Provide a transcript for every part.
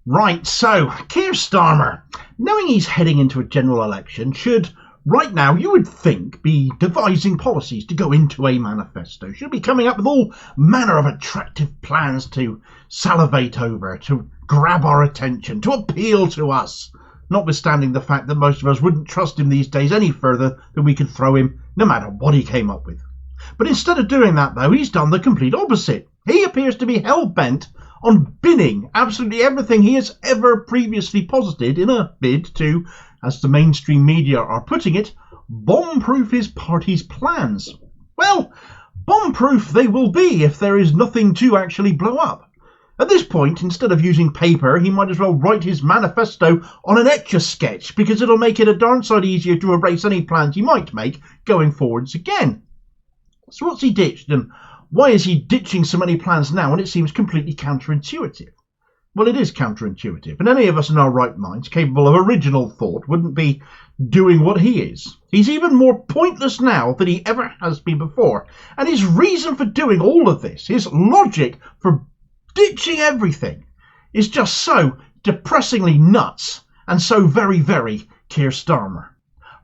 Right, so Keir Starmer, knowing he's heading into a general election, should right now, you would think, be devising policies to go into a manifesto. Should be coming up with all manner of attractive plans to salivate over, to grab our attention, to appeal to us, notwithstanding the fact that most of us wouldn't trust him these days any further than we could throw him, no matter what he came up with. But instead of doing that, though, he's done the complete opposite. He appears to be hell-bent on binning absolutely everything he has ever previously posited in a bid to, as the mainstream media are putting it, bomb-proof his party's plans. Well, bomb-proof they will be if there is nothing to actually blow up. At this point, instead of using paper, he might as well write his manifesto on an Etch-a-Sketch, because it'll make it a darn sight easier to erase any plans he might make going forwards again. So what's he ditched, and why is he ditching so many plans now when it seems completely counterintuitive? Well, it is counterintuitive, and any of us in our right minds, capable of original thought, wouldn't be doing what he is. He's even more pointless now than he ever has been before, and his reason for doing all of this, his logic for ditching everything, is just so depressingly nuts, and so very, very Keir Starmer.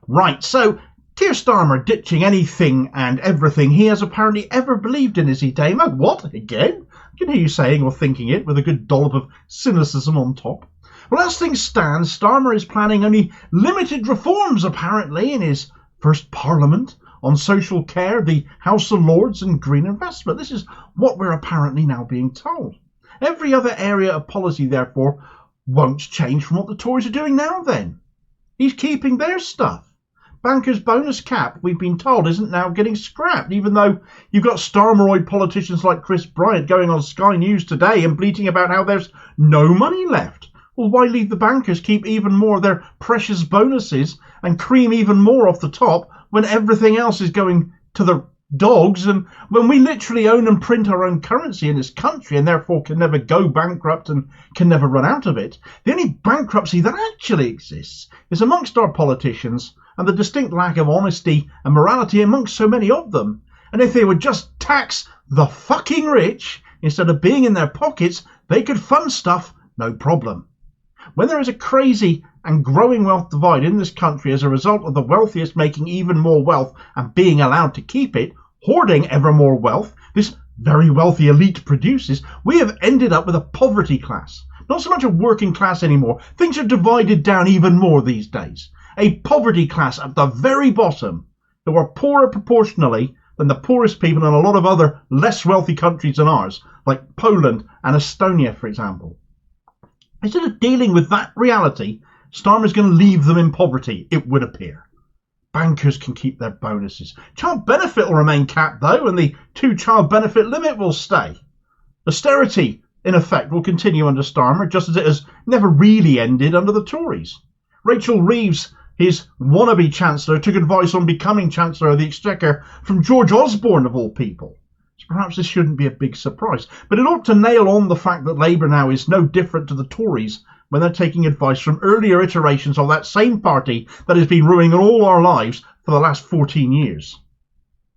Right, so Keir Starmer ditching anything and everything he has apparently ever believed in, is he, Damo? What? Again? I can hear you saying or thinking it with a good dollop of cynicism on top. Well, as things stand, Starmer is planning only limited reforms, apparently, in his first parliament on social care, the House of Lords and green investment. This is what we're apparently now being told. Every other area of policy, therefore, won't change from what the Tories are doing now, then. He's keeping their stuff. Bankers' bonus cap, we've been told, isn't now getting scrapped, even though you've got Starmeroid politicians like Chris Bryant going on Sky News today and bleating about how there's no money left. Well, why leave the bankers keep even more of their precious bonuses and cream even more off the top when everything else is going to the dogs, and when we literally own and print our own currency in this country and therefore can never go bankrupt and can never run out of it? The only bankruptcy that actually exists is amongst our politicians and the distinct lack of honesty and morality amongst so many of them. And if they would just tax the fucking rich instead of being in their pockets, they could fund stuff, no problem. When there is a crazy and growing wealth divide in this country as a result of the wealthiest making even more wealth and being allowed to keep it, hoarding ever more wealth this very wealthy elite produces, we have ended up with a poverty class. Not so much a working class anymore. Things are divided down even more these days. A poverty class at the very bottom who are poorer proportionally than the poorest people in a lot of other less wealthy countries than ours, like Poland and Estonia, for example. Instead of dealing with that reality, Starmer's going to leave them in poverty, it would appear. Bankers can keep their bonuses. Child benefit will remain capped, though, and the 2-child benefit limit will stay. Austerity, in effect, will continue under Starmer, just as it has never really ended under the Tories. Rachel Reeves, his wannabe Chancellor, took advice on becoming Chancellor of the Exchequer from George Osborne, of all people. So perhaps this shouldn't be a big surprise, but it ought to nail on the fact that Labour now is no different to the Tories when they're taking advice from earlier iterations of that same party that has been ruining all our lives for the last 14 years.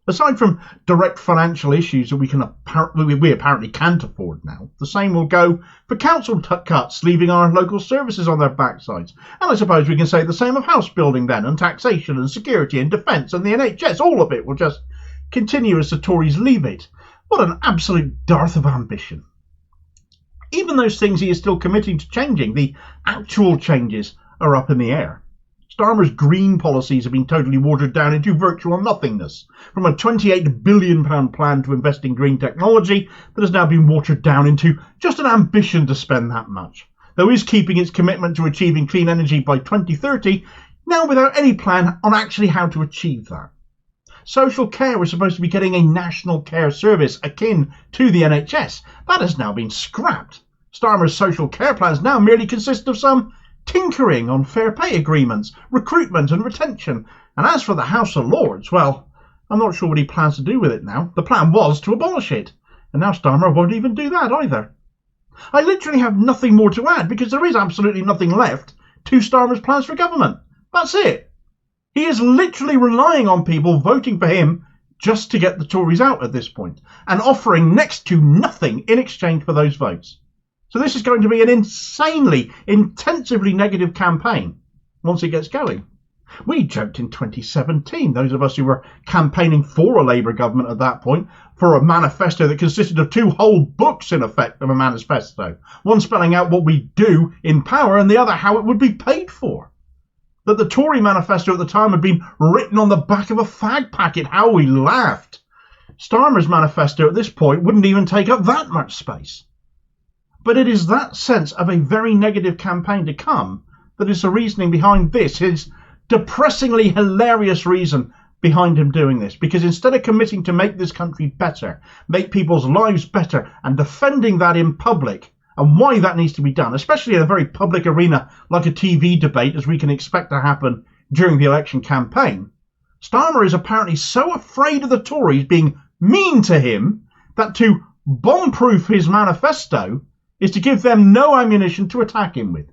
Aside from direct financial issues that we apparently can't afford now, the same will go for council cuts, leaving our local services on their backsides. And I suppose we can say the same of house building then, and taxation and security and defence and the NHS. All of it will just continue as the Tories leave it. What an absolute dearth of ambition. Even those things he is still committing to changing, the actual changes, are up in the air. Starmer's green policies have been totally watered down into virtual nothingness, from a £28 billion plan to invest in green technology that has now been watered down into just an ambition to spend that much, though is keeping its commitment to achieving clean energy by 2030, now without any plan on actually how to achieve that. Social care was supposed to be getting a national care service akin to the NHS. That has now been scrapped. Starmer's social care plans now merely consist of some tinkering on fair pay agreements, recruitment and retention. And as for the House of Lords, well, I'm not sure what he plans to do with it now. The plan was to abolish it, and now Starmer won't even do that either. I literally have nothing more to add because there is absolutely nothing left to Starmer's plans for government. That's it. He is literally relying on people voting for him just to get the Tories out at this point, and offering next to nothing in exchange for those votes. So this is going to be an insanely, intensively negative campaign once it gets going. We joked in 2017, those of us who were campaigning for a Labour government at that point, for a manifesto that consisted of 2 whole books, in effect, of a manifesto. One spelling out what we do in power and the other how it would be paid for. That the Tory manifesto at the time had been written on the back of a fag packet. How we laughed. Starmer's manifesto at this point wouldn't even take up that much space. But it is that sense of a very negative campaign to come that is the reasoning behind this, his depressingly hilarious reason behind him doing this. Because instead of committing to make this country better, make people's lives better, and defending that in public, and why that needs to be done, especially in a very public arena like a TV debate, as we can expect to happen during the election campaign, Starmer is apparently so afraid of the Tories being mean to him that to bomb-proof his manifesto is to give them no ammunition to attack him with.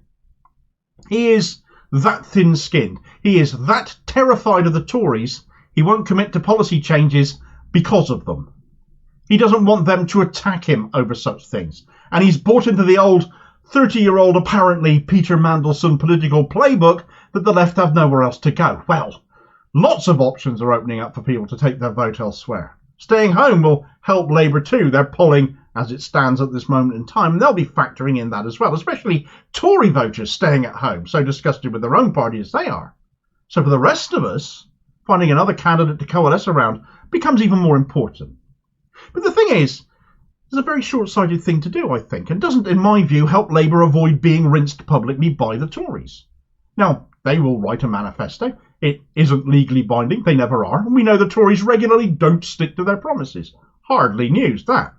He is that thin-skinned. He is that terrified of the Tories, he won't commit to policy changes because of them. He doesn't want them to attack him over such things. And he's bought into the old 30-year-old, apparently, Peter Mandelson political playbook that the left have nowhere else to go. Well, lots of options are opening up for people to take their vote elsewhere. Staying home will help Labour too. They're polling as it stands at this moment in time, and they'll be factoring in that as well, especially Tory voters staying at home, so disgusted with their own party as they are. So for the rest of us, finding another candidate to coalesce around becomes even more important. But the thing is, it's a very short-sighted thing to do, I think, and doesn't, in my view, help Labour avoid being rinsed publicly by the Tories. Now, they will write a manifesto. It isn't legally binding. They never are. And we know the Tories regularly don't stick to their promises. Hardly news, that.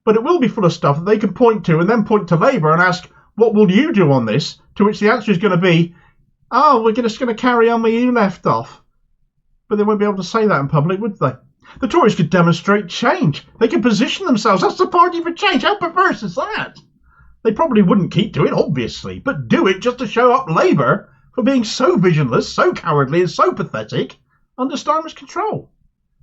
But it will be full of stuff that they can point to and then point to Labour and ask, what will you do on this? To which the answer is going to be, oh, we're just going to carry on where you left off. But they won't be able to say that in public, would they? The Tories could demonstrate change. They can position themselves. That's the party for change. How perverse is that? They probably wouldn't keep to it, obviously, but do it just to show up Labour for being so visionless, so cowardly and so pathetic under Starmer's control.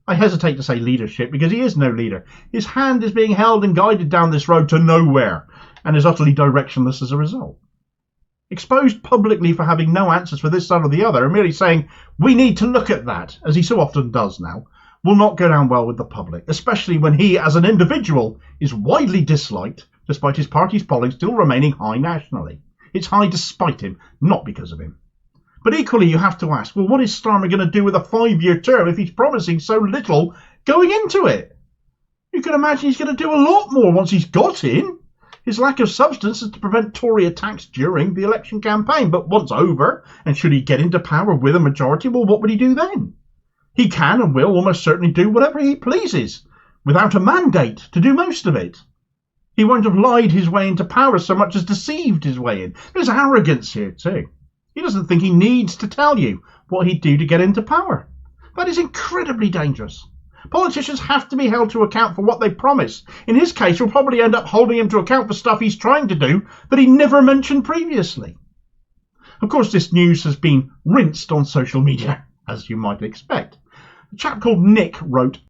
I hesitate to say leadership because he is no leader. His hand is being held and guided down this road to nowhere and is utterly directionless as a result. Exposed publicly for having no answers for this, that or the other, and merely saying, we need to look at that, as he so often does now, will not go down well with the public, especially when he, as an individual, is widely disliked, despite his party's polling still remaining high nationally. It's high despite him, not because of him. But equally, you have to ask, well, what is Starmer going to do with a 5-year term if he's promising so little going into it? You can imagine he's going to do a lot more once he's got in. His lack of substance is to prevent Tory attacks during the election campaign. But once over, and should he get into power with a majority, well, what would he do then? He can and will almost certainly do whatever he pleases, without a mandate to do most of it. He won't have lied his way into power so much as deceived his way in. There's arrogance here too. He doesn't think he needs to tell you what he'd do to get into power. That is incredibly dangerous. Politicians have to be held to account for what they promise. In his case, we'll probably end up holding him to account for stuff he's trying to do that he never mentioned previously. Of course, this news has been rinsed on social media, as you might expect. A chap called Nick wrote,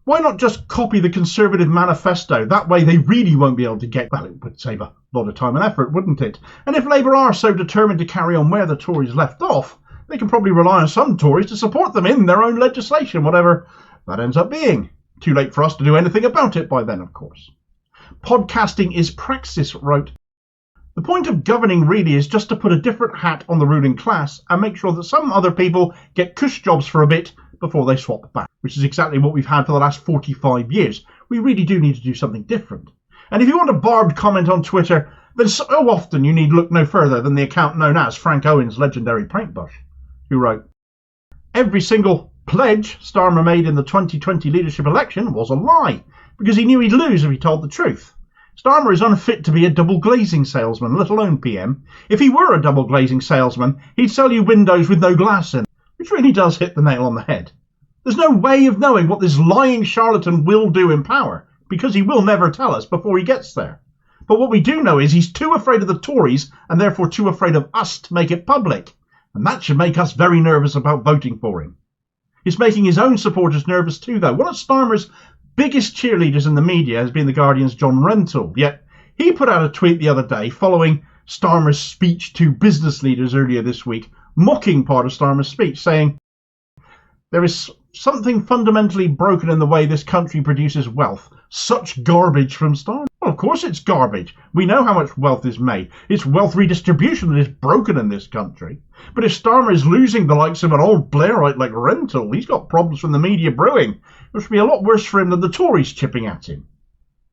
why not just copy the Conservative manifesto? That way they really won't be able to get... Well, it would save a lot of time and effort, wouldn't it? And if Labour are so determined to carry on where the Tories left off, they can probably rely on some Tories to support them in their own legislation, whatever that ends up being. Too late for us to do anything about it by then, of course. Podcasting is praxis wrote, the point of governing really is just to put a different hat on the ruling class and make sure that some other people get cush jobs for a bit before they swap back, which is exactly what we've had for the last 45 years. We really do need to do something different. And if you want a barbed comment on Twitter, then so often you need look no further than the account known as Frank Owen's legendary paintbrush, who wrote, every single pledge Starmer made in the 2020 leadership election was a lie, because he knew he'd lose if he told the truth. Starmer is unfit to be a double glazing salesman, let alone PM. If he were a double glazing salesman, he'd sell you windows with no glass in, which really does hit the nail on the head. There's no way of knowing what this lying charlatan will do in power, because he will never tell us before he gets there. But what we do know is he's too afraid of the Tories, and therefore too afraid of us to make it public. And that should make us very nervous about voting for him. It's making his own supporters nervous too, though. One of Starmer's biggest cheerleaders in the media has been The Guardian's John Rentoul, yet He put out a tweet the other day following Starmer's speech to business leaders earlier this week, mocking part of Starmer's speech, saying, "There is something fundamentally broken in the way this country produces wealth. Such garbage from Starmer." Well, of course it's garbage. We know how much wealth is made. It's wealth redistribution that is broken in this country. But if Starmer is losing the likes of an old Blairite like Rentoul, he's got problems from the media brewing, which would be a lot worse for him than the Tories chipping at him.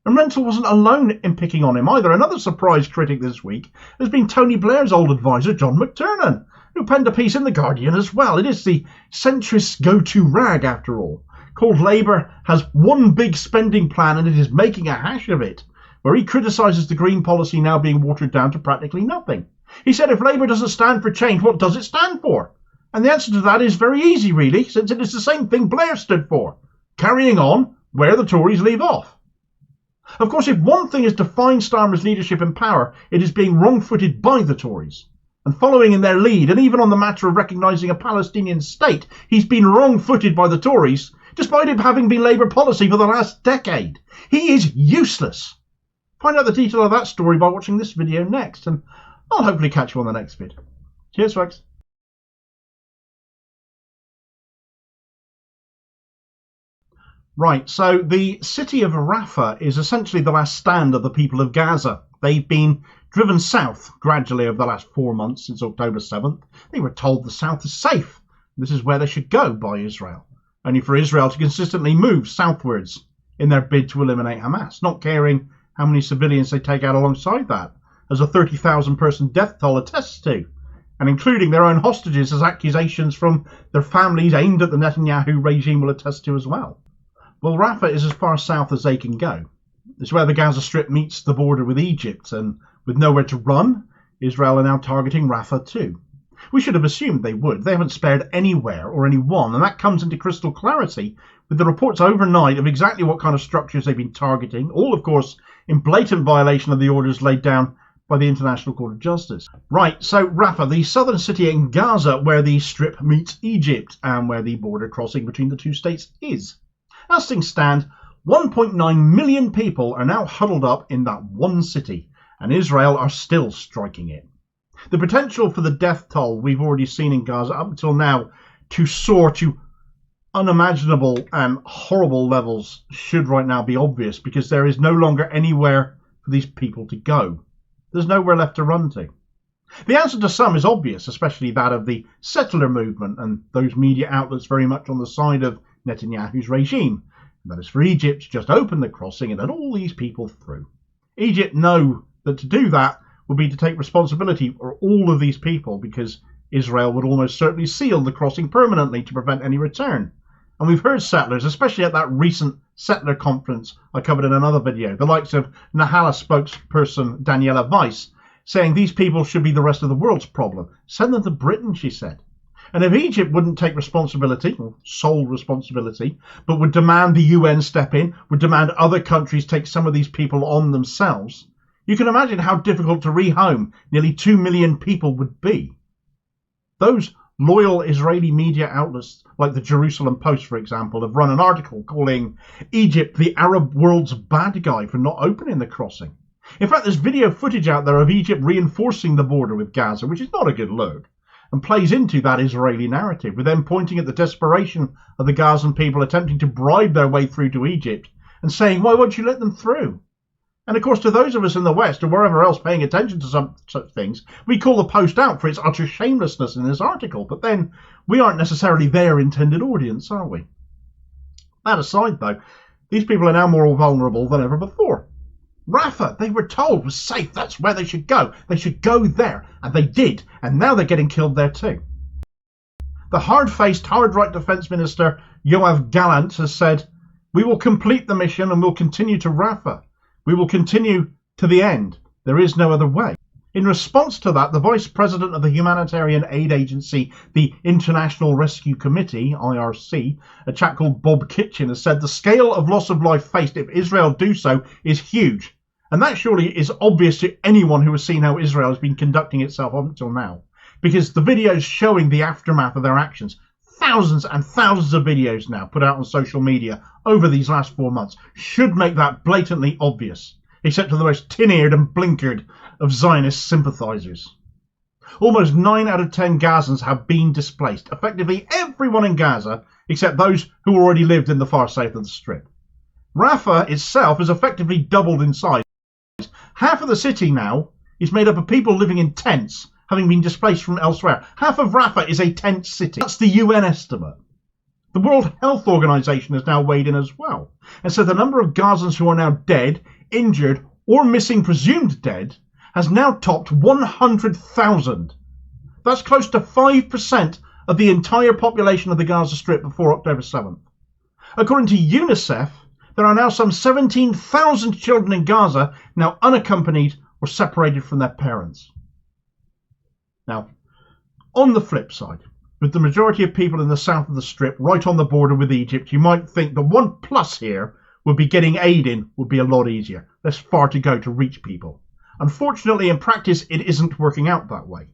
And Rentoul wasn't alone in picking on him either. Another surprise critic this week has been Tony Blair's old advisor, John McTernan, who penned a piece in The Guardian as well. It is the centrist go-to rag, after all, called Labour has one big spending plan and it is making a hash of it, where he criticises the Green policy now being watered down to practically nothing. He said if Labour doesn't stand for change, what does it stand for? And the answer to that is very easy, really, since it is the same thing Blair stood for, carrying on where the Tories leave off. Of course, if one thing has defined Starmer's leadership in power, it is being wrong-footed by the Tories. And following in their lead, and even on the matter of recognising a Palestinian state, he's been wrong-footed by the Tories, despite it having been Labour policy for the last decade. He is useless. Find out the detail of that story by watching this video next, and I'll hopefully catch you on the next vid. Cheers, folks. Right, so the city of Rafah is essentially the last stand of the people of Gaza. They've been driven south gradually over the last 4 months since October 7th. They were told the south is safe. This is where they should go by Israel. Only for Israel to consistently move southwards in their bid to eliminate Hamas, not caring how many civilians they take out alongside that, as a 30,000 person death toll attests to, and including their own hostages, as accusations from their families aimed at the Netanyahu regime will attest to as well. Well, Rafah is as far south as they can go. It's where the Gaza Strip meets the border with Egypt, and with nowhere to run, Israel are now targeting Rafah too. We should have assumed they would. They haven't spared anywhere or anyone, and that comes into crystal clarity with the reports overnight of exactly what kind of structures they've been targeting, all of course in blatant violation of the orders laid down by the International Court of Justice. Right, so Rafah, the southern city in Gaza where the Strip meets Egypt and where the border crossing between the two states is. As things stand, 1.9 million people are now huddled up in that one city, and Israel are still striking it. The potential for the death toll we've already seen in Gaza up until now to soar to unimaginable and horrible levels should right now be obvious, because there is no longer anywhere for these people to go. There's nowhere left to run to. The answer to some is obvious, especially that of the settler movement and those media outlets very much on the side of Netanyahu's regime. And that is for Egypt to just open the crossing and let all these people through. Egypt know that to do that would be to take responsibility for all of these people, because Israel would almost certainly seal the crossing permanently to prevent any return. And we've heard settlers, especially at that recent settler conference I covered in another video, the likes of Nahala spokesperson Daniela Weiss, saying these people should be the rest of the world's problem. Send them to Britain, she said. And if Egypt wouldn't take responsibility, or sole responsibility, but would demand the UN step in, would demand other countries take some of these people on themselves, you can imagine how difficult to rehome nearly 2 million people would be. Those loyal Israeli media outlets, like the Jerusalem Post, for example, have run an article calling Egypt the Arab world's bad guy for not opening the crossing. In fact, there's video footage out there of Egypt reinforcing the border with Gaza, which is not a good look, and plays into that Israeli narrative, with them pointing at the desperation of the Gazan people attempting to bribe their way through to Egypt and saying, why won't you let them through? And of course, to those of us in the West or wherever else paying attention to some such things, we call the Post out for its utter shamelessness in this article, but then we aren't necessarily their intended audience, are we? That aside, though, these people are now more vulnerable than ever before. Rafah, they were told, was safe. That's where they should go. They should go there. And they did. And now they're getting killed there too. The hard-faced, hard-right Defence Minister Yoav Gallant has said, we will complete the mission and we'll continue to Rafah. We will continue to the end. There is no other way. In response to that, the Vice President of the humanitarian aid agency, the International Rescue Committee, IRC, a chap called Bob Kitchen, has said the scale of loss of life faced if Israel do so is huge. And that surely is obvious to anyone who has seen how Israel has been conducting itself up until now, because the videos showing the aftermath of their actions, thousands and thousands of videos now put out on social media over these last 4 months, should make that blatantly obvious. except to the most tin-eared and blinkered of Zionist sympathisers. Almost 9 out of 10 Gazans have been displaced, effectively everyone in Gaza except those who already lived in the far south of the Strip. Rafah itself has effectively doubled in size. Half of the city now is made up of people living in tents, having been displaced from elsewhere. Half of Rafah is a tent city. That's the UN estimate. The World Health Organization has now weighed in as well, and so the number of Gazans who are now dead, injured, or missing presumed dead has now topped 100,000. That's close to 5% of the entire population of the Gaza Strip before October 7th. According to UNICEF, there are now some 17,000 children in Gaza now unaccompanied or separated from their parents. Now, on the flip side, with the majority of people in the south of the Strip right on the border with Egypt, you might think the one plus here would be getting aid in would be a lot easier. There's far to go to reach people. Unfortunately, in practice, it isn't working out that way.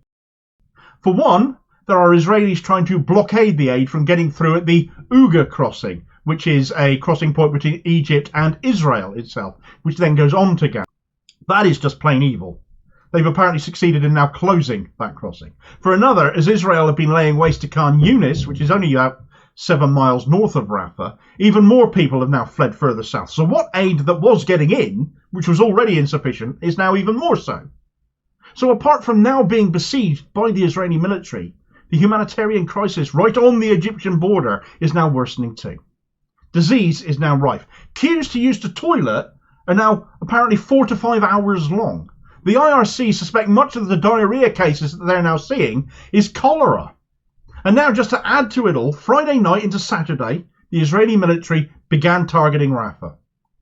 For one, there are Israelis trying to blockade the aid from getting through at the Uga crossing, which is a crossing point between Egypt and Israel itself, which then goes on to Gaza. That is just plain evil. They've apparently succeeded in now closing that crossing. For another, as Israel have been laying waste to Khan Yunis, which is only about 7 miles north of Rafah, even more people have now fled further south. So what aid that was getting in, which was already insufficient, is now even more so. So apart from now being besieged by the Israeli military, the humanitarian crisis right on the Egyptian border is now worsening too. Disease is now rife. Queues to use the toilet are now apparently 4 to 5 hours long. The IRC suspect much of the diarrhea cases that they're now seeing is cholera. And now, just to add to it all, Friday night into Saturday, the Israeli military began targeting Rafah.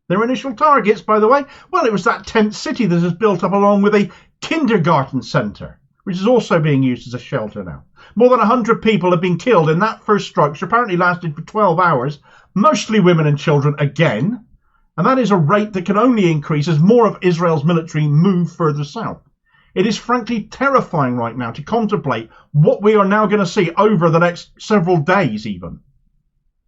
Their initial targets, by the way, well, it was that tent city that is built up along with a kindergarten centre, which is also being used as a shelter now. More than 100 people have been killed in that first strike, which apparently lasted for 12 hours, mostly women and children again. And that is a rate that can only increase as more of Israel's military move further south. It is frankly terrifying right now to contemplate what we are now going to see over the next several days even.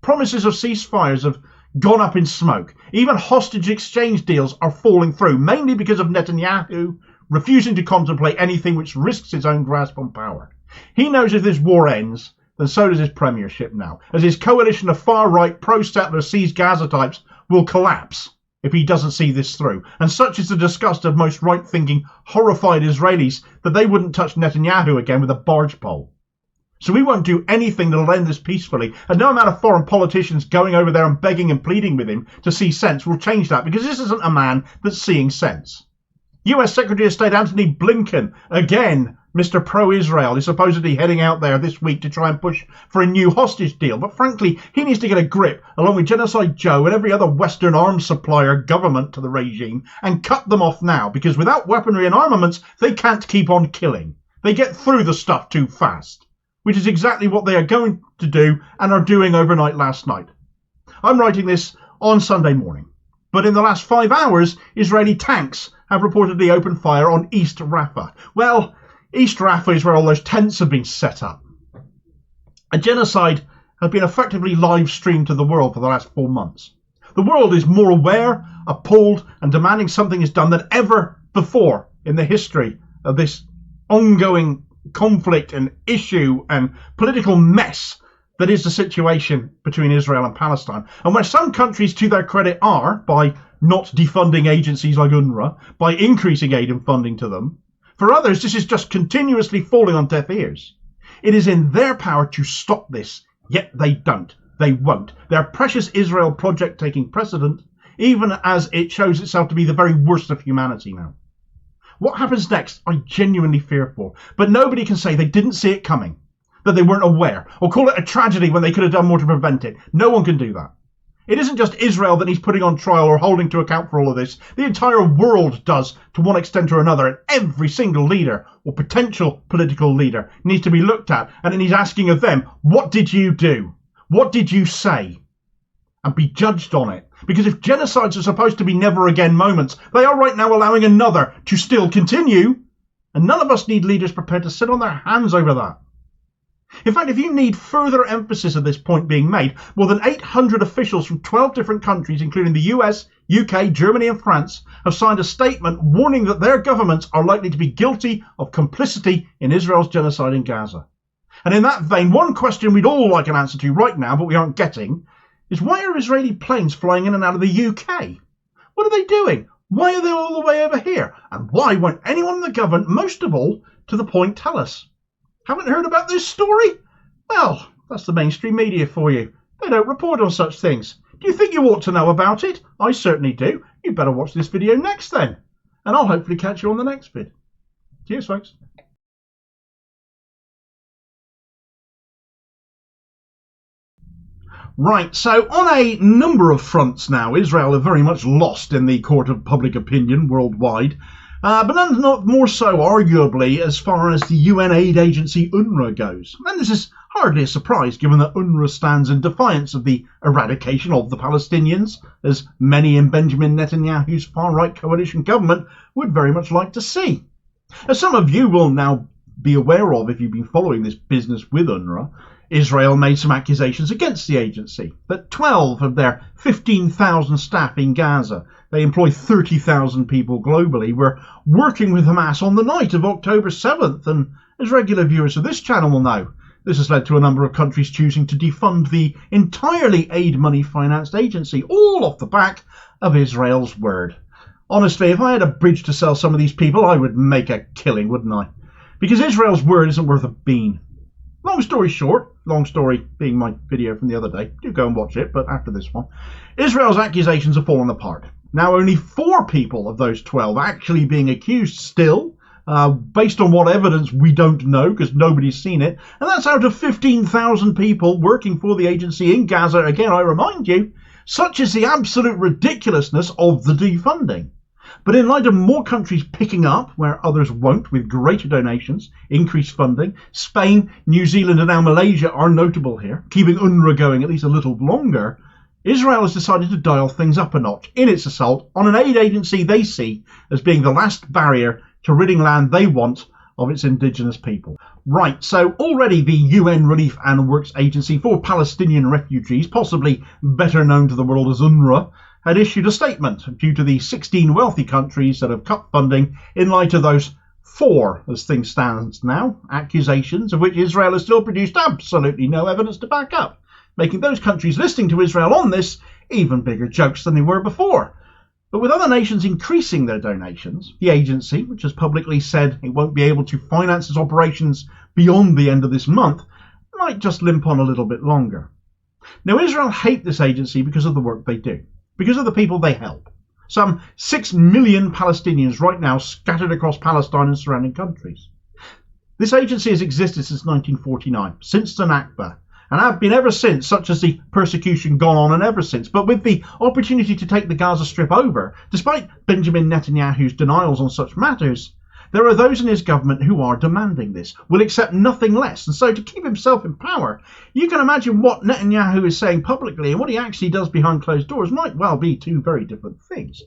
Promises of ceasefires have gone up in smoke. Even hostage exchange deals are falling through, mainly because of Netanyahu refusing to contemplate anything which risks his own grasp on power. He knows if this war ends, then so does his premiership now, as his coalition of far-right pro-settler seized Gaza types will collapse if he doesn't see this through. And such is the disgust of most right-thinking, horrified Israelis that they wouldn't touch Netanyahu again with a barge pole. So we won't do anything that'll end this peacefully, and no amount of foreign politicians going over there and begging and pleading with him to see sense will change that, because this isn't a man that's seeing sense. US Secretary of State Antony Blinken, again, Mr. Pro-Israel, is supposedly heading out there this week to try and push for a new hostage deal. But frankly, he needs to get a grip, along with Genocide Joe and every other Western arms supplier government to the regime, and cut them off now, because without weaponry and armaments, they can't keep on killing. They get through the stuff too fast, which is exactly what they are going to do and are doing overnight last night. I'm writing this on Sunday morning, but in the last 5 hours, Israeli tanks have reportedly opened fire on East Rafah. Well, East Rafah is where all those tents have been set up. A genocide has been effectively live streamed to the world for the last 4 months. The world is more aware, appalled, and demanding something is done than ever before in the history of this ongoing conflict and issue and political mess that is the situation between Israel and Palestine. And where some countries, to their credit, are, by not defunding agencies like UNRWA, by increasing aid and funding to them, for others, this is just continuously falling on deaf ears. It is in their power to stop this, yet they don't. They won't. Their precious Israel project taking precedent, even as it shows itself to be the very worst of humanity now. What happens next, I genuinely fear for. But nobody can say they didn't see it coming, that they weren't aware, or call it a tragedy when they could have done more to prevent it. No one can do that. It isn't just Israel that needs putting on trial or holding to account for all of this. The entire world does, to one extent or another, and every single leader or potential political leader needs to be looked at, and it needs asking of them, what did you do? What did you say? And be judged on it. Because if genocides are supposed to be never again moments, they are right now allowing another to still continue, and none of us need leaders prepared to sit on their hands over that. In fact, if you need further emphasis of this point being made, more than 800 officials from 12 different countries, including the US, UK, Germany and France, have signed a statement warning that their governments are likely to be guilty of complicity in Israel's genocide in Gaza. And in that vein, one question we'd all like an answer to right now, but we aren't getting, is why are Israeli planes flying in and out of the UK? What are they doing? Why are they all the way over here? And why won't anyone in the government, most of all, to the point, tell us? Haven't heard about this story? Well, that's the mainstream media for you. They don't report on such things. Do you think you ought to know about it? I certainly do. You better watch this video next then. And I'll hopefully catch you on the next vid. Cheers, folks. Right, so on a number of fronts now, Israel are very much lost in the court of public opinion worldwide. But none not more so, arguably, as far as the UN aid agency UNRWA goes. And this is hardly a surprise, given that UNRWA stands in defiance of the eradication of the Palestinians, as many in Benjamin Netanyahu's far-right coalition government would very much like to see. As some of you will now be aware of if you've been following this business with UNRWA, Israel made some accusations against the agency that 12 of their 15,000 staff in Gaza, they employ 30,000 people globally, were working with Hamas on the night of October 7th. And as regular viewers of this channel will know, this has led to a number of countries choosing to defund the entirely aid money financed agency, all off the back of Israel's word. Honestly, if I had a bridge to sell some of these people, I would make a killing, wouldn't I? Because Israel's word isn't worth a bean. Long story short, long story being my video from the other day, do go and watch it, but after this one, Israel's accusations have fallen apart. Now only 4 people of those 12 actually being accused still, based on what evidence we don't know because nobody's seen it, and that's out of 15,000 people working for the agency in Gaza. Again, I remind you, such is the absolute ridiculousness of the defunding. But in light of more countries picking up where others won't, with greater donations, increased funding, Spain, New Zealand and now Malaysia are notable here, keeping UNRWA going at least a little longer, Israel has decided to dial things up a notch in its assault on an aid agency they see as being the last barrier to ridding land they want of its indigenous people. Right, so already the UN Relief and Works Agency for Palestinian Refugees, possibly better known to the world as UNRWA, had issued a statement due to the 16 wealthy countries that have cut funding in light of those 4, as things stand now, accusations of which Israel has still produced absolutely no evidence to back up, making those countries listening to Israel on this even bigger jokes than they were before. But with other nations increasing their donations, the agency, which has publicly said it won't be able to finance its operations beyond the end of this month, might just limp on a little bit longer. Now, Israel hate this agency because of the work they do, because of the people they help. Some 6 million Palestinians right now scattered across Palestine and surrounding countries. This agency has existed since 1949, since the Nakba, and have been ever since, such as the persecution gone on and ever since. But with the opportunity to take the Gaza Strip over, despite Benjamin Netanyahu's denials on such matters, there are those in his government who are demanding this, will accept nothing less. And so to keep himself in power, you can imagine what Netanyahu is saying publicly and what he actually does behind closed doors might well be 2 very different things.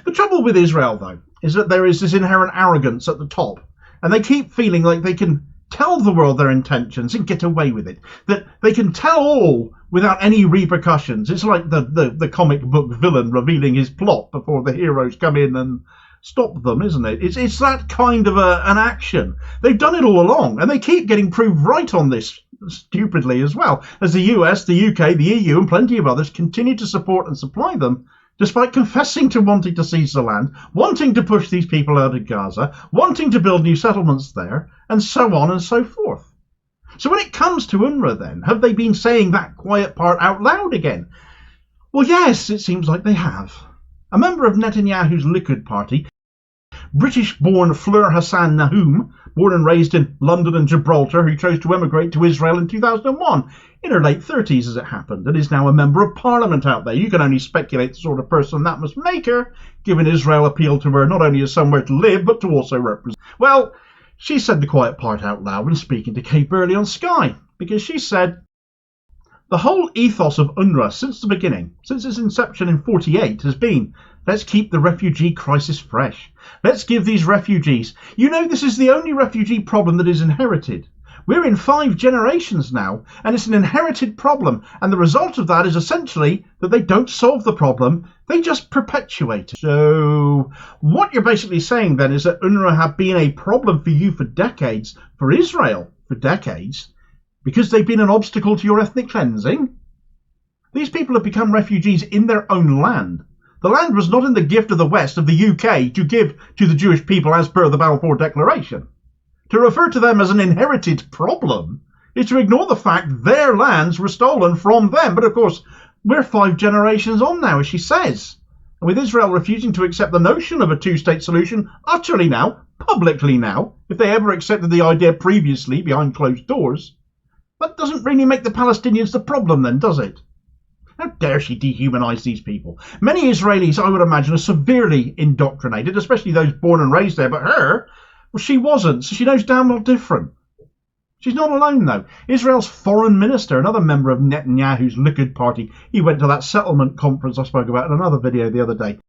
The trouble with Israel, though, is that there is this inherent arrogance at the top, and they keep feeling like they can tell the world their intentions and get away with it, that they can tell all without any repercussions. It's like the comic book villain revealing his plot before the heroes come in and stop them, isn't it? It's that kind of an action. They've done it all along, and they keep getting proved right on this, stupidly as well, as the US, the UK, the EU and plenty of others continue to support and supply them, despite confessing to wanting to seize the land, wanting to push these people out of Gaza, wanting to build new settlements there, and so on and so forth. So when it comes to UNRWA then, have they been saying that quiet part out loud again? Well, yes, it seems like they have. A member of Netanyahu's Likud party, British-born Fleur Hassan Nahum, born and raised in London and Gibraltar, who chose to emigrate to Israel in 2001, in her late 30s as it happened, and is now a member of parliament out there. You can only speculate the sort of person that must make her, given Israel appealed to her not only as somewhere to live, but to also represent. Well, she said the quiet part out loud when speaking to Kate Burley on Sky, because she said, the whole ethos of UNRWA since the beginning, since its inception in 1948, has been, let's keep the refugee crisis fresh. Let's give these refugees, this is the only refugee problem that is inherited. We're in 5 generations now, and it's an inherited problem, and the result of that is essentially that they don't solve the problem, they just perpetuate it. So what you're basically saying then is that UNRWA have been a problem for you for decades, for Israel for decades, because they've been an obstacle to your ethnic cleansing? These people have become refugees in their own land. The land was not in the gift of the West, of the UK, to give to the Jewish people as per the Balfour Declaration. To refer to them as an inherited problem is to ignore the fact their lands were stolen from them. But of course, we're 5 generations on now, as she says. And with Israel refusing to accept the notion of a 2-state solution utterly now, publicly now, if they ever accepted the idea previously behind closed doors, that doesn't really make the Palestinians the problem then, does it? How dare she dehumanise these people? Many Israelis, I would imagine, are severely indoctrinated, especially those born and raised there, but her, well, she wasn't, so she knows damn well different. She's not alone, though. Israel's foreign minister, another member of Netanyahu's Likud party, he went to that settlement conference I spoke about in another video the other day.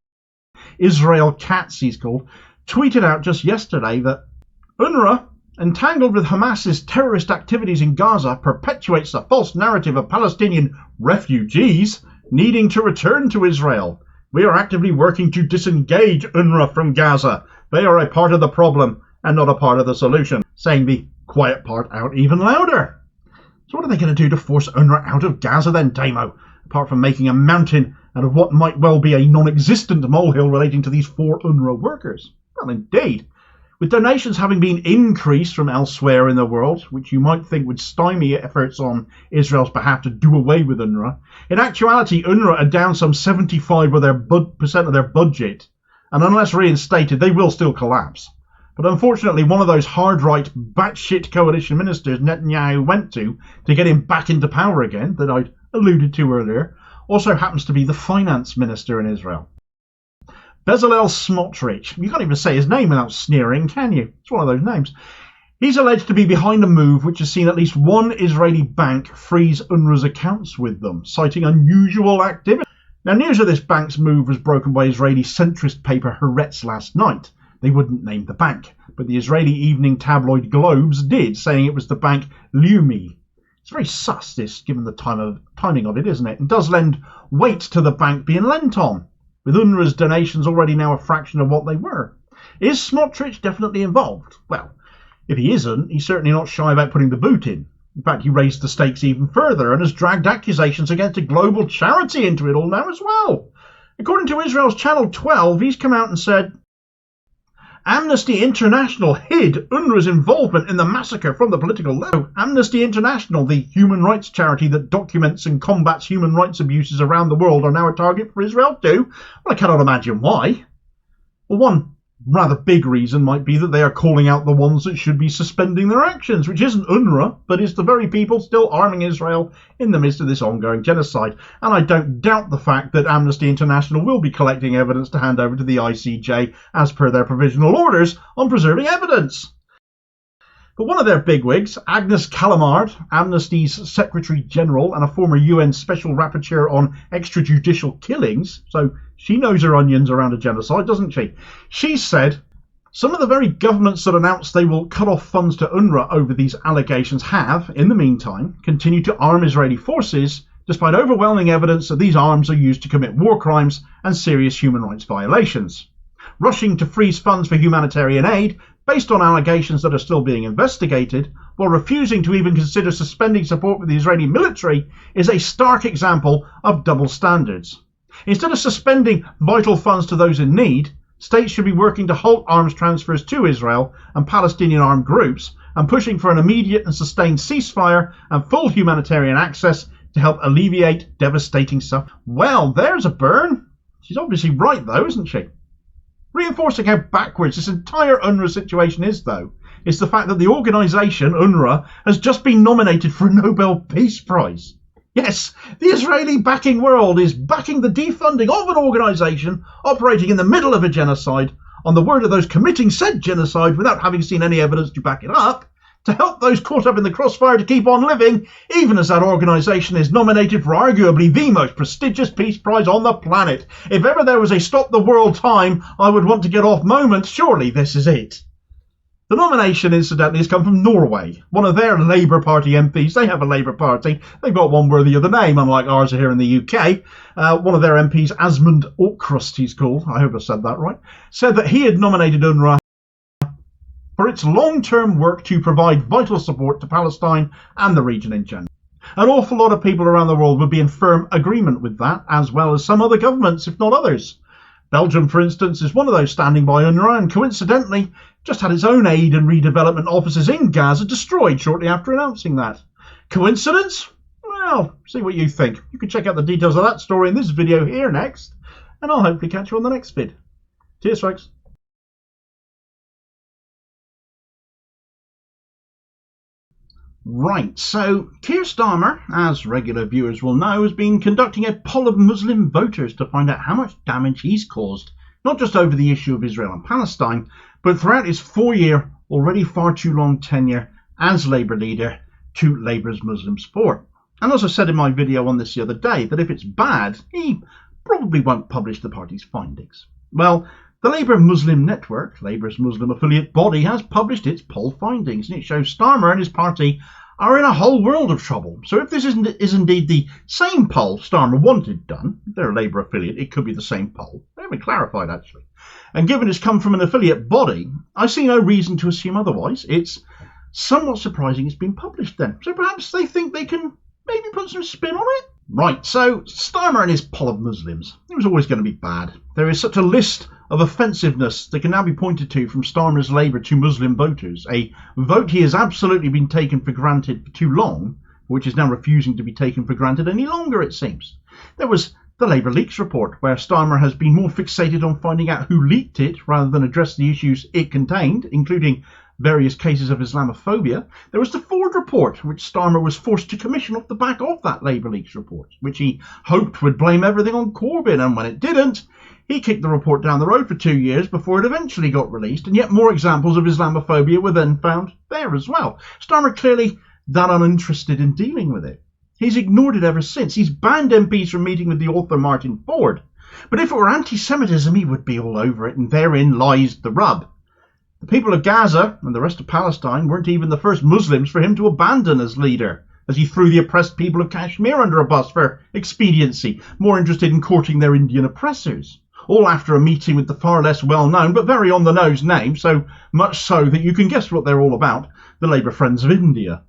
Israel Katz, he's called, tweeted out just yesterday that UNRWA, entangled with Hamas's terrorist activities in Gaza, perpetuates the false narrative of Palestinian refugees needing to return to Israel. We are actively working to disengage UNRWA from Gaza. They are a part of the problem and not a part of the solution, saying the quiet part out even louder. So what are they going to do to force UNRWA out of Gaza then, Damo, apart from making a mountain out of what might well be a non-existent molehill relating to these 4 UNRWA workers? Well, indeed. With donations having been increased from elsewhere in the world, which you might think would stymie efforts on Israel's behalf to do away with UNRWA, in actuality UNRWA are down some 75% of their budget, and unless reinstated they will still collapse. But unfortunately one of those hard-right, batshit coalition ministers Netanyahu went to get him back into power again, that I'd alluded to earlier, also happens to be the finance minister in Israel. Bezalel Smotrich. You can't even say his name without sneering, can you? It's one of those names. He's alleged to be behind a move which has seen at least one Israeli bank freeze UNRWA's accounts with them, citing unusual activity. Now, news of this bank's move was broken by Israeli centrist paper Haaretz last night. They wouldn't name the bank, but the Israeli evening tabloid Globes did, saying it was the bank Leumi. It's very sus, this, given the timing of it, isn't it? And does lend weight to the bank being lent on, with UNRWA's donations already now a fraction of what they were. Is Smotrich definitely involved? Well, if he isn't, he's certainly not shy about putting the boot in. In fact, he raised the stakes even further and has dragged accusations against a global charity into it all now as well. According to Israel's Channel 12, he's come out and said, Amnesty International hid UNRWA's involvement in the massacre from the political level. Amnesty International, the human rights charity that documents and combats human rights abuses around the world, are now a target for Israel too. Well, I cannot imagine why. Well, one rather big reason might be that they are calling out the ones that should be suspending their actions, which isn't UNRWA, but is the very people still arming Israel in the midst of this ongoing genocide. And I don't doubt the fact that Amnesty International will be collecting evidence to hand over to the ICJ as per their provisional orders on preserving evidence. But one of their bigwigs, Agnes Callamard, Amnesty's Secretary General and a former UN Special Rapporteur on extrajudicial killings, so she knows her onions around a genocide, doesn't she? She said, some of the very governments that announced they will cut off funds to UNRWA over these allegations have, in the meantime, continued to arm Israeli forces, despite overwhelming evidence that these arms are used to commit war crimes and serious human rights violations. Rushing to freeze funds for humanitarian aid based on allegations that are still being investigated, while refusing to even consider suspending support for the Israeli military, is a stark example of double standards. Instead of suspending vital funds to those in need, states should be working to halt arms transfers to Israel and Palestinian armed groups, and pushing for an immediate and sustained ceasefire and full humanitarian access to help alleviate devastating suffering. Well, there's a burn. She's obviously right, though, isn't she? Reinforcing how backwards this entire UNRWA situation is, though, is the fact that the organisation, UNRWA, has just been nominated for a Nobel Peace Prize. Yes, the Israeli backing world is backing the defunding of an organisation operating in the middle of a genocide, on the word of those committing said genocide without having seen any evidence to back it up, to help those caught up in the crossfire to keep on living, even as that organisation is nominated for arguably the most prestigious peace prize on the planet. If ever there was a stop the world time I would want to get off moment, surely this is it. The nomination, incidentally, has come from Norway. One of their Labour Party MPs, they have a Labour Party, they've got one worthy of the name, unlike ours here in the UK. One of their MPs, Asmund Åkrust, he's called, I hope I said that right, said that he had nominated UNRWA for its long-term work to provide vital support to Palestine and the region in general. An awful lot of people around the world would be in firm agreement with that, as well as some other governments, if not others. Belgium, for instance, is one of those standing by UNRWA and coincidentally just had its own aid and redevelopment offices in Gaza destroyed shortly after announcing that. Coincidence? Well, see what you think. You can check out the details of that story in this video here next, and I'll hopefully catch you on the next vid. Cheers, folks. Right, so Keir Starmer, as regular viewers will know, has been conducting a poll of Muslim voters to find out how much damage he's caused, not just over the issue of Israel and Palestine, but throughout his 4-year, already far too long tenure as Labour leader to Labour's Muslim support. And as I said in my video on this the other day, that if it's bad, he probably won't publish the party's findings. Well, the Labour Muslim Network, Labour's Muslim affiliate body, has published its poll findings, and it shows Starmer and his party are in a whole world of trouble. So if this is indeed the same poll Starmer wanted done, they're a Labour affiliate, it could be the same poll. They haven't clarified, actually. And given it's come from an affiliate body, I see no reason to assume otherwise. It's somewhat surprising it's been published then. So perhaps they think they can maybe put some spin on it? Right, so Starmer and his poll of Muslims. It was always going to be bad. There is such a list of offensiveness that can now be pointed to from Starmer's Labour to Muslim voters, a vote he has absolutely been taken for granted for too long, which is now refusing to be taken for granted any longer, it seems. There was the Labour Leaks report, where Starmer has been more fixated on finding out who leaked it rather than address the issues it contained, including various cases of Islamophobia. There was the Ford report, which Starmer was forced to commission off the back of that Labour Leaks report, which he hoped would blame everything on Corbyn, and when it didn't, he kicked the report down the road for 2 years before it eventually got released, and yet more examples of Islamophobia were then found there as well. Starmer clearly that uninterested in dealing with it. He's ignored it ever since. He's banned MPs from meeting with the author Martin Ford. But if it were anti-Semitism, he would be all over it, and therein lies the rub. The people of Gaza and the rest of Palestine weren't even the first Muslims for him to abandon as leader, as he threw the oppressed people of Kashmir under a bus for expediency, more interested in courting their Indian oppressors. All after a meeting with the far less well-known but very on-the-nose name, so much so that you can guess what they're all about, the Labour Friends of India.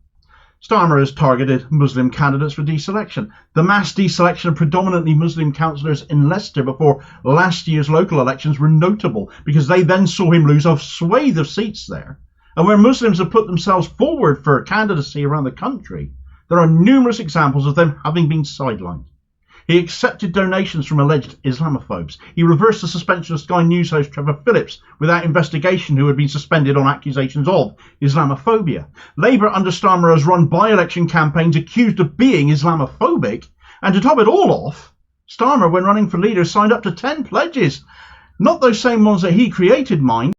Starmer has targeted Muslim candidates for deselection. The mass deselection of predominantly Muslim councillors in Leicester before last year's local elections were notable, because they then saw him lose a swathe of seats there. And where Muslims have put themselves forward for candidacy around the country, there are numerous examples of them having been sidelined. He accepted donations from alleged Islamophobes. He reversed the suspension of Sky News host Trevor Phillips without investigation, who had been suspended on accusations of Islamophobia. Labour under Starmer has run by-election campaigns accused of being Islamophobic. And to top it all off, Starmer, when running for leader, signed up to 10 pledges. Not those same ones that he created, mind,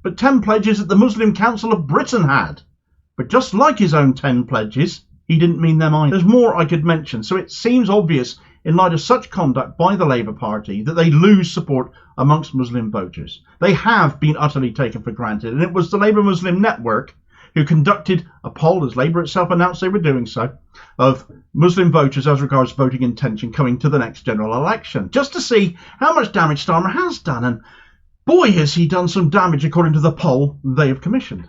but 10 pledges that the Muslim Council of Britain had. But just like his own 10 pledges, he didn't mean them either. There's more I could mention, so it seems obvious in light of such conduct by the Labour Party that they lose support amongst Muslim voters. They have been utterly taken for granted, and it was the Labour Muslim Network who conducted a poll, as Labour itself announced they were doing so, of Muslim voters as regards voting intention coming to the next general election, just to see how much damage Starmer has done, and boy has he done some damage according to the poll they have commissioned.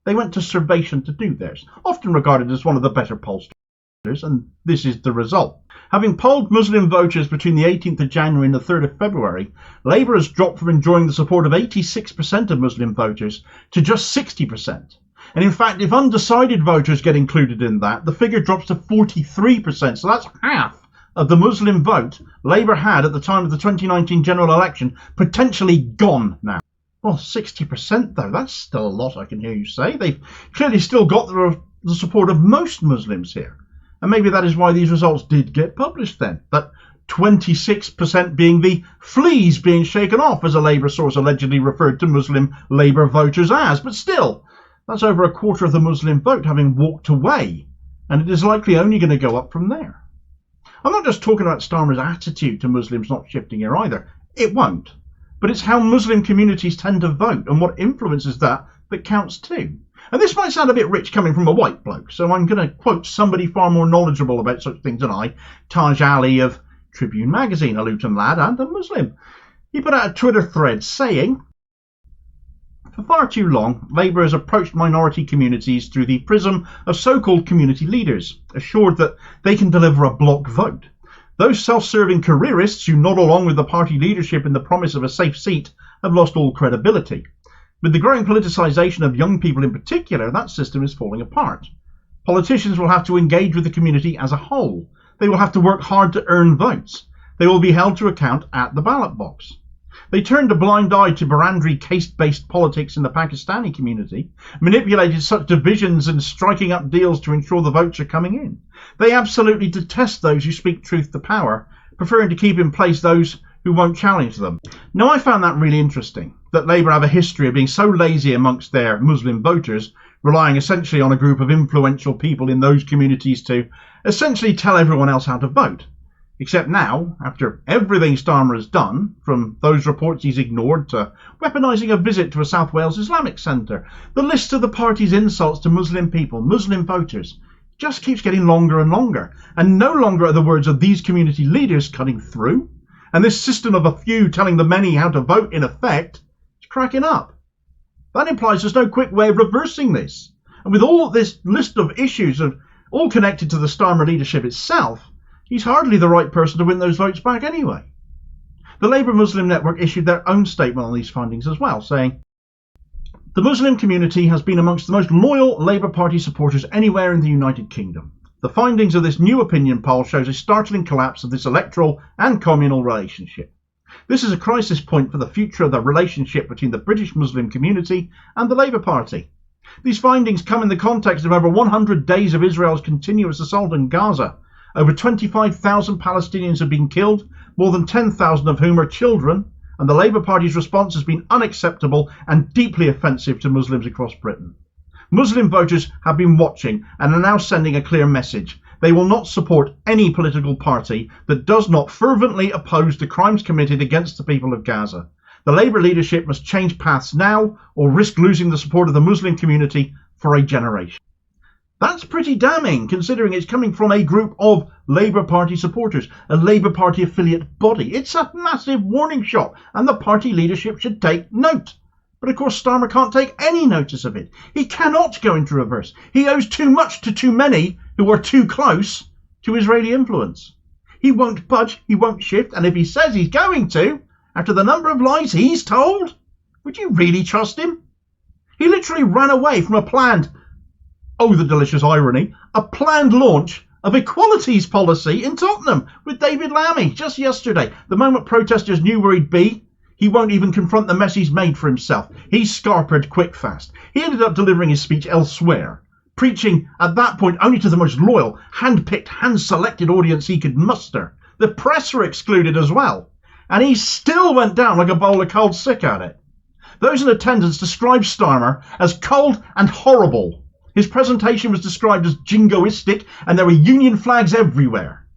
They went to Survation to do theirs, often regarded as one of the better pollsters, and this is the result. Having polled Muslim voters between the 18th of January and the 3rd of February, Labour has dropped from enjoying the support of 86% of Muslim voters to just 60%. And in fact, if undecided voters get included in that, the figure drops to 43%, so that's half of the Muslim vote Labour had at the time of the 2019 general election potentially gone now. Well, 60% though, that's still a lot, I can hear you say. They've clearly still got the support of most Muslims here. And maybe that is why these results did get published then. That 26% being the fleas being shaken off, as a Labour source allegedly referred to Muslim Labour voters as. But still, that's over a quarter of the Muslim vote having walked away. And it is likely only going to go up from there. I'm not just talking about Starmer's attitude to Muslims not shifting here either. It won't. But it's how Muslim communities tend to vote and what influences that that counts too. And this might sound a bit rich coming from a white bloke, so I'm going to quote somebody far more knowledgeable about such things than I, Taj Ali of Tribune magazine, a Luton lad and a Muslim. He put out a Twitter thread saying, "For far too long, Labour has approached minority communities through the prism of so-called community leaders, assured that they can deliver a block vote. Those self-serving careerists who nod along with the party leadership in the promise of a safe seat have lost all credibility. With the growing politicisation of young people in particular, that system is falling apart. Politicians will have to engage with the community as a whole. They will have to work hard to earn votes. They will be held to account at the ballot box. They turned a blind eye to Barandri caste-based politics in the Pakistani community, manipulated such divisions and striking up deals to ensure the votes are coming in. They absolutely detest those who speak truth to power, preferring to keep in place those who won't challenge them." Now, I found that really interesting, that Labour have a history of being so lazy amongst their Muslim voters, relying essentially on a group of influential people in those communities to essentially tell everyone else how to vote. Except now, after everything Starmer has done, from those reports he's ignored to weaponising a visit to a South Wales Islamic centre, the list of the party's insults to Muslim people, Muslim voters, just keeps getting longer and longer. And no longer are the words of these community leaders cutting through. And this system of a few telling the many how to vote, in effect, is cracking up. That implies there's no quick way of reversing this. And with all this list of issues, all connected to the Starmer leadership itself, he's hardly the right person to win those votes back anyway. The Labour Muslim Network issued their own statement on these findings as well, saying, "The Muslim community has been amongst the most loyal Labour Party supporters anywhere in the United Kingdom. The findings of this new opinion poll shows a startling collapse of this electoral and communal relationship. This is a crisis point for the future of the relationship between the British Muslim community and the Labour Party. These findings come in the context of over 100 days of Israel's continuous assault in Gaza. Over 25,000 Palestinians have been killed, more than 10,000 of whom are children, and the Labour Party's response has been unacceptable and deeply offensive to Muslims across Britain. Muslim voters have been watching and are now sending a clear message. They will not support any political party that does not fervently oppose the crimes committed against the people of Gaza. The Labour leadership must change paths now or risk losing the support of the Muslim community for a generation." That's pretty damning, considering it's coming from a group of Labour Party supporters, a Labour Party affiliate body. It's a massive warning shot, and the party leadership should take note. But of course Starmer can't take any notice of it. He cannot go into reverse. He owes too much to too many who are too close to Israeli influence. He won't budge, he won't shift, and if he says he's going to, after the number of lies he's told, would you really trust him? He literally ran away from a planned, oh the delicious irony, a planned launch of equalities policy in Tottenham with David Lammy just yesterday. The moment protesters knew where he'd be, he won't even confront the mess he's made for himself. He's scarpered quick fast. He ended up delivering his speech elsewhere, preaching at that point only to the most loyal, hand-picked, hand-selected audience he could muster. The press were excluded as well, and he still went down like a bowl of cold sick at it. Those in attendance described Starmer as cold and horrible. His presentation was described as jingoistic, and there were union flags everywhere.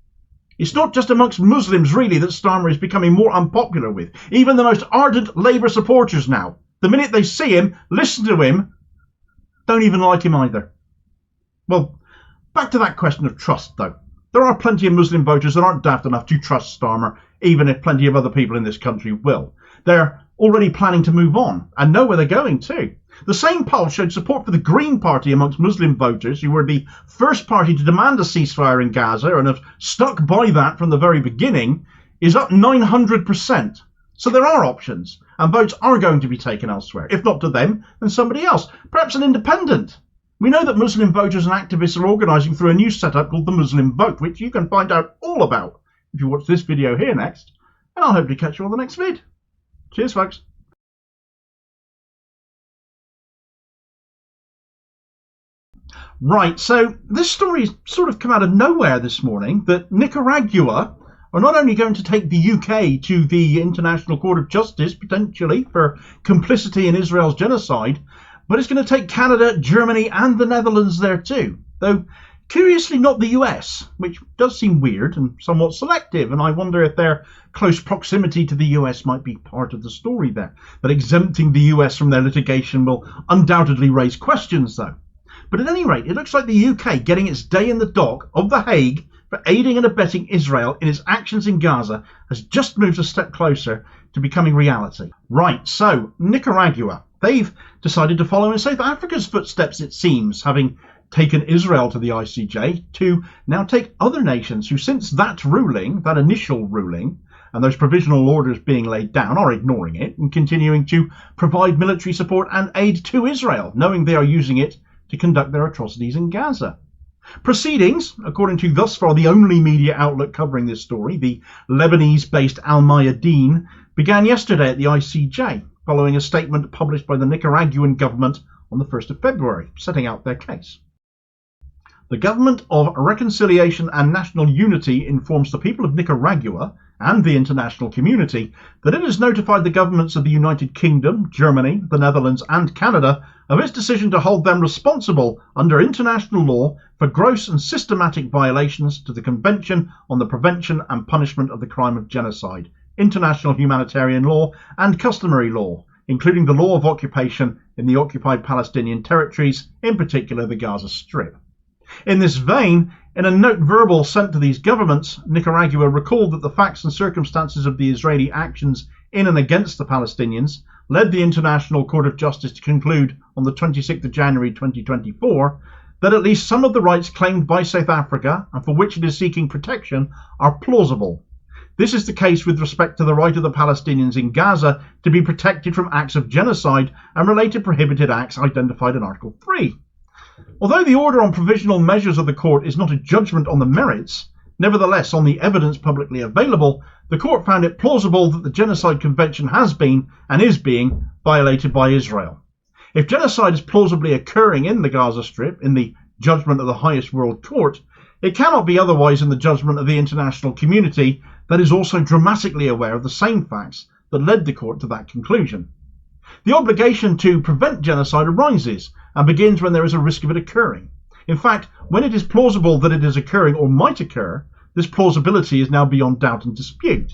It's not just amongst Muslims, really, that Starmer is becoming more unpopular with. Even the most ardent Labour supporters now, the minute they see him, listen to him, don't even like him either. Well, back to that question of trust, though. There are plenty of Muslim voters that aren't daft enough to trust Starmer, even if plenty of other people in this country will. They're already planning to move on, and know where they're going too. The same poll showed support for the Green Party amongst Muslim voters, who were the first party to demand a ceasefire in Gaza and have stuck by that from the very beginning, is up 900%. So there are options, and votes are going to be taken elsewhere. If not to them, then somebody else, perhaps an independent. We know that Muslim voters and activists are organising through a new setup called the Muslim Vote, which you can find out all about if you watch this video here next, and I'll hopefully catch you on the next vid. Cheers, folks. Right, so this story's sort of come out of nowhere this morning, that Nicaragua are not only going to take the UK to the International Court of Justice, potentially, for complicity in Israel's genocide, but it's going to take Canada, Germany and the Netherlands there too. Though Curiously not the US, which does seem weird and somewhat selective, and I wonder if their close proximity to the US might be part of the story there. That exempting the US from their litigation will undoubtedly raise questions though. But at any rate, it looks like the UK getting its day in the dock of The Hague for aiding and abetting Israel in its actions in Gaza has just moved a step closer to becoming reality. Right, so Nicaragua. They've decided to follow in South Africa's footsteps, it seems, having taken Israel to the ICJ to now take other nations who, since that ruling, that initial ruling, and those provisional orders being laid down, are ignoring it and continuing to provide military support and aid to Israel, knowing they are using it to conduct their atrocities in Gaza. Proceedings, according to thus far the only media outlet covering this story, the Lebanese-based Al Mayadeen, began yesterday at the ICJ, following a statement published by the Nicaraguan government on the 1st of February, setting out their case. The Government of Reconciliation and National Unity informs the people of Nicaragua and the international community that it has notified the governments of the United Kingdom, Germany, the Netherlands and Canada of its decision to hold them responsible under international law for gross and systematic violations to the Convention on the Prevention and Punishment of the Crime of Genocide, international humanitarian law and customary law, including the law of occupation in the occupied Palestinian territories, in particular the Gaza Strip. In this vein, in a note verbal sent to these governments, Nicaragua recalled that the facts and circumstances of the Israeli actions in and against the Palestinians led the International Court of Justice to conclude on the 26th of January 2024 that at least some of the rights claimed by South Africa and for which it is seeking protection are plausible. This is the case with respect to the right of the Palestinians in Gaza to be protected from acts of genocide and related prohibited acts identified in Article 3. Although the order on provisional measures of the court is not a judgment on the merits, nevertheless on the evidence publicly available, the court found it plausible that the Genocide Convention has been and is being violated by Israel. If genocide is plausibly occurring in the Gaza Strip, in the judgment of the highest world court, it cannot be otherwise in the judgment of the international community that is also dramatically aware of the same facts that led the court to that conclusion. The obligation to prevent genocide arises and begins when there is a risk of it occurring. In fact, when it is plausible that it is occurring or might occur, this plausibility is now beyond doubt and dispute.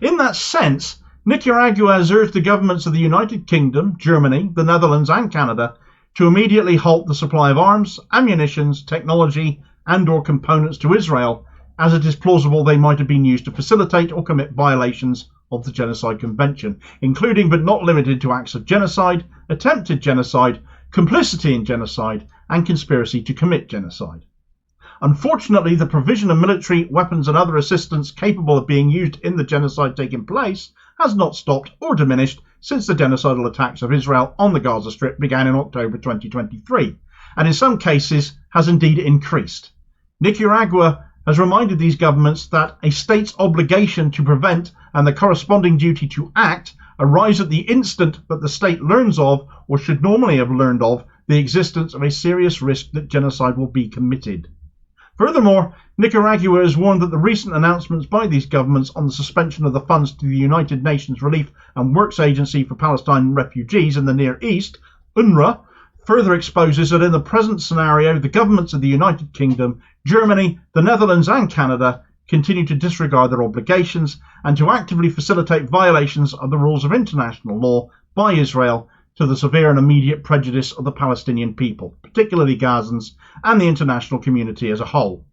In that sense, Nicaragua has urged the governments of the United Kingdom, Germany, the Netherlands and Canada to immediately halt the supply of arms, ammunitions, technology and or components to Israel, as it is plausible they might have been used to facilitate or commit violations of the Genocide Convention, including but not limited to acts of genocide, attempted genocide, complicity in genocide, and conspiracy to commit genocide. Unfortunately, the provision of military, weapons and other assistance capable of being used in the genocide taking place has not stopped or diminished since the genocidal attacks of Israel on the Gaza Strip began in October 2023, and in some cases has indeed increased. Nicaragua has reminded these governments that a state's obligation to prevent and the corresponding duty to act arise at the instant that the state learns of, or should normally have learned of, the existence of a serious risk that genocide will be committed. Furthermore, Nicaragua has warned that the recent announcements by these governments on the suspension of the funds to the United Nations Relief and Works Agency for Palestinian Refugees in the Near East, UNRWA, further exposes that in the present scenario, the governments of the United Kingdom, Germany, the Netherlands and Canada continue to disregard their obligations and to actively facilitate violations of the rules of international law by Israel to the severe and immediate prejudice of the Palestinian people, particularly Gazans, and the international community as a whole.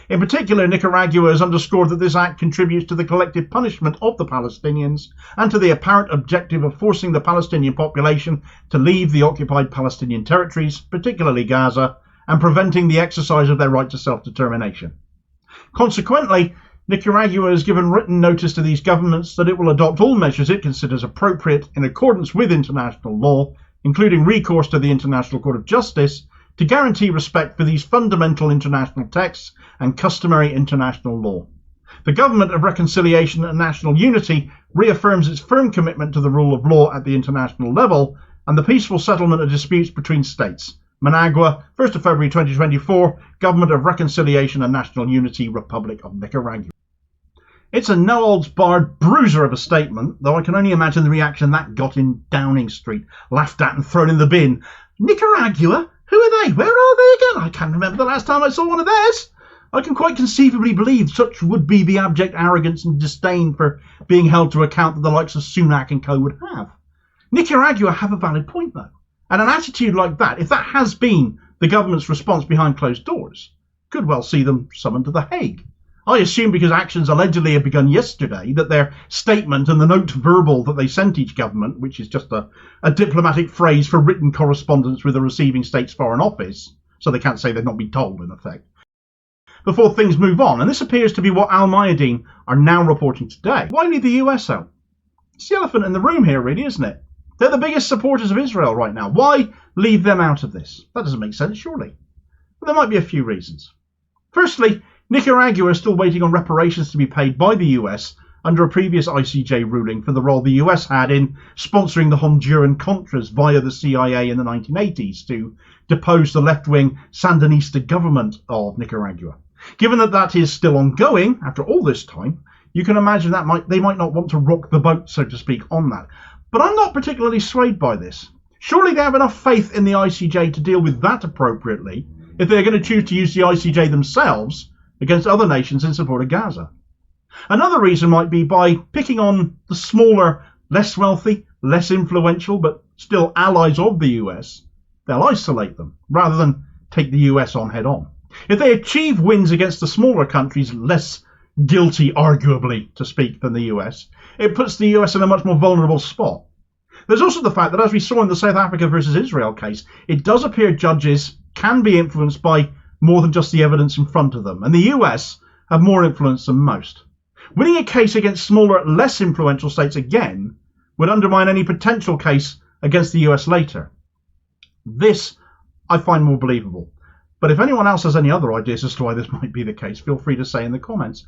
In particular, Nicaragua has underscored that this act contributes to the collective punishment of the Palestinians and to the apparent objective of forcing the Palestinian population to leave the occupied Palestinian territories, particularly Gaza, and preventing the exercise of their right to self-determination. Consequently, Nicaragua has given written notice to these governments that it will adopt all measures it considers appropriate in accordance with international law, including recourse to the International Court of Justice, to guarantee respect for these fundamental international texts and customary international law. The Government of Reconciliation and National Unity reaffirms its firm commitment to the rule of law at the international level and the peaceful settlement of disputes between states. Managua, 1st of February 2024, Government of Reconciliation and National Unity, Republic of Nicaragua. It's a no-holds-barred bruiser of a statement, though I can only imagine the reaction that got in Downing Street, laughed at and thrown in the bin. Nicaragua? Who are they? Where are they again? I can't remember the last time I saw one of theirs. I can quite conceivably believe such would be the abject arrogance and disdain for being held to account that the likes of Sunak and co would have. Nicaragua have a valid point, though. And an attitude like that, if that has been the government's response behind closed doors, could well see them summoned to The Hague. I assume because actions allegedly had begun yesterday that their statement and the note verbal that they sent each government, which is just a diplomatic phrase for written correspondence with the receiving state's foreign office, so they can't say they've not been told in effect, before things move on. And this appears to be what Al Mayadeen are now reporting today. Why leave the US out? It's the elephant in the room here, really, isn't it? They're the biggest supporters of Israel right now. Why leave them out of this? That doesn't make sense, surely. But there might be a few reasons. Firstly, Nicaragua is still waiting on reparations to be paid by the US under a previous ICJ ruling for the role the US had in sponsoring the Honduran Contras via the CIA in the 1980s to depose the left-wing Sandinista government of Nicaragua. Given that that is still ongoing after all this time, you can imagine that they might not want to rock the boat, so to speak, on that. But I'm not particularly swayed by this. Surely they have enough faith in the ICJ to deal with that appropriately if they're going to choose to use the ICJ themselves against other nations in support of Gaza. Another reason might be by picking on the smaller, less wealthy, less influential, but still allies of the US, they'll isolate them rather than take the US on head on. If they achieve wins against the smaller countries, less guilty, arguably, to speak, than the US, it puts the US in a much more vulnerable spot. There's also the fact that, as we saw in the South Africa versus Israel case, it does appear judges can be influenced by more than just the evidence in front of them, and the US have more influence than most. Winning a case against smaller, less influential states again would undermine any potential case against the US later. This I find more believable. But if anyone else has any other ideas as to why this might be the case, feel free to say in the comments.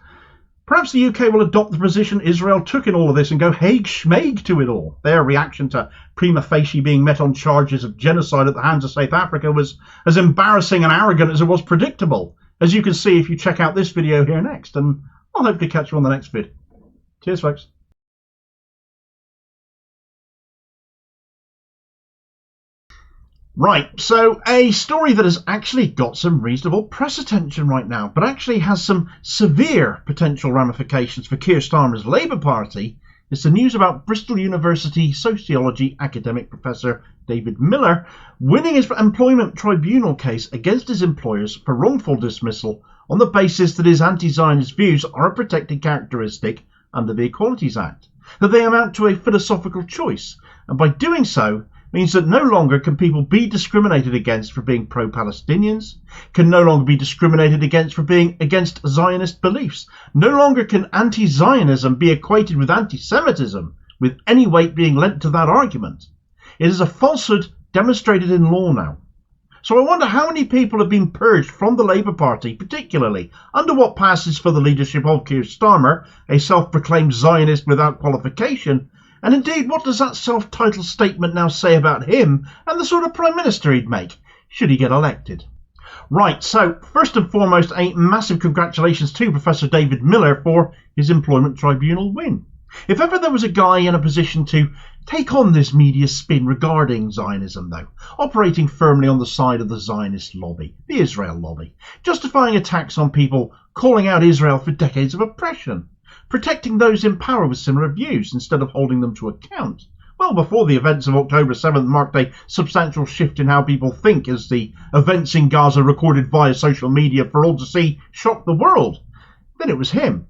Perhaps the UK will adopt the position Israel took in all of this and go Hague schmeig to it all. Their reaction to prima facie being met on charges of genocide at the hands of South Africa was as embarrassing and arrogant as it was predictable, as you can see if you check out this video here next, and I'll hopefully catch you on the next vid. Cheers, folks. Right, so a story that has actually got some reasonable press attention right now, but actually has some severe potential ramifications for Keir Starmer's Labour Party, is the news about Bristol University sociology academic professor David Miller winning his employment tribunal case against his employers for wrongful dismissal on the basis that his anti-Zionist views are a protected characteristic under the Equalities Act, that they amount to a philosophical choice, and by doing so means that no longer can people be discriminated against for being pro-Palestinians, can no longer be discriminated against for being against Zionist beliefs. No longer can anti-Zionism be equated with anti-Semitism, with any weight being lent to that argument. It is a falsehood demonstrated in law now. So I wonder how many people have been purged from the Labour Party, particularly under what passes for the leadership of Keir Starmer, a self-proclaimed Zionist without qualification. And indeed, what does that self-titled statement now say about him and the sort of Prime Minister he'd make, should he get elected? Right, so first and foremost, a massive congratulations to Professor David Miller for his employment tribunal win. If ever there was a guy in a position to take on this media spin regarding Zionism, though, operating firmly on the side of the Zionist lobby, the Israel lobby, justifying attacks on people, calling out Israel for decades of oppression, protecting those in power with similar views instead of holding them to account. Well before the events of October 7th marked a substantial shift in how people think as the events in Gaza recorded via social media for all to see shocked the world. Then it was him.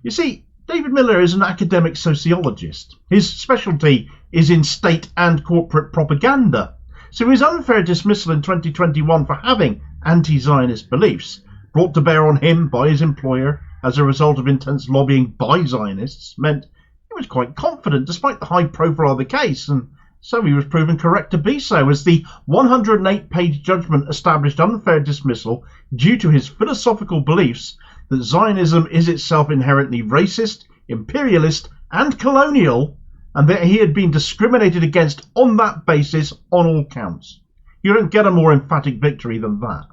You see, David Miller is an academic sociologist. His specialty is in state and corporate propaganda. So his unfair dismissal in 2021 for having anti-Zionist beliefs, brought to bear on him by his employer as a result of intense lobbying by Zionists, meant he was quite confident despite the high profile of the case, and so he was proven correct to be so, as the 108-page judgment established unfair dismissal due to his philosophical beliefs that Zionism is itself inherently racist, imperialist and colonial, and that he had been discriminated against on that basis on all counts. You don't get a more emphatic victory than that.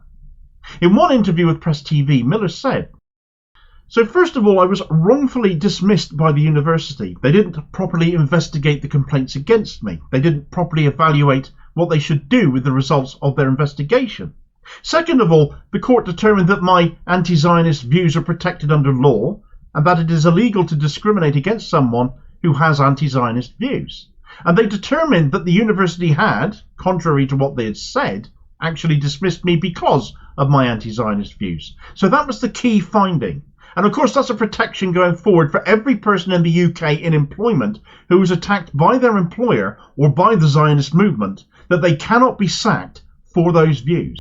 In one interview with Press TV, Miller said, "So first of all, I was wrongfully dismissed by the university. They didn't properly investigate the complaints against me. They didn't properly evaluate what they should do with the results of their investigation. Second of all, the court determined that my anti-Zionist views are protected under law and that it is illegal to discriminate against someone who has anti-Zionist views. And they determined that the university had, contrary to what they had said, actually dismissed me because of my anti-Zionist views. So that was the key finding. And of course that's a protection going forward for every person in the UK in employment who is attacked by their employer or by the Zionist movement, that they cannot be sacked for those views.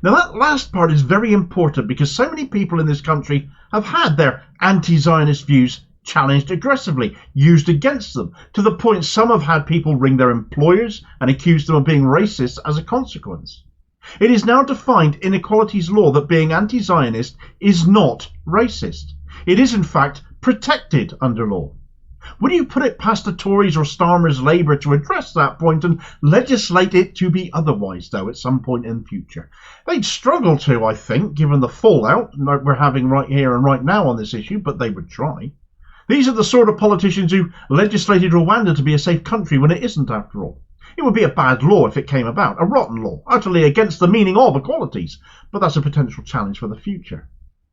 Now that last part is very important because so many people in this country have had their anti-Zionist views challenged aggressively, used against them, to the point some have had people ring their employers and accuse them of being racist as a consequence. It is now defined in equalities law that being anti-Zionist is not racist. It is in fact protected under law. Would you put it past the Tories or Starmer's Labour to address that point and legislate it to be otherwise, though, at some point in the future? They'd struggle to, I think, given the fallout we're having right here and right now on this issue, but they would try. These are the sort of politicians who legislated Rwanda to be a safe country when it isn't, after all. It would be a bad law if it came about, a rotten law, utterly against the meaning of equalities, but that's a potential challenge for the future.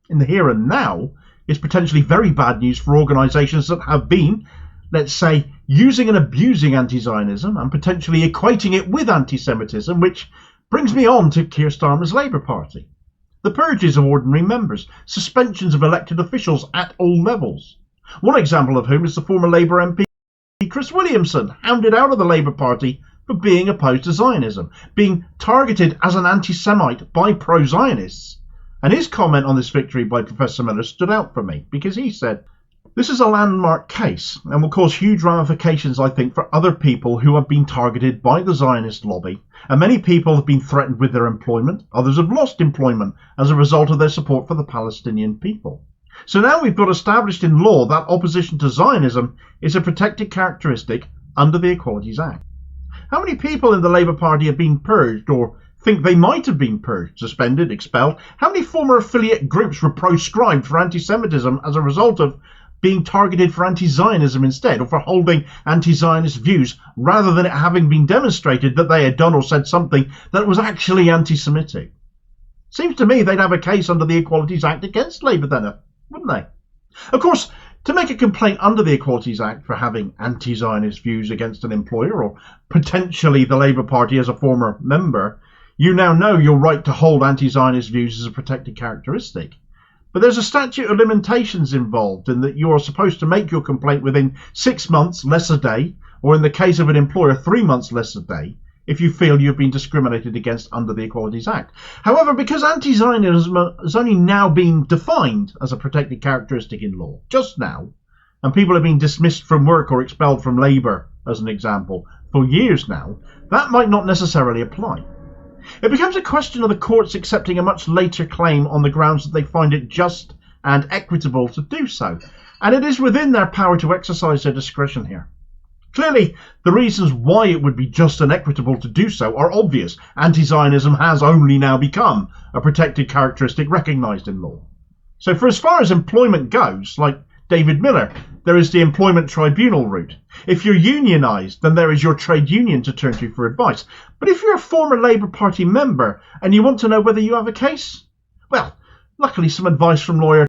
In the here and now, it's potentially very bad news for organisations that have been, let's say, using and abusing anti-Zionism and potentially equating it with anti-Semitism, which brings me on to Keir Starmer's Labour Party. The purges of ordinary members, suspensions of elected officials at all levels. One example of whom is the former Labour MP Chris Williamson, hounded out of the Labour Party for being opposed to Zionism, being targeted as an anti-Semite by pro-Zionists. And his comment on this victory by Professor Miller stood out for me, because he said, "This is a landmark case and will cause huge ramifications, I think, for other people who have been targeted by the Zionist lobby, and many people have been threatened with their employment, others have lost employment as a result of their support for the Palestinian people. So now we've got established in law that opposition to Zionism is a protected characteristic under the Equalities Act." How many people in the Labour Party have been purged or think they might have been purged, suspended, expelled? How many former affiliate groups were proscribed for anti-Semitism as a result of being targeted for anti-Zionism instead, or for holding anti-Zionist views, rather than it having been demonstrated that they had done or said something that was actually anti-Semitic? Seems to me they'd have a case under the Equalities Act against Labour then, wouldn't they? Of course, to make a complaint under the Equalities Act for having anti-Zionist views against an employer, or potentially the Labour Party as a former member, you now know your right to hold anti-Zionist views as a protected characteristic. But there's a statute of limitations involved in that you are supposed to make your complaint within 6 months less a day, or in the case of an employer 3 months less a day, if you feel you've been discriminated against under the Equalities Act. However, because anti-Zionism has only now been defined as a protected characteristic in law, just now, and people have been dismissed from work or expelled from Labour, as an example, for years now, that might not necessarily apply. It becomes a question of the courts accepting a much later claim on the grounds that they find it just and equitable to do so, and it is within their power to exercise their discretion here. Clearly, the reasons why it would be just and equitable to do so are obvious. Anti-Zionism has only now become a protected characteristic recognised in law. So for as far as employment goes, like David Miller, there is the employment tribunal route. If you're unionised, then there is your trade union to turn to for advice. But if you're a former Labour Party member and you want to know whether you have a case, well, luckily some advice from lawyer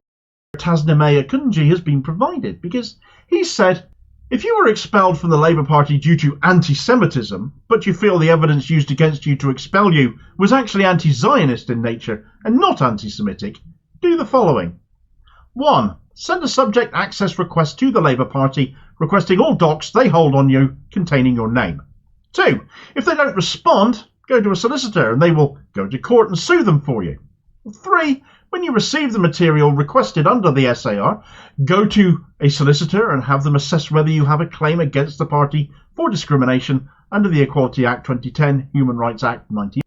Tasnimea Kunji has been provided, because he said, if you were expelled from the Labour Party due to anti-Semitism, but you feel the evidence used against you to expel you was actually anti-Zionist in nature and not anti-Semitic, do the following. 1. Send a subject access request to the Labour Party requesting all docs they hold on you containing your name. 2. If they don't respond, go to a solicitor and they will go to court and sue them for you. 3. When you receive the material requested under the SAR, go to a solicitor and have them assess whether you have a claim against the party for discrimination under the Equality Act 2010, Human Rights Act 19.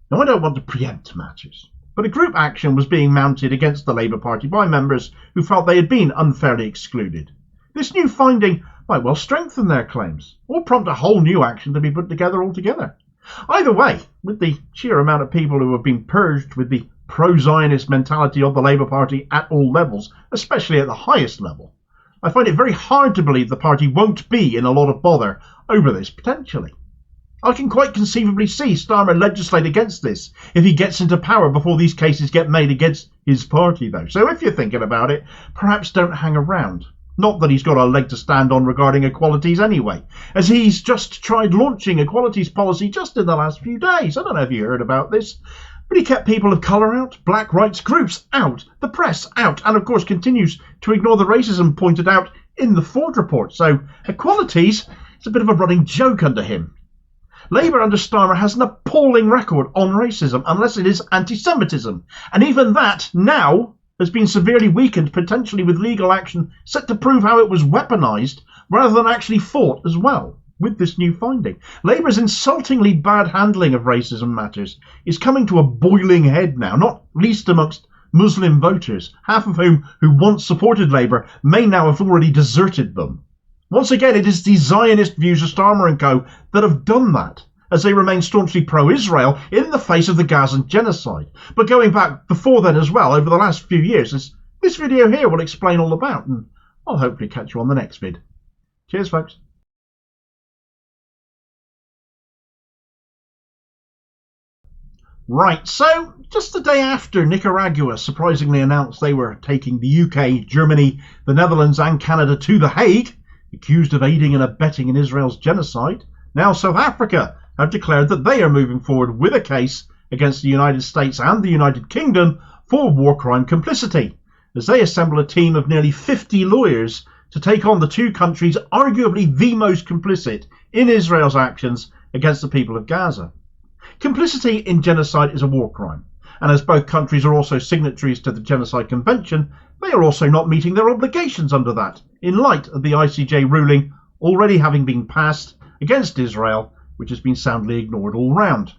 Now, I don't want to preempt matters, but a group action was being mounted against the Labour Party by members who felt they had been unfairly excluded. This new finding might well strengthen their claims, or prompt a whole new action to be put together altogether. Either way, with the sheer amount of people who have been purged with the pro-Zionist mentality of the Labour Party at all levels, especially at the highest level, I find it very hard to believe the party won't be in a lot of bother over this potentially. I can quite conceivably see Starmer legislate against this if he gets into power before these cases get made against his party, though. So if you're thinking about it, perhaps don't hang around. Not that he's got a leg to stand on regarding equalities anyway, as he's just tried launching equalities policy just in the last few days. I don't know if you heard about this, but he kept people of colour out, black rights groups out, the press out, and of course continues to ignore the racism pointed out in the Ford report. So equalities is a bit of a running joke under him. Labour under Starmer has an appalling record on racism, unless it is anti-Semitism, and even that now has been severely weakened, potentially with legal action set to prove how it was weaponised rather than actually fought as well. With this new finding, Labour's insultingly bad handling of racism matters is coming to a boiling head now, not least amongst Muslim voters, half of whom who once supported Labour may now have already deserted them. Once again, it is the Zionist views of Starmer and co that have done that, as they remain staunchly pro-Israel in the face of the Gazan genocide. But going back before then as well, over the last few years, as this video here will explain all about, and I'll hopefully catch you on the next vid. Cheers, folks. Right, so just the day after Nicaragua surprisingly announced they were taking the UK, Germany, the Netherlands and Canada to The Hague, accused of aiding and abetting in Israel's genocide, now South Africa have declared that they are moving forward with a case against the United States and the United Kingdom for war crime complicity, as they assemble a team of nearly 50 lawyers to take on the two countries arguably the most complicit in Israel's actions against the people of Gaza. Complicity in genocide is a war crime, and as both countries are also signatories to the Genocide Convention, they are also not meeting their obligations under that, in light of the ICJ ruling already having been passed against Israel, which has been soundly ignored all round.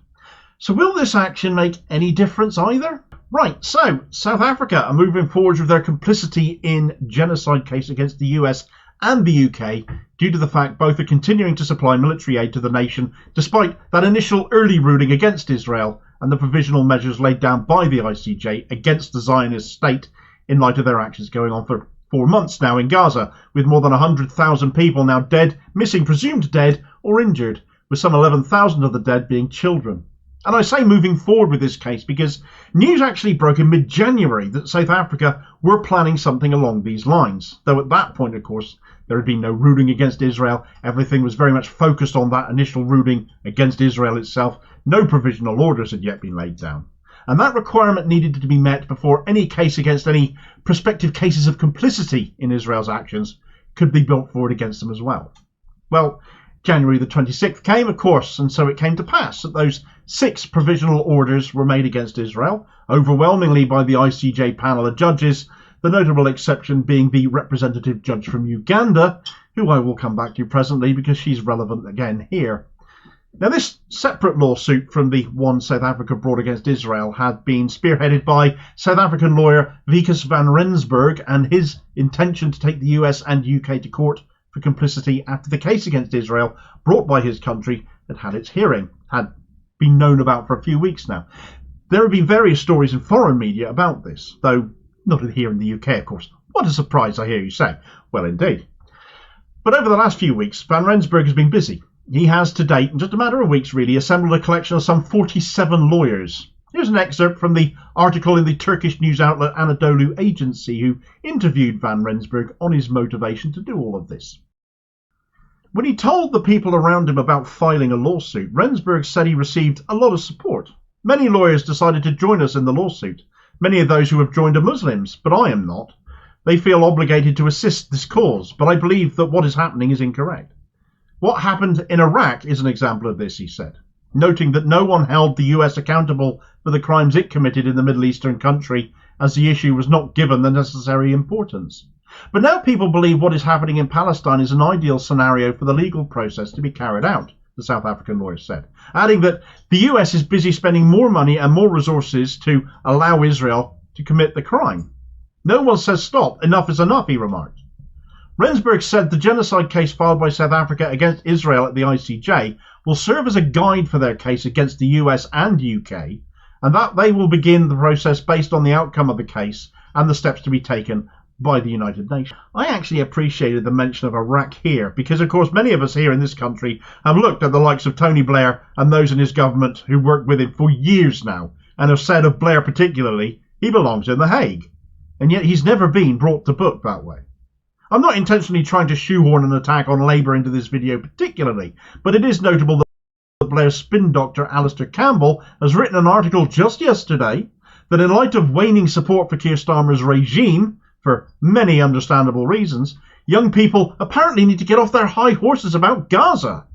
So will this action make any difference either? Right, so South Africa are moving forward with their complicity in genocide case against the US and the UK due to the fact both are continuing to supply military aid to the nation despite that initial early ruling against Israel and the provisional measures laid down by the ICJ against the Zionist state in light of their actions going on for 4 months now in Gaza, with more than 100,000 people now dead, missing, presumed dead or injured, with some 11,000 of the dead being children. And I say moving forward with this case because news actually broke in mid-January that South Africa were planning something along these lines, though at that point, of course, there had been no ruling against Israel. Everything was very much focused on that initial ruling against Israel itself. No provisional orders had yet been laid down. And that requirement needed to be met before any case against any prospective cases of complicity in Israel's actions could be brought forward against them as well. Well, January the 26th came, of course, and so it came to pass that those 6 provisional orders were made against Israel, overwhelmingly by the ICJ panel of judges, the notable exception being the representative judge from Uganda, who I will come back to presently because she's relevant again here. Now, this separate lawsuit from the one South Africa brought against Israel had been spearheaded by South African lawyer Wikus van Rensburg and his intention to take the US and UK to court for complicity after the case against Israel brought by his country had its hearing, had been known about for a few weeks now. There have been various stories in foreign media about this, though not here in the UK, of course. What a surprise, I hear you say. Well, indeed. But over the last few weeks, Van Rensburg has been busy. He has to date, in just a matter of weeks really, assembled a collection of some 47 lawyers. Here's an excerpt from the article in the Turkish news outlet Anadolu Agency, who interviewed Van Rensburg on his motivation to do all of this. When he told the people around him about filing a lawsuit, Rensburg said he received a lot of support. Many lawyers decided to join us in the lawsuit. Many of those who have joined are Muslims, but I am not. They feel obligated to assist this cause, but I believe that what is happening is incorrect. What happened in Iraq is an example of this, he said, noting that no one held the US accountable for the crimes it committed in the Middle Eastern country, as the issue was not given the necessary importance. But now people believe what is happening in Palestine is an ideal scenario for the legal process to be carried out, the South African lawyer said, adding that the US is busy spending more money and more resources to allow Israel to commit the crime. No one says stop, enough is enough, he remarked. Rensburg said the genocide case filed by South Africa against Israel at the ICJ will serve as a guide for their case against the US and UK, and that they will begin the process based on the outcome of the case and the steps to be taken by the United Nations. I actually appreciated the mention of Iraq here because, of course, many of us here in this country have looked at the likes of Tony Blair and those in his government who worked with him for years now and have said of Blair particularly, he belongs in The Hague. And yet he's never been brought to book that way. I'm not intentionally trying to shoehorn an attack on Labour into this video particularly, but it is notable that Blair's spin doctor Alistair Campbell has written an article just yesterday that in light of waning support for Keir Starmer's regime, for many understandable reasons, young people apparently need to get off their high horses about Gaza.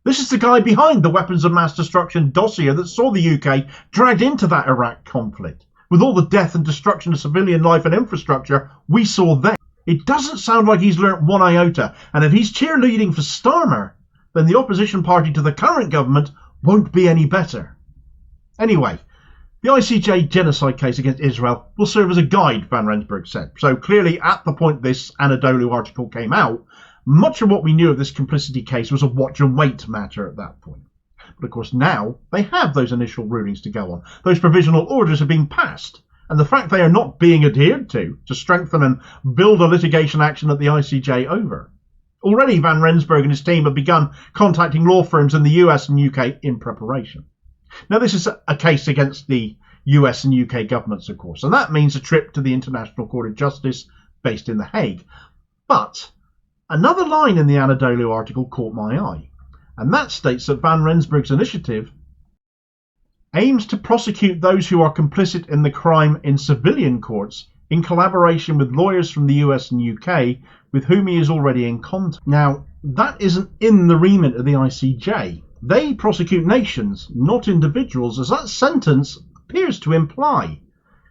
This is the guy behind the weapons of mass destruction dossier that saw the UK dragged into that Iraq conflict. With all the death and destruction of civilian life and infrastructure we saw then. It doesn't sound like he's learnt one iota, and if he's cheerleading for Starmer, then the opposition party to the current government won't be any better. Anyway, the ICJ genocide case against Israel will serve as a guide, Van Rensburg said. So clearly, at the point this Anadolu article came out, much of what we knew of this complicity case was a watch and wait matter at that point. But of course now, they have those initial rulings to go on. Those provisional orders have been passed. And the fact they are not being adhered to strengthen and build a litigation action at the ICJ over. Already Van Rensburg and his team have begun contacting law firms in the US and UK in preparation. Now this is a case against the US and UK governments, of course, and that means a trip to the International Court of Justice based in The Hague. But another line in the Anadolu article caught my eye, and that states that Van Rensburg's initiative aims to prosecute those who are complicit in the crime in civilian courts in collaboration with lawyers from the US and UK with whom he is already in contact. Now, that isn't in the remit of the ICJ. They prosecute nations, not individuals, as that sentence appears to imply.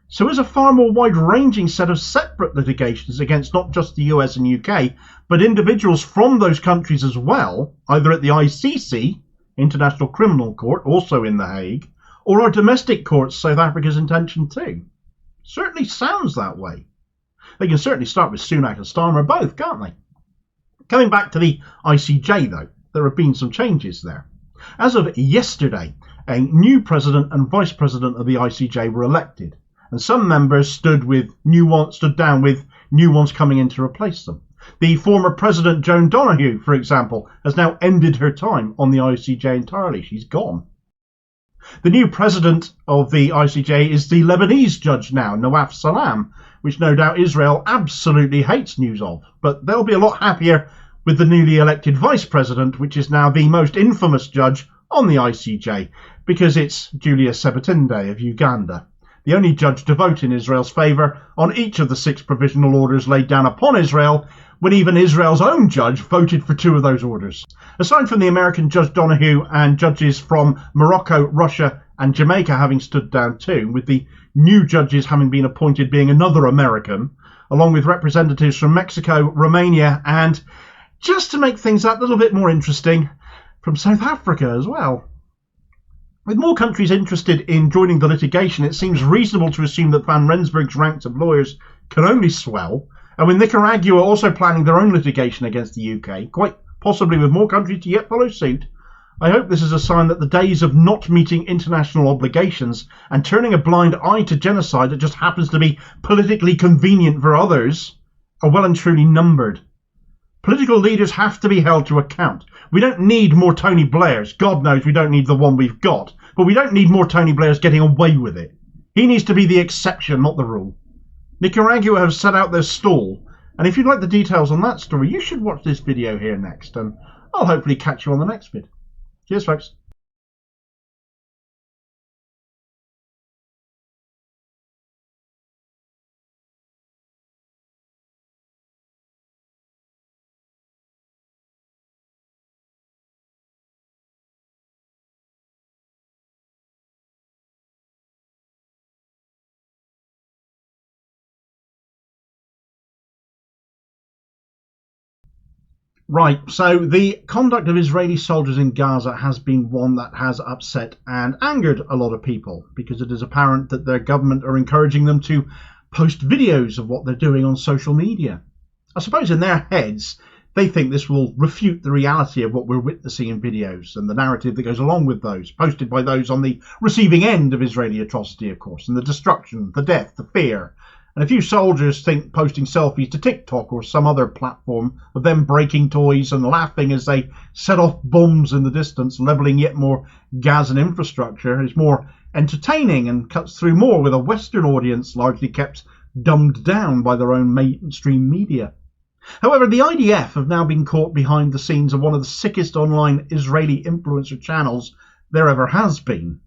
So is a far more wide-ranging set of separate litigations against not just the US and UK, but individuals from those countries as well, either at the ICC, International Criminal Court, also in The Hague, or are domestic courts South Africa's intention too? Certainly sounds that way. They can certainly start with Sunak and Starmer both, can't they? Coming back to the ICJ though, there have been some changes there. As of yesterday, a new president and vice president of the ICJ were elected, and some members stood down with new ones coming in to replace them. The former president Joan Donoghue, for example, has now ended her time on the ICJ entirely. She's gone. The new president of the ICJ is the Lebanese judge now, Nawaf Salam, which no doubt Israel absolutely hates news of. But they'll be a lot happier with the newly elected vice president, which is now the most infamous judge on the ICJ, because it's Julia Sebutinde of Uganda, the only judge to vote in Israel's favour on each of the 6 provisional orders laid down upon Israel, when even Israel's own judge voted for 2 of those orders. Aside from the American Judge Donoghue and judges from Morocco, Russia and Jamaica having stood down too, with the new judges having been appointed being another American, along with representatives from Mexico, Romania and, just to make things that little bit more interesting, from South Africa as well. With more countries interested in joining the litigation, it seems reasonable to assume that Van Rensburg's ranks of lawyers can only swell, and with Nicaragua also planning their own litigation against the UK, quite possibly with more countries to yet follow suit, I hope this is a sign that the days of not meeting international obligations and turning a blind eye to genocide that just happens to be politically convenient for others are well and truly numbered. Political leaders have to be held to account. We don't need more Tony Blairs. God knows we don't need the one we've got. But we don't need more Tony Blairs getting away with it. He needs to be the exception, not the rule. Nicaragua have set out their stall, and if you'd like the details on that story, you should watch this video here next, and I'll hopefully catch you on the next vid. Cheers, folks. Right, so the conduct of Israeli soldiers in Gaza has been one that has upset and angered a lot of people, because it is apparent that their government are encouraging them to post videos of what they're doing on social media. I suppose in their heads, they think this will refute the reality of what we're witnessing in videos and the narrative that goes along with those, posted by those on the receiving end of Israeli atrocity, of course, and the destruction, the death, the fear, And a few soldiers think posting selfies to TikTok or some other platform of them breaking toys and laughing as they set off bombs in the distance, levelling yet more Gazan infrastructure, is more entertaining and cuts through more with a Western audience largely kept dumbed down by their own mainstream media. However, the IDF have now been caught behind the scenes of one of the sickest online Israeli influencer channels there ever has been,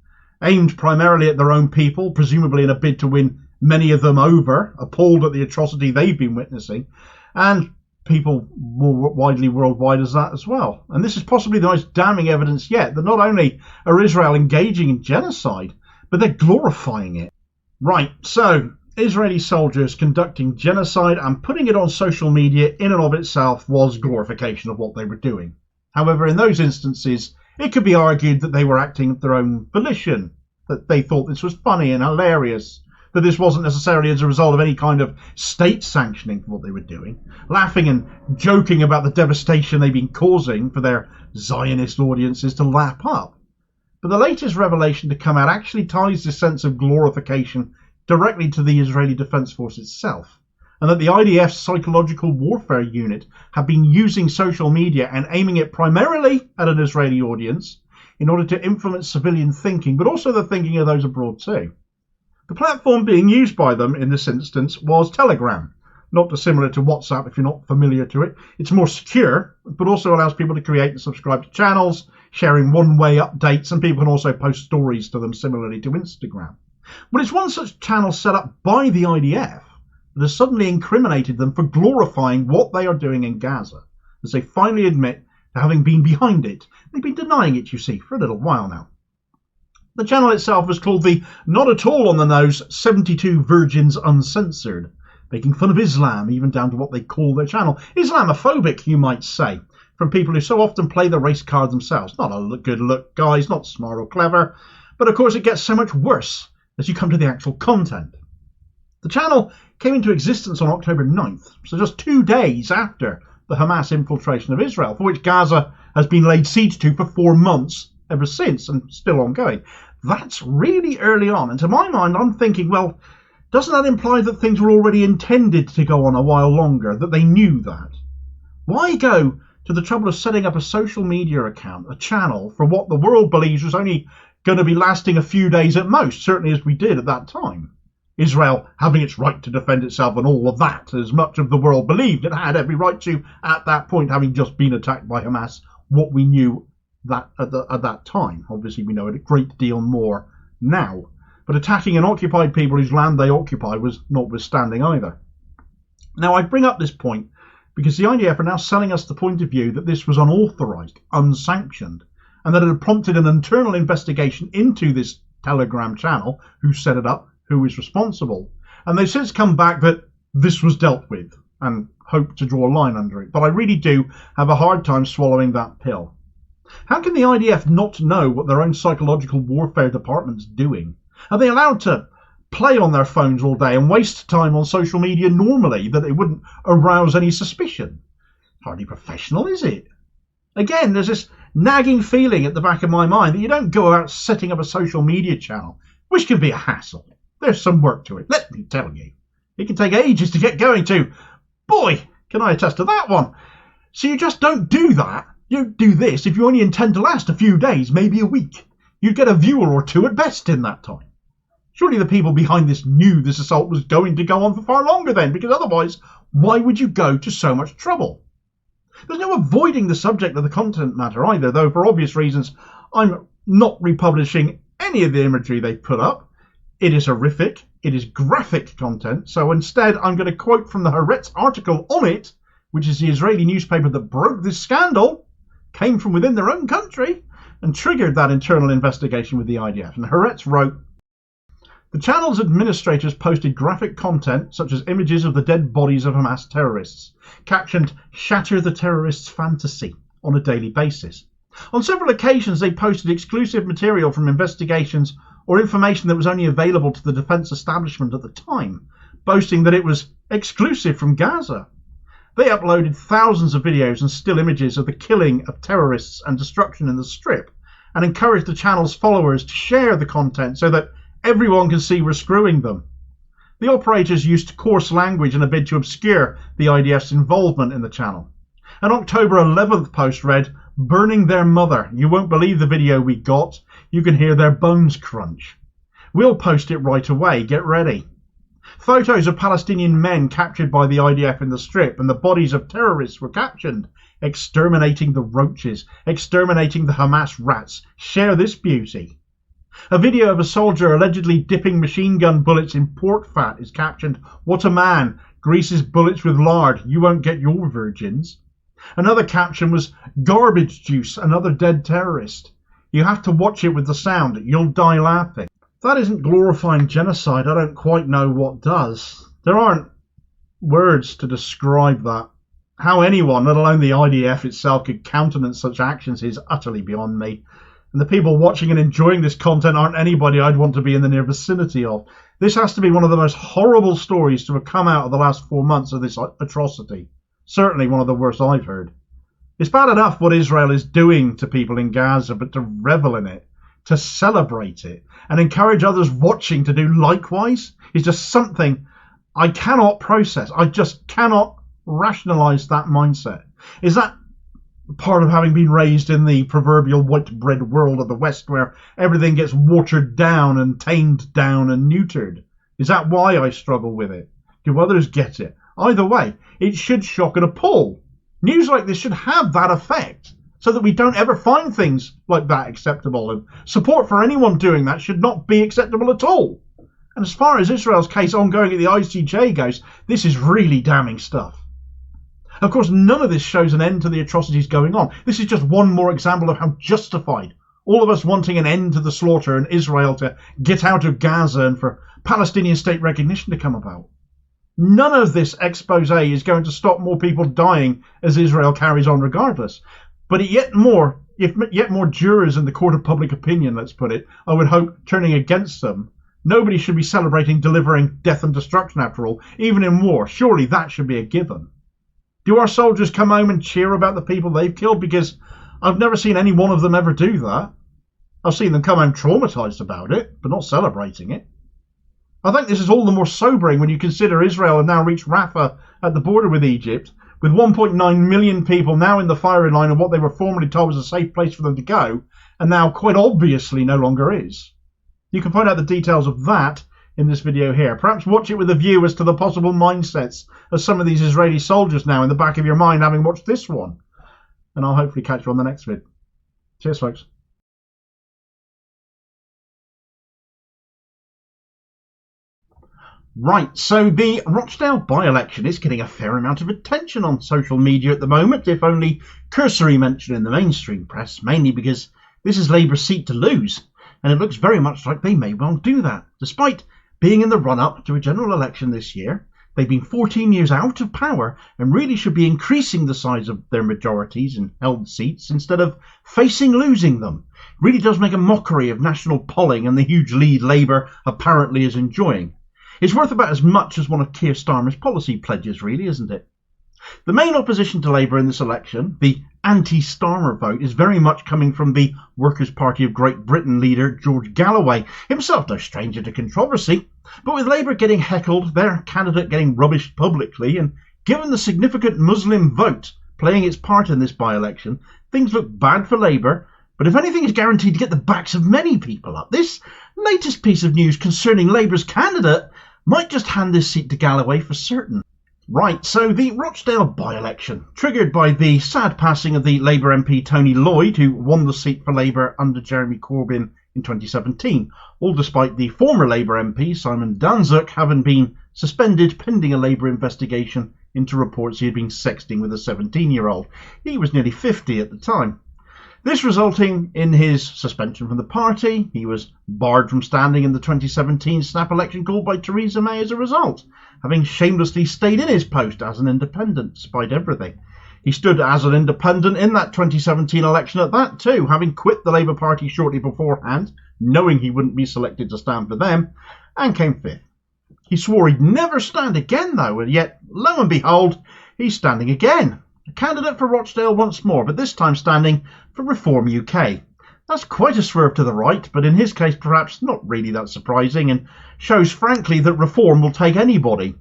aimed primarily at their own people, presumably in a bid to win many of them over, appalled at the atrocity they've been witnessing, and people more widely worldwide as that as well. And this is possibly the most damning evidence yet that not only are Israel engaging in genocide, but they're glorifying it. Right, so Israeli soldiers conducting genocide and putting it on social media in and of itself was glorification of what they were doing. However, in those instances, it could be argued that they were acting of their own volition, that they thought this was funny and hilarious, that this wasn't necessarily as a result of any kind of state sanctioning for what they were doing, laughing and joking about the devastation they've been causing for their Zionist audiences to lap up. But the latest revelation to come out actually ties this sense of glorification directly to the Israeli Defense Force itself, and that the IDF's psychological warfare unit have been using social media and aiming it primarily at an Israeli audience in order to influence civilian thinking, but also the thinking of those abroad too. The platform being used by them in this instance was Telegram, not dissimilar to WhatsApp if you're not familiar to it. It's more secure, but also allows people to create and subscribe to channels, sharing one-way updates, and people can also post stories to them similarly to Instagram. But it's one such channel set up by the IDF that has suddenly incriminated them for glorifying what they are doing in Gaza, as they finally admit to having been behind it. They've been denying it, you see, for a little while now. The channel itself was called the not at all on the nose 72 Virgins Uncensored, making fun of Islam, even down to what they call their channel. Islamophobic, you might say, from people who so often play the race card themselves. Not a good look, guys, not smart or clever, but of course it gets so much worse as you come to the actual content. The channel came into existence on October 9th, so just 2 days after the Hamas infiltration of Israel, for which Gaza has been laid siege to for 4 months ever since, and still ongoing. That's really early on, and to my mind I'm thinking, well, doesn't that imply that things were already intended to go on a while longer, that they knew that? Why go to the trouble of setting up a social media account, a channel, for what the world believes was only going to be lasting a few days at most, certainly as we did at that time? Israel having its right to defend itself and all of that, as much of the world believed it had every right to at that point, having just been attacked by Hamas, what we knew that at that time. Obviously we know a great deal more now, but attacking and occupied people whose land they occupy was notwithstanding either. Now I bring up this point because the IDF are now selling us the point of view that this was unauthorised, unsanctioned, and that it had prompted an internal investigation into this Telegram channel, who set it up, who is responsible, and they've since come back that this was dealt with and hope to draw a line under it. But I really do have a hard time swallowing that pill. How can the IDF not know what their own psychological warfare department's doing? Are they allowed to play on their phones all day and waste time on social media normally, that it wouldn't arouse any suspicion? Hardly professional, is it? Again, there's this nagging feeling at the back of my mind that you don't go out setting up a social media channel, which can be a hassle. There's some work to it, let me tell you. It can take ages to get going too. Boy, can I attest to that one. So you just don't do that. You do this if you only intend to last a few days, maybe a week. You'd get a viewer or two at best in that time. Surely the people behind this knew this assault was going to go on for far longer then, because otherwise, why would you go to so much trouble? There's no avoiding the subject of the content matter either, though for obvious reasons I'm not republishing any of the imagery they put up. It is horrific, it is graphic content, so instead I'm going to quote from the Haaretz article on it, which is the Israeli newspaper that broke this scandal, came from within their own country, and triggered that internal investigation with the IDF. And Haaretz wrote, "The channel's administrators posted graphic content such as images of the dead bodies of Hamas terrorists, captioned 'Shatter the terrorists' fantasy' on a daily basis. On several occasions they posted exclusive material from investigations or information that was only available to the defence establishment at the time, boasting that it was exclusive from Gaza. They uploaded thousands of videos and still images of the killing of terrorists and destruction in the Strip, and encouraged the channel's followers to share the content so that everyone can see we're screwing them. The operators used coarse language in a bid to obscure the IDF's involvement in the channel. An October 11th post read, "Burning their mother. You won't believe the video we got. You can hear their bones crunch. We'll post it right away. Get ready." Photos of Palestinian men captured by the IDF in the Strip and the bodies of terrorists were captioned. "Exterminating the roaches. Exterminating the Hamas rats. Share this beauty." A video of a soldier allegedly dipping machine gun bullets in pork fat is captioned, "What a man. Greases bullets with lard. You won't get your virgins." Another caption was, "Garbage juice. Another dead terrorist. You have to watch it with the sound. You'll die laughing." If that isn't glorifying genocide, I don't quite know what does. There aren't words to describe that. How anyone, let alone the IDF itself, could countenance such actions is utterly beyond me. And the people watching and enjoying this content aren't anybody I'd want to be in the near vicinity of. This has to be one of the most horrible stories to have come out of the last 4 months of this atrocity. Certainly one of the worst I've heard. It's bad enough what Israel is doing to people in Gaza, but to revel in it, to celebrate it, and encourage others watching to do likewise is just something I cannot process. I just cannot rationalise that mindset. Is that part of having been raised in the proverbial white bread world of the West, where everything gets watered down and tamed down and neutered? Is that why I struggle with it? Do others get it? Either way, it should shock and appall. News like this should have that effect, so that we don't ever find things like that acceptable, and support for anyone doing that should not be acceptable at all. And as far as Israel's case ongoing at the ICJ goes, this is really damning stuff. Of course, none of this shows an end to the atrocities going on. This is just one more example of how justified all of us wanting an end to the slaughter and Israel to get out of Gaza and for Palestinian state recognition to come about. None of this expose is going to stop more people dying as Israel carries on regardless. But if yet more jurors in the court of public opinion, let's put it, I would hope, turning against them, nobody should be celebrating delivering death and destruction after all, even in war. Surely that should be a given. Do our soldiers come home and cheer about the people they've killed? Because I've never seen any one of them ever do that. I've seen them come home traumatised about it, but not celebrating it. I think this is all the more sobering when you consider Israel have now reached Rafah at the border with Egypt, with 1.9 million people now in the firing line of what they were formerly told was a safe place for them to go, and now quite obviously no longer is. You can find out the details of that in this video here. Perhaps watch it with a view as to the possible mindsets of some of these Israeli soldiers now in the back of your mind, having watched this one. And I'll hopefully catch you on the next vid. Cheers, folks. Right, so the Rochdale by-election is getting a fair amount of attention on social media at the moment, if only cursory mention in the mainstream press, mainly because this is Labour's seat to lose, and it looks very much like they may well do that. Despite being in the run-up to a general election this year, they've been 14 years out of power and really should be increasing the size of their majorities and held seats instead of facing losing them. It really does make a mockery of national polling and the huge lead Labour apparently is enjoying. It's worth about as much as one of Keir Starmer's policy pledges, really, isn't it? The main opposition to Labour in this election, the anti-Starmer vote, is very much coming from the Workers' Party of Great Britain leader George Galloway, himself no stranger to controversy, but with Labour getting heckled, their candidate getting rubbished publicly, and given the significant Muslim vote playing its part in this by-election, things look bad for Labour, but if anything is guaranteed to get the backs of many people up, this latest piece of news concerning Labour's candidate might just hand this seat to Galloway for certain. Right, so the Rochdale by-election, triggered by the sad passing of the Labour MP Tony Lloyd, who won the seat for Labour under Jeremy Corbyn in 2017, all despite the former Labour MP Simon Danczuk having been suspended pending a Labour investigation into reports he had been sexting with a 17-year-old. He was nearly 50 at the time. This resulting in his suspension from the party. He was barred from standing in the 2017 snap election called by Theresa May as a result, having shamelessly stayed in his post as an independent despite everything. He stood as an independent in that 2017 election at that too, having quit the Labour Party shortly beforehand, knowing he wouldn't be selected to stand for them, and came fifth. He swore he'd never stand again though, and yet, lo and behold, he's standing again. A candidate for Rochdale once more, but this time standing for Reform UK. That's quite a swerve to the right, but in his case perhaps not really that surprising, and shows frankly that reform will take anybody.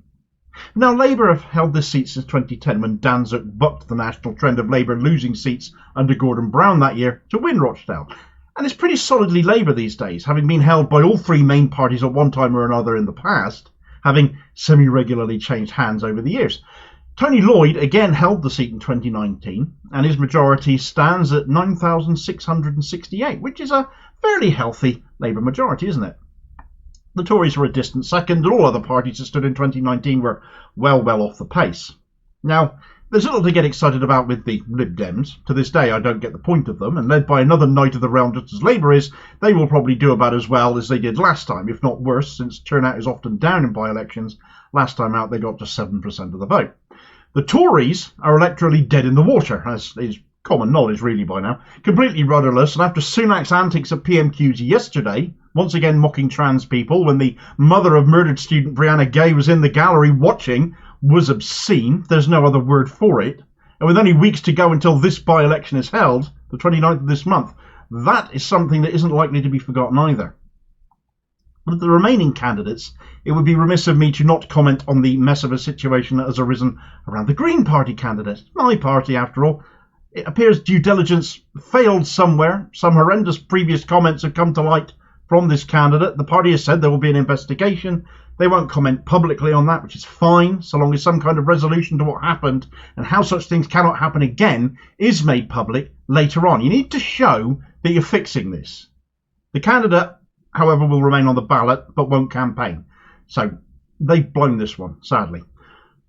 Now, Labour have held this seat since 2010, when Danzig bucked the national trend of Labour losing seats under Gordon Brown that year to win Rochdale. And it's pretty solidly Labour these days, having been held by all three main parties at one time or another in the past, having semi-regularly changed hands over the years. Tony Lloyd again held the seat in 2019, and his majority stands at 9,668, which is a fairly healthy Labour majority, isn't it? The Tories were a distant second, and all other parties that stood in 2019 were well off the pace. Now, there's little to get excited about with the Lib Dems. To this day, I don't get the point of them, and led by another knight of the realm just as Labour is, they will probably do about as well as they did last time, if not worse, since turnout is often down in by-elections. Last time out, they got just 7% of the vote. The Tories are electorally dead in the water, as is common knowledge really by now, completely rudderless, and after Sunak's antics at PMQs yesterday, once again mocking trans people when the mother of murdered student Brianna Gay was in the gallery watching, was obscene. There's no other word for it. And with only weeks to go until this by-election is held, the 29th of this month, that is something that isn't likely to be forgotten either. With the remaining candidates, it would be remiss of me to not comment on the mess of a situation that has arisen around the Green Party candidate. My party, after all. It appears due diligence failed somewhere. Some horrendous previous comments have come to light from this candidate. The party has said there will be an investigation. They won't comment publicly on that, which is fine, so long as some kind of resolution to what happened and how such things cannot happen again is made public later on. You need to show that you're fixing this. The candidate, however, will remain on the ballot but won't campaign. So they've blown this one, sadly.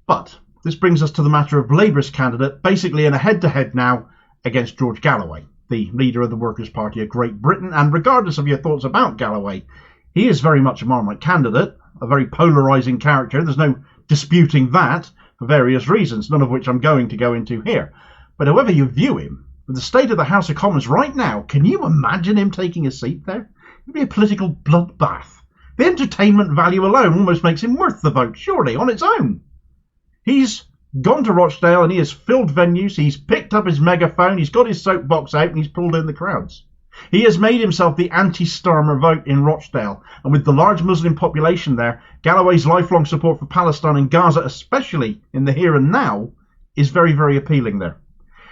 But this brings us to the matter of Labour's candidate, basically in a head-to-head now against George Galloway, the leader of the Workers' Party of Great Britain. And regardless of your thoughts about Galloway, he is very much a Marmite candidate, a very polarising character. There's no disputing that for various reasons, none of which I'm going to go into here. But however you view him, with the state of the House of Commons right now, can you imagine him taking a seat there? It would be a political bloodbath. The entertainment value alone almost makes him worth the vote, surely, on its own. He's gone to Rochdale and he has filled venues, he's picked up his megaphone, he's got his soapbox out and he's pulled in the crowds. He has made himself the anti-Starmer vote in Rochdale, and with the large Muslim population there, Galloway's lifelong support for Palestine and Gaza, especially in the here and now, is very appealing there.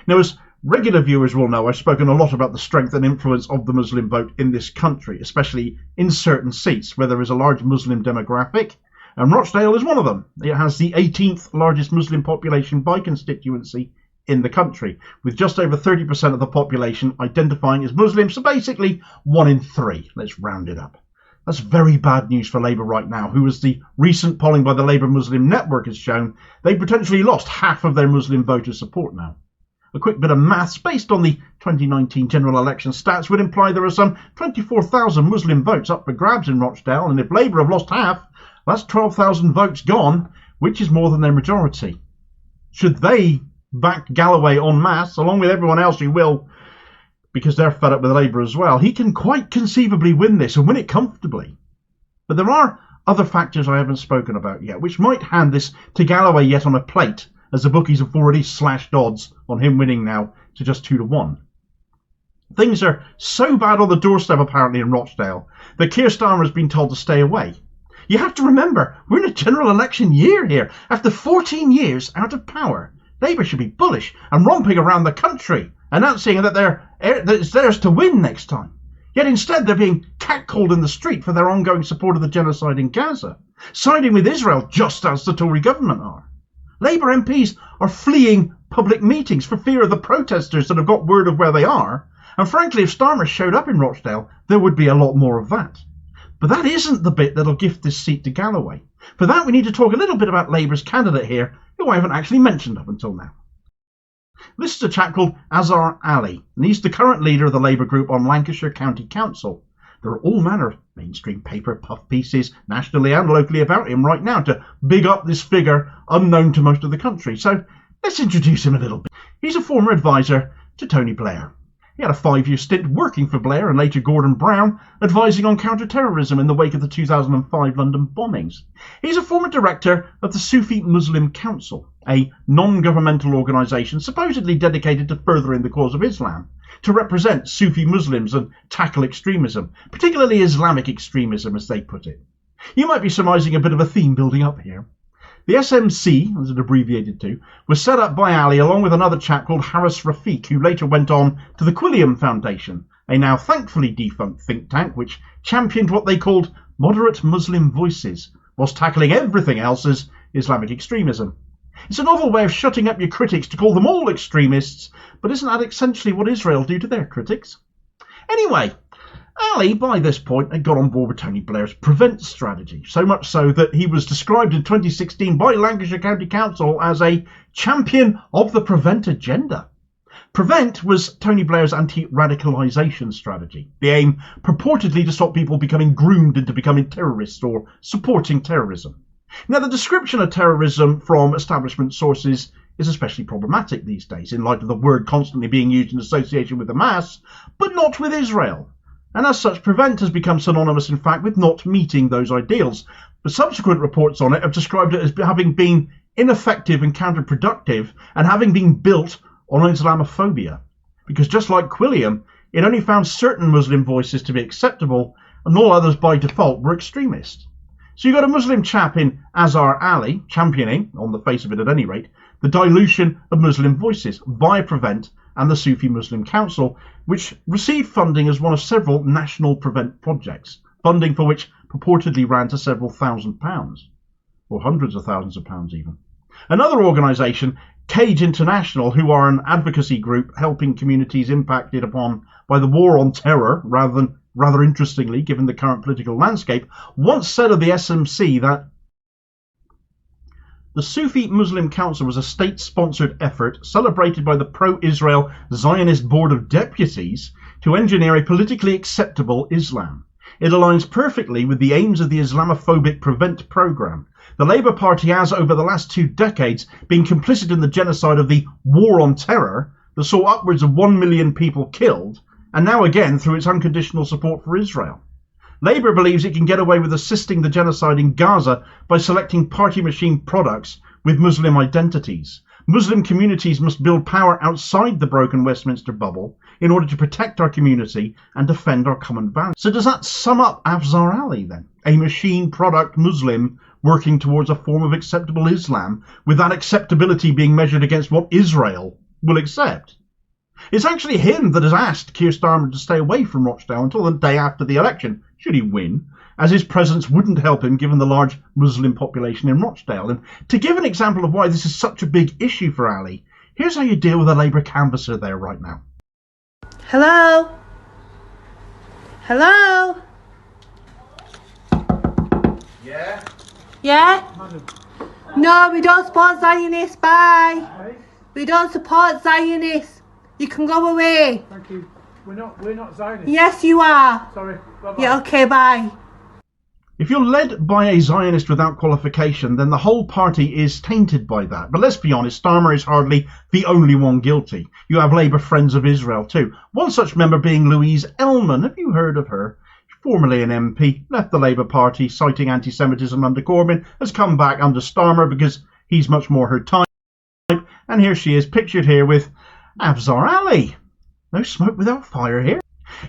Now, as regular viewers will know, I've spoken a lot about the strength and influence of the Muslim vote in this country, especially in certain seats where there is a large Muslim demographic. And Rochdale is one of them. It has the 18th largest Muslim population by constituency in the country, with just over 30% of the population identifying as Muslim, so basically 1 in 3. Let's round it up. That's very bad news for Labour right now, who, as the recent polling by the Labour Muslim Network has shown, they've potentially lost half of their Muslim voter support now. A quick bit of maths based on the 2019 general election stats would imply there are some 24,000 Muslim votes up for grabs in Rochdale, and if Labour have lost half, that's 12,000 votes gone, which is more than their majority. Should they back Galloway en masse, along with everyone else who will, because they're fed up with Labour as well, he can quite conceivably win this and win it comfortably. But there are other factors I haven't spoken about yet, which might hand this to Galloway yet on a plate, as the bookies have already slashed odds on him winning now to just 2-1. Things are so bad on the doorstep apparently in Rochdale that Keir Starmer has been told to stay away. You have to remember, we're in a general election year here. After 14 years out of power, Labour should be bullish and romping around the country, announcing that it's theirs to win next time. Yet instead they're being catcalled in the street for their ongoing support of the genocide in Gaza, siding with Israel just as the Tory government are. Labour MPs are fleeing public meetings for fear of the protesters that have got word of where they are, and frankly, if Starmer showed up in Rochdale, there would be a lot more of that. But that isn't the bit that'll gift this seat to Galloway. For that, we need to talk a little bit about Labour's candidate here, who I haven't actually mentioned up until now. This is a chap called Azhar Ali, and he's the current leader of the Labour group on Lancashire County Council. There are all manner of mainstream paper puff pieces, nationally and locally, about him right now to big up this figure unknown to most of the country. So let's introduce him a little bit. He's a former advisor to Tony Blair. He had a 5-year stint working for Blair and later Gordon Brown, advising on counter-terrorism in the wake of the 2005 London bombings. He's a former director of the Sufi Muslim Council, a non-governmental organisation supposedly dedicated to furthering the cause of Islam. to represent Sufi Muslims and tackle extremism, particularly Islamic extremism as they put it. You might be surmising a bit of a theme building up here. The SMC, as it abbreviated to, was set up by Ali along with another chap called Harris Rafiq, who later went on to the Quilliam Foundation, a now thankfully defunct think tank which championed what they called moderate Muslim voices, whilst tackling everything else as Islamic extremism. It's a novel way of shutting up your critics to call them all extremists, but isn't that essentially what Israel do to their critics? Anyway, Ali, by this point, had got on board with Tony Blair's prevent strategy, so much so that he was described in 2016 by Lancashire County Council as a champion of the prevent agenda. Prevent was Tony Blair's anti-radicalisation strategy, the aim purportedly to stop people becoming groomed into becoming terrorists or supporting terrorism. Now, the description of terrorism from establishment sources is especially problematic these days, in light of the word constantly being used in association with Hamas, but not with Israel. And as such, prevent has become synonymous, in fact, with not meeting those ideals. But subsequent reports on it have described it as having been ineffective and counterproductive, and having been built on Islamophobia. Because just like Quilliam, it only found certain Muslim voices to be acceptable, and all others by default were extremist. So you got a Muslim chap in Azhar Ali championing, on the face of it at any rate, the dilution of Muslim voices via Prevent and the Sufi Muslim Council, which received funding as one of several national Prevent projects, funding for which purportedly ran to several £1,000s, or hundreds of thousands of pounds even. Another organisation, Cage International, who are an advocacy group helping communities impacted upon by the war on terror, rather interestingly, given the current political landscape, once said of the SMC that the Sufi Muslim Council was a state-sponsored effort celebrated by the pro-Israel Zionist Board of Deputies to engineer a politically acceptable Islam. It aligns perfectly with the aims of the Islamophobic Prevent programme. The Labour Party has, over the last 2 decades, been complicit in the genocide of the War on Terror that saw upwards of 1 million people killed, and now again through its unconditional support for Israel. Labour believes it can get away with assisting the genocide in Gaza by selecting party machine products with Muslim identities. Muslim communities must build power outside the broken Westminster bubble in order to protect our community and defend our common values. So does that sum up Azhar Ali then? A machine product Muslim working towards a form of acceptable Islam, with that acceptability being measured against what Israel will accept? It's actually him that has asked Keir Starmer to stay away from Rochdale until the day after the election, should he win, as his presence wouldn't help him given the large Muslim population in Rochdale. And to give an example of why this is such a big issue for Ali, here's how you deal with a Labour canvasser there right now. Hello? Hello? Yeah? Yeah? Madam. No, we don't support Zionists. Bye. Hey, We don't support Zionists. You can go away. thank you. We're not Zionists. Yes, you are. Sorry. Bye-bye. Yeah, okay, bye. If you're led by a Zionist without qualification, then the whole party is tainted by that. But let's be honest, Starmer is hardly the only one guilty. You have Labour Friends of Israel too. One such member being Louise Ellman. Have you heard of her? Formerly an MP, left the Labour Party, citing anti-Semitism under Corbyn, has come back under Starmer because he's much more her type. And here she is, pictured here with Azhar Ali. No smoke without fire here.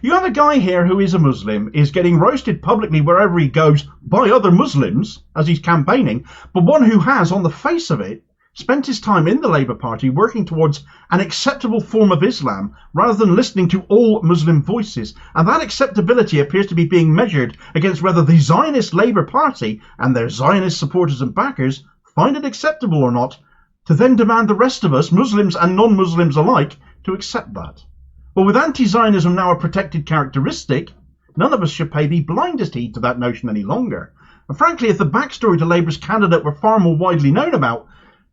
You have a guy here who is a Muslim, is getting roasted publicly wherever he goes by other Muslims as he's campaigning, but one who has, on the face of it, spent his time in the Labour Party working towards an acceptable form of Islam rather than listening to all Muslim voices. And that acceptability appears to be being measured against whether the Zionist Labour Party and their Zionist supporters and backers find it acceptable or not, to then demand the rest of us, Muslims and non-Muslims alike, to accept that. Well, with anti-Zionism now a protected characteristic, none of us should pay the blindest heed to that notion any longer. And frankly, if the backstory to Labour's candidate were far more widely known about,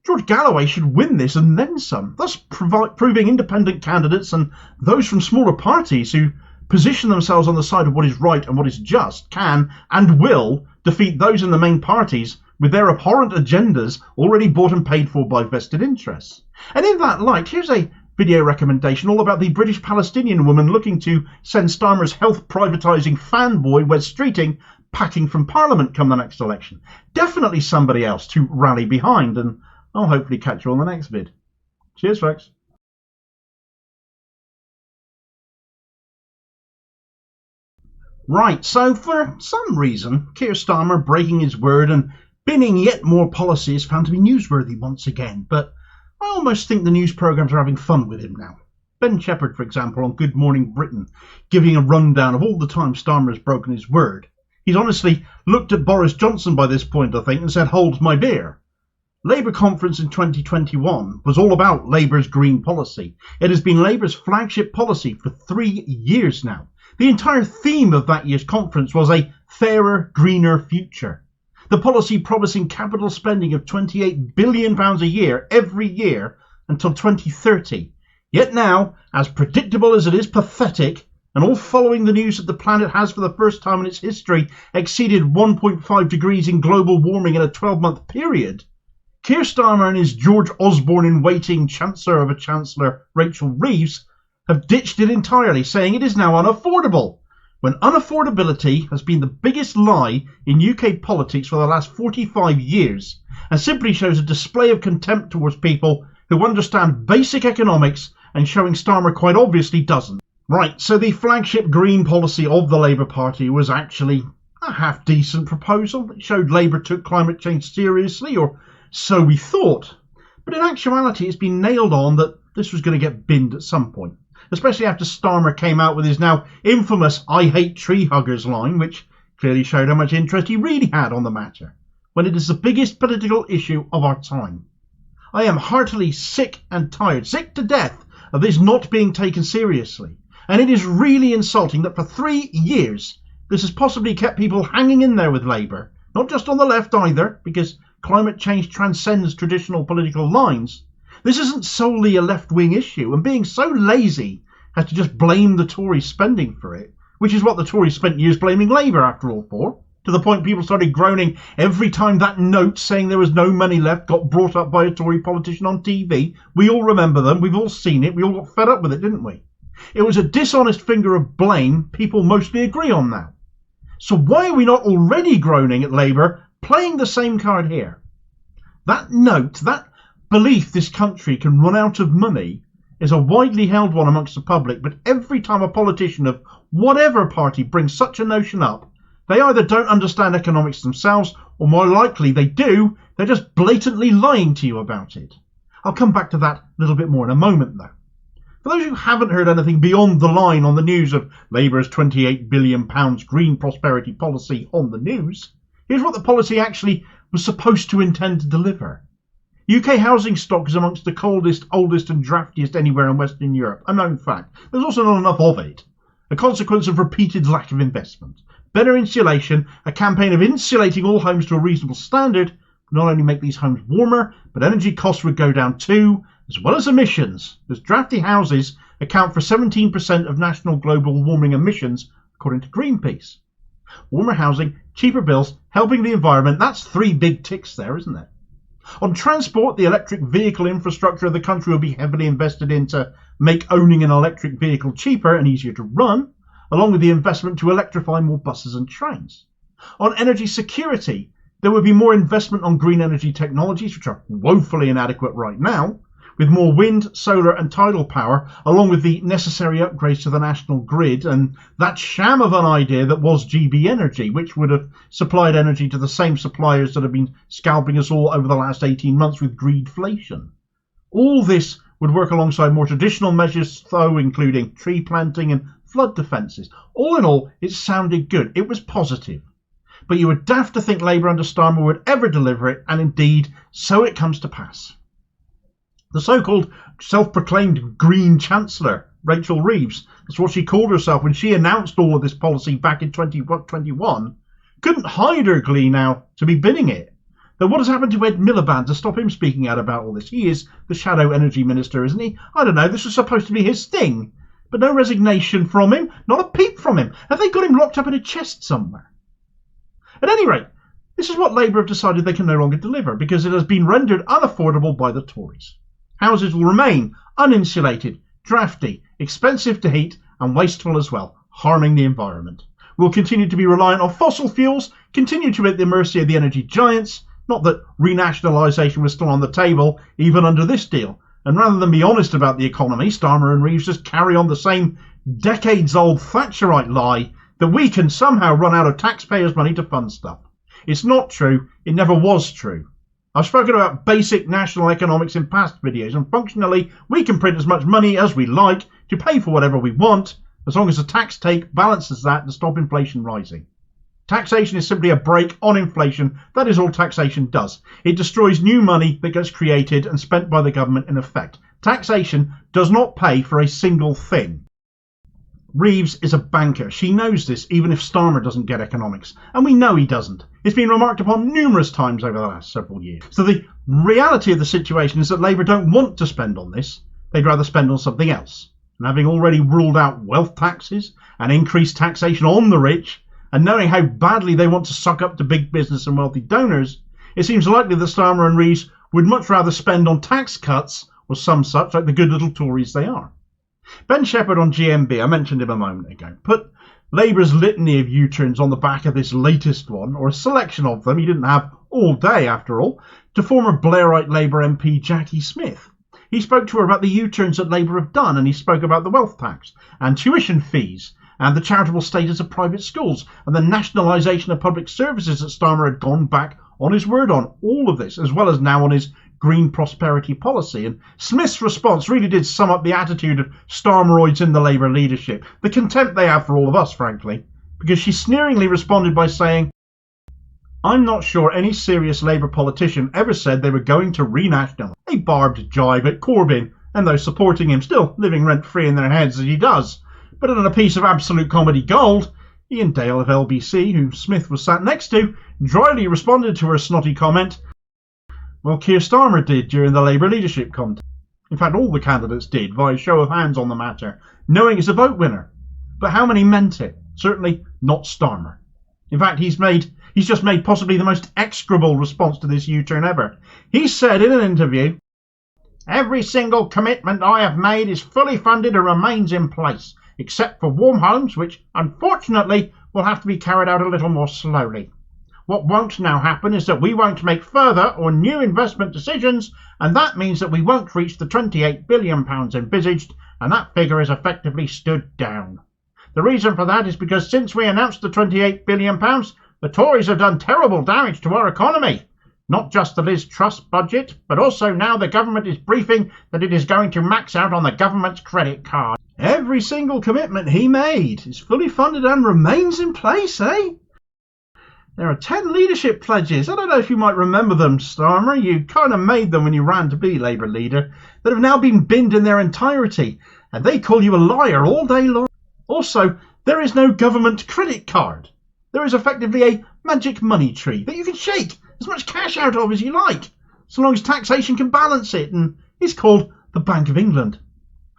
George Galloway should win this and then some, thus proving independent candidates and those from smaller parties who position themselves on the side of what is right and what is just can and will defeat those in the main parties with their abhorrent agendas already bought and paid for by vested interests. And in that light, here's a video recommendation all about the British Palestinian woman looking to send Starmer's health privatising fanboy Wes Streeting packing from Parliament come the next election. Definitely somebody else to rally behind, and I'll hopefully catch you on the next vid. Cheers, folks. Right, so for some reason, Keir Starmer breaking his word and binning yet more policy is found to be newsworthy once again, but I almost think the news programmes are having fun with him now. Ben Shepherd, for example, on Good Morning Britain, giving a rundown of all the time Starmer has broken his word. He's honestly looked at Boris Johnson by this point, I think, and said, "Hold my beer." Labour conference in 2021 was all about Labour's green policy. It has been Labour's flagship policy for 3 years now. The entire theme of that year's conference was a fairer, greener future. The policy promising capital spending of £28 billion a year every year until 2030. Yet now, as predictable as it is pathetic, and all following the news that the planet has for the first time in its history exceeded 1.5 degrees in global warming in a 12-month period, Keir Starmer and his George Osborne-in-waiting Chancellor of a Chancellor, Rachel Reeves, have ditched it entirely, saying it is now unaffordable, when unaffordability has been the biggest lie in UK politics for the last 45 years, and simply shows a display of contempt towards people who understand basic economics, and showing Starmer quite obviously doesn't. Right, so the flagship green policy of the Labour Party was actually a half-decent proposal. It showed Labour took climate change seriously, or so we thought. But in actuality, it's been nailed on that this was going to get binned at some point, especially after Starmer came out with his now infamous "I hate tree huggers" line, which clearly showed how much interest he really had on the matter, when it is the biggest political issue of our time. I am heartily sick and tired, sick to death, of this not being taken seriously, and it is really insulting that for 3 years this has possibly kept people hanging in there with Labour, not just on the left either, because climate change transcends traditional political lines. This isn't solely a left-wing issue, and being so lazy as to just blame the Tories spending for it, which is what the Tories spent years blaming Labour after all for, to the point people started groaning every time that note saying there was no money left got brought up by a Tory politician on TV. We all remember them, we've all seen it, we all got fed up with it, didn't we? It was a dishonest finger of blame people mostly agree on now. So why are we not already groaning at Labour playing the same card here? That note, that belief this country can run out of money, is a widely held one amongst the public, but every time a politician of whatever party brings such a notion up, they either don't understand economics themselves, or more likely they do, they're just blatantly lying to you about it. I'll come back to that a little bit more in a moment though. For those who haven't heard anything beyond the line on the news of Labour's £28 billion green prosperity policy on the news, here's what the policy actually was supposed to intend to deliver. UK housing stock is amongst the coldest, oldest and draftiest anywhere in Western Europe, a known fact. There's also not enough of it, a consequence of repeated lack of investment. Better insulation, a campaign of insulating all homes to a reasonable standard, would not only make these homes warmer, but energy costs would go down too, as well as emissions, as drafty houses account for 17% of national global warming emissions, according to Greenpeace. Warmer housing, cheaper bills, helping the environment, that's 3 big ticks there, isn't it? On transport, the electric vehicle infrastructure of the country will be heavily invested in to make owning an electric vehicle cheaper and easier to run, along with the investment to electrify more buses and trains. On energy security, there will be more investment on green energy technologies, which are woefully inadequate right now, with more wind, solar and tidal power, along with the necessary upgrades to the national grid and that sham of an idea that was GB Energy, which would have supplied energy to the same suppliers that have been scalping us all over the last 18 months with greedflation. All this would work alongside more traditional measures, though, including tree planting and flood defences. All in all, it sounded good. It was positive. But you were daft to think Labour under Starmer would ever deliver it, and indeed, so it comes to pass. The so-called self-proclaimed Green Chancellor, Rachel Reeves, that's what she called herself when she announced all of this policy back in 2021, couldn't hide her glee now to be binning it. Though what has happened to Ed Miliband to stop him speaking out about all this? He is the shadow energy minister, isn't he? I don't know, this was supposed to be his thing. But no resignation from him, not a peep from him. Have they got him locked up in a chest somewhere? At any rate, this is what Labour have decided they can no longer deliver, because it has been rendered unaffordable by the Tories. Houses will remain uninsulated, drafty, expensive to heat and wasteful as well, harming the environment. We'll continue to be reliant on fossil fuels, continue to be at the mercy of the energy giants, not that renationalisation was still on the table, even under this deal. And rather than be honest about the economy, Starmer and Reeves just carry on the same decades-old Thatcherite lie that we can somehow run out of taxpayers' money to fund stuff. It's not true. It never was true. I've spoken about basic national economics in past videos, and functionally, we can print as much money as we like to pay for whatever we want, as long as the tax take balances that to stop inflation rising. Taxation is simply a brake on inflation. That is all taxation does. It destroys new money that gets created and spent by the government in effect. Taxation does not pay for a single thing. Reeves is a banker. She knows this, even if Starmer doesn't get economics. And we know he doesn't. It's been remarked upon numerous times over the last several years. So the reality of the situation is that Labour don't want to spend on this. They'd rather spend on something else. And having already ruled out wealth taxes and increased taxation on the rich, and knowing how badly they want to suck up to big business and wealthy donors, it seems likely that Starmer and Reeves would much rather spend on tax cuts or some such, like the good little Tories they are. Ben Shepherd on GMB, I mentioned him a moment ago, put Labour's litany of U-turns on the back of this latest one, or a selection of them, he didn't have all day after all, to former Blairite Labour MP Jackie Smith. He spoke to her about the U-turns that Labour have done, and he spoke about the wealth tax and tuition fees and the charitable status of private schools and the nationalisation of public services that Starmer had gone back on his word on. All of this, as well as now on his green prosperity policy. And Smith's response really did sum up the attitude of Starmeroids in the Labour leadership, the contempt they have for all of us, frankly, because she sneeringly responded by saying, "I'm not sure any serious Labour politician ever said they were going to renationalise." A barbed jibe at Corbyn and those supporting him, still living rent-free in their heads as he does. But on a piece of absolute comedy gold, Ian Dale of LBC, who Smith was sat next to, dryly responded to her snotty comment, "Well, Keir Starmer did during the Labour leadership contest. In fact, all the candidates did, via show of hands on the matter, knowing it's a vote winner. But how many meant it? Certainly not Starmer. In fact, he's just made possibly the most execrable response to this U-turn ever. He said in an interview, 'Every single commitment I have made is fully funded and remains in place, except for warm homes, which unfortunately will have to be carried out a little more slowly. What won't now happen is that we won't make further or new investment decisions, and that means that we won't reach the £28 billion envisaged, and that figure is effectively stood down. The reason for that is because since we announced the £28 billion, the Tories have done terrible damage to our economy. Not just the Liz Truss budget, but also now the government is briefing that it is going to max out on the government's credit card.' Every single commitment he made is fully funded and remains in place, eh? There are 10 leadership pledges. I don't know if you might remember them, Starmer. You kind of made them when you ran to be Labour leader, that have now been binned in their entirety, and they call you a liar all day long. Also, there is no government credit card. There is effectively a magic money tree that you can shake as much cash out of as you like, so long as taxation can balance it, and it's called the Bank of England.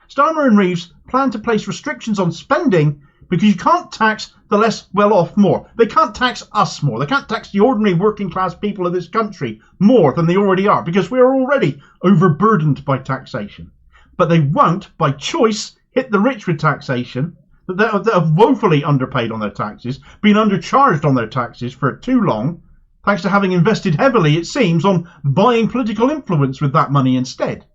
Starmer and Reeves plan to place restrictions on spending because you can't tax the less well-off more. They can't tax us more. They can't tax the ordinary working-class people of this country more than they already are, because we are already overburdened by taxation. But they won't, by choice, hit the rich with taxation that have woefully underpaid on their taxes, been undercharged on their taxes for too long, thanks to having invested heavily, it seems, on buying political influence with that money instead.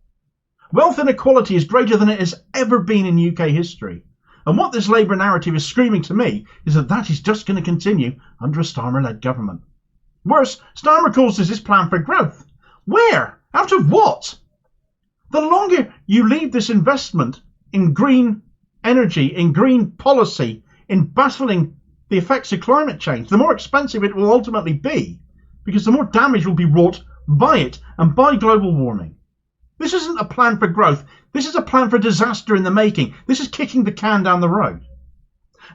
Wealth inequality is greater than it has ever been in UK history. And what this Labour narrative is screaming to me is that is just going to continue under a Starmer-led government. Worse, Starmer calls this his plan for growth. Where? Out of what? The longer you leave this investment in green energy, in green policy, in battling the effects of climate change, the more expensive it will ultimately be, because the more damage will be wrought by it and by global warming. This isn't a plan for growth. This is a plan for disaster in the making. This is kicking the can down the road.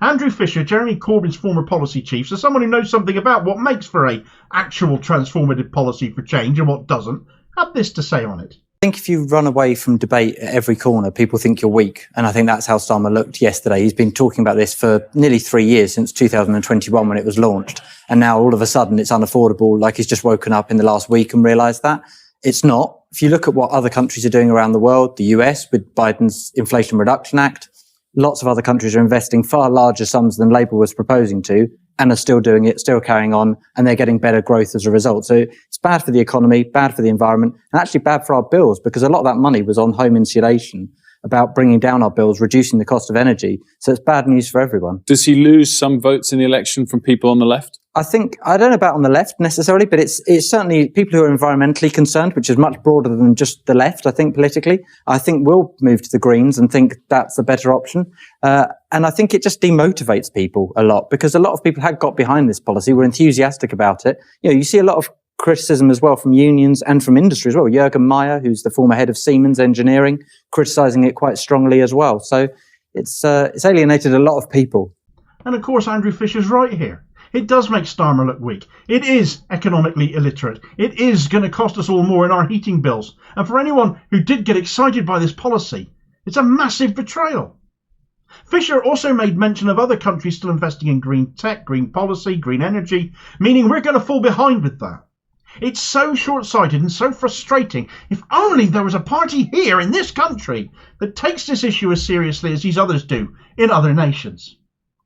Andrew Fisher, Jeremy Corbyn's former policy chief, so someone who knows something about what makes for a actual transformative policy for change and what doesn't, had this to say on it. I think if you run away from debate at every corner, people think you're weak. And I think that's how Starmer looked yesterday. He's been talking about this for nearly 3 years, since 2021 when it was launched. And now all of a sudden it's unaffordable, like he's just woken up in the last week and realised that. It's not. If you look at what other countries are doing around the world, the US with Biden's Inflation Reduction Act, lots of other countries are investing far larger sums than Labour was proposing to and are still doing it, still carrying on, and they're getting better growth as a result. So it's bad for the economy, bad for the environment, and actually bad for our bills, because a lot of that money was on home insulation about bringing down our bills, reducing the cost of energy. So it's bad news for everyone. Does he lose some votes in the election from people on the left? I don't know about on the left necessarily, but it's certainly people who are environmentally concerned, which is much broader than just the left, I think, politically. I think we'll move to the Greens and think that's a better option. And I think it just demotivates people a lot, because a lot of people had got behind this policy, were enthusiastic about it. You see a lot of criticism as well from unions and from industry as well. Jürgen Meyer, who's the former head of Siemens Engineering, criticising it quite strongly as well. So it's alienated a lot of people. And of course, Andrew Fisher's right here. It does make Starmer look weak. It is economically illiterate. It is going to cost us all more in our heating bills. And for anyone who did get excited by this policy, it's a massive betrayal. Fisher also made mention of other countries still investing in green tech, green policy, green energy, meaning we're going to fall behind with that. It's so short-sighted and so frustrating. If only there was a party here in this country that takes this issue as seriously as these others do in other nations.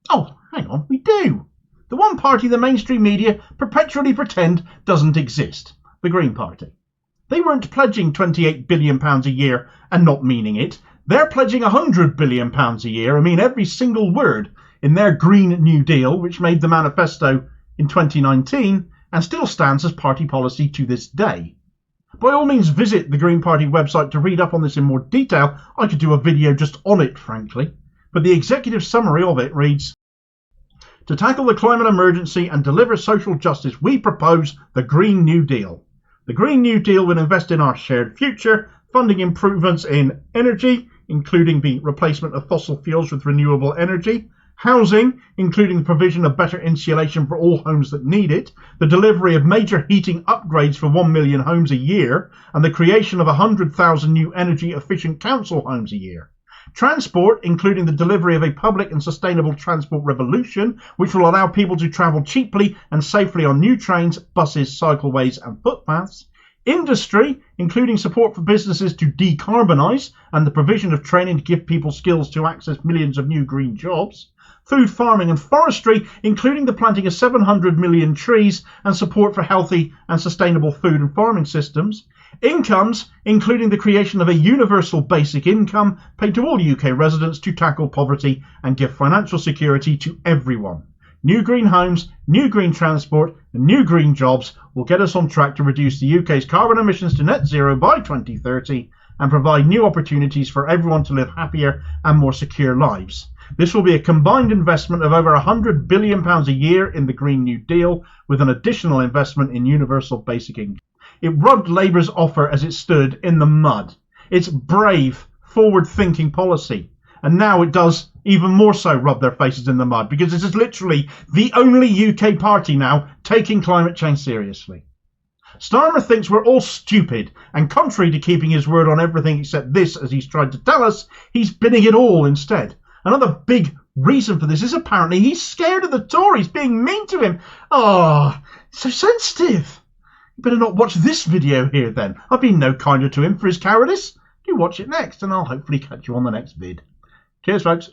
Oh, hang on, we do. The one party the mainstream media perpetually pretend doesn't exist, the Green Party. They weren't pledging £28 billion a year and not meaning it. They're pledging £100 billion a year. I mean every single word in their Green New Deal, which made the manifesto in 2019 and still stands as party policy to this day. By all means, visit the Green Party website to read up on this in more detail. I could do a video just on it, frankly. But the executive summary of it reads, "To tackle the climate emergency and deliver social justice, we propose the Green New Deal. The Green New Deal will invest in our shared future, funding improvements in energy, including the replacement of fossil fuels with renewable energy, housing, including the provision of better insulation for all homes that need it, the delivery of major heating upgrades for 1 million homes a year, and the creation of 100,000 new energy-efficient council homes a year. Transport, including the delivery of a public and sustainable transport revolution, which will allow people to travel cheaply and safely on new trains, buses, cycleways and footpaths. Industry, including support for businesses to decarbonise and the provision of training to give people skills to access millions of new green jobs. Food farming and forestry, including the planting of 700 million trees and support for healthy and sustainable food and farming systems. Incomes, including the creation of a universal basic income paid to all UK residents to tackle poverty and give financial security to everyone. New green homes, new green transport and new green jobs will get us on track to reduce the UK's carbon emissions to net zero by 2030 and provide new opportunities for everyone to live happier and more secure lives. This will be a combined investment of over £100 billion a year in the Green New Deal, with an additional investment in universal basic income. It rubbed Labour's offer as it stood in the mud. It's brave, forward-thinking policy. And now it does even more so rub their faces in the mud, because this is literally the only UK party now taking climate change seriously. Starmer thinks we're all stupid, and contrary to keeping his word on everything except this, as he's tried to tell us, he's binning it all instead. Another big reason for this is apparently he's scared of the Tories being mean to him. Oh, so sensitive. You better not watch this video here then. I've been no kinder to him for his cowardice. Do watch it next, and I'll hopefully catch you on the next vid. Cheers, folks.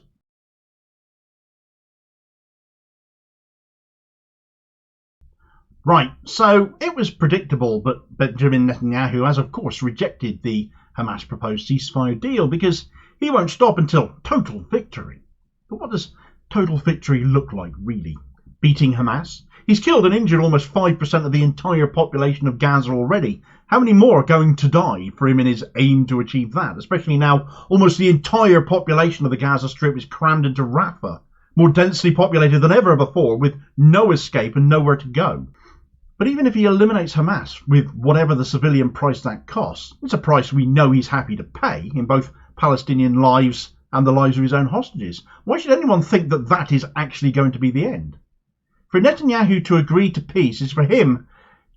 Right, so it was predictable, but Benjamin Netanyahu has of course rejected the Hamas proposed ceasefire deal because he won't stop until total victory. But what does total victory look like, really? Beating Hamas? He's killed and injured almost 5% of the entire population of Gaza already. How many more are going to die for him in his aim to achieve that? Especially now almost the entire population of the Gaza Strip is crammed into Rafah, more densely populated than ever before, with no escape and nowhere to go. But even if he eliminates Hamas, with whatever the civilian price that costs, it's a price we know he's happy to pay in both Palestinian lives and the lives of his own hostages. Why should anyone think that that is actually going to be the end? For Netanyahu to agree to peace is for him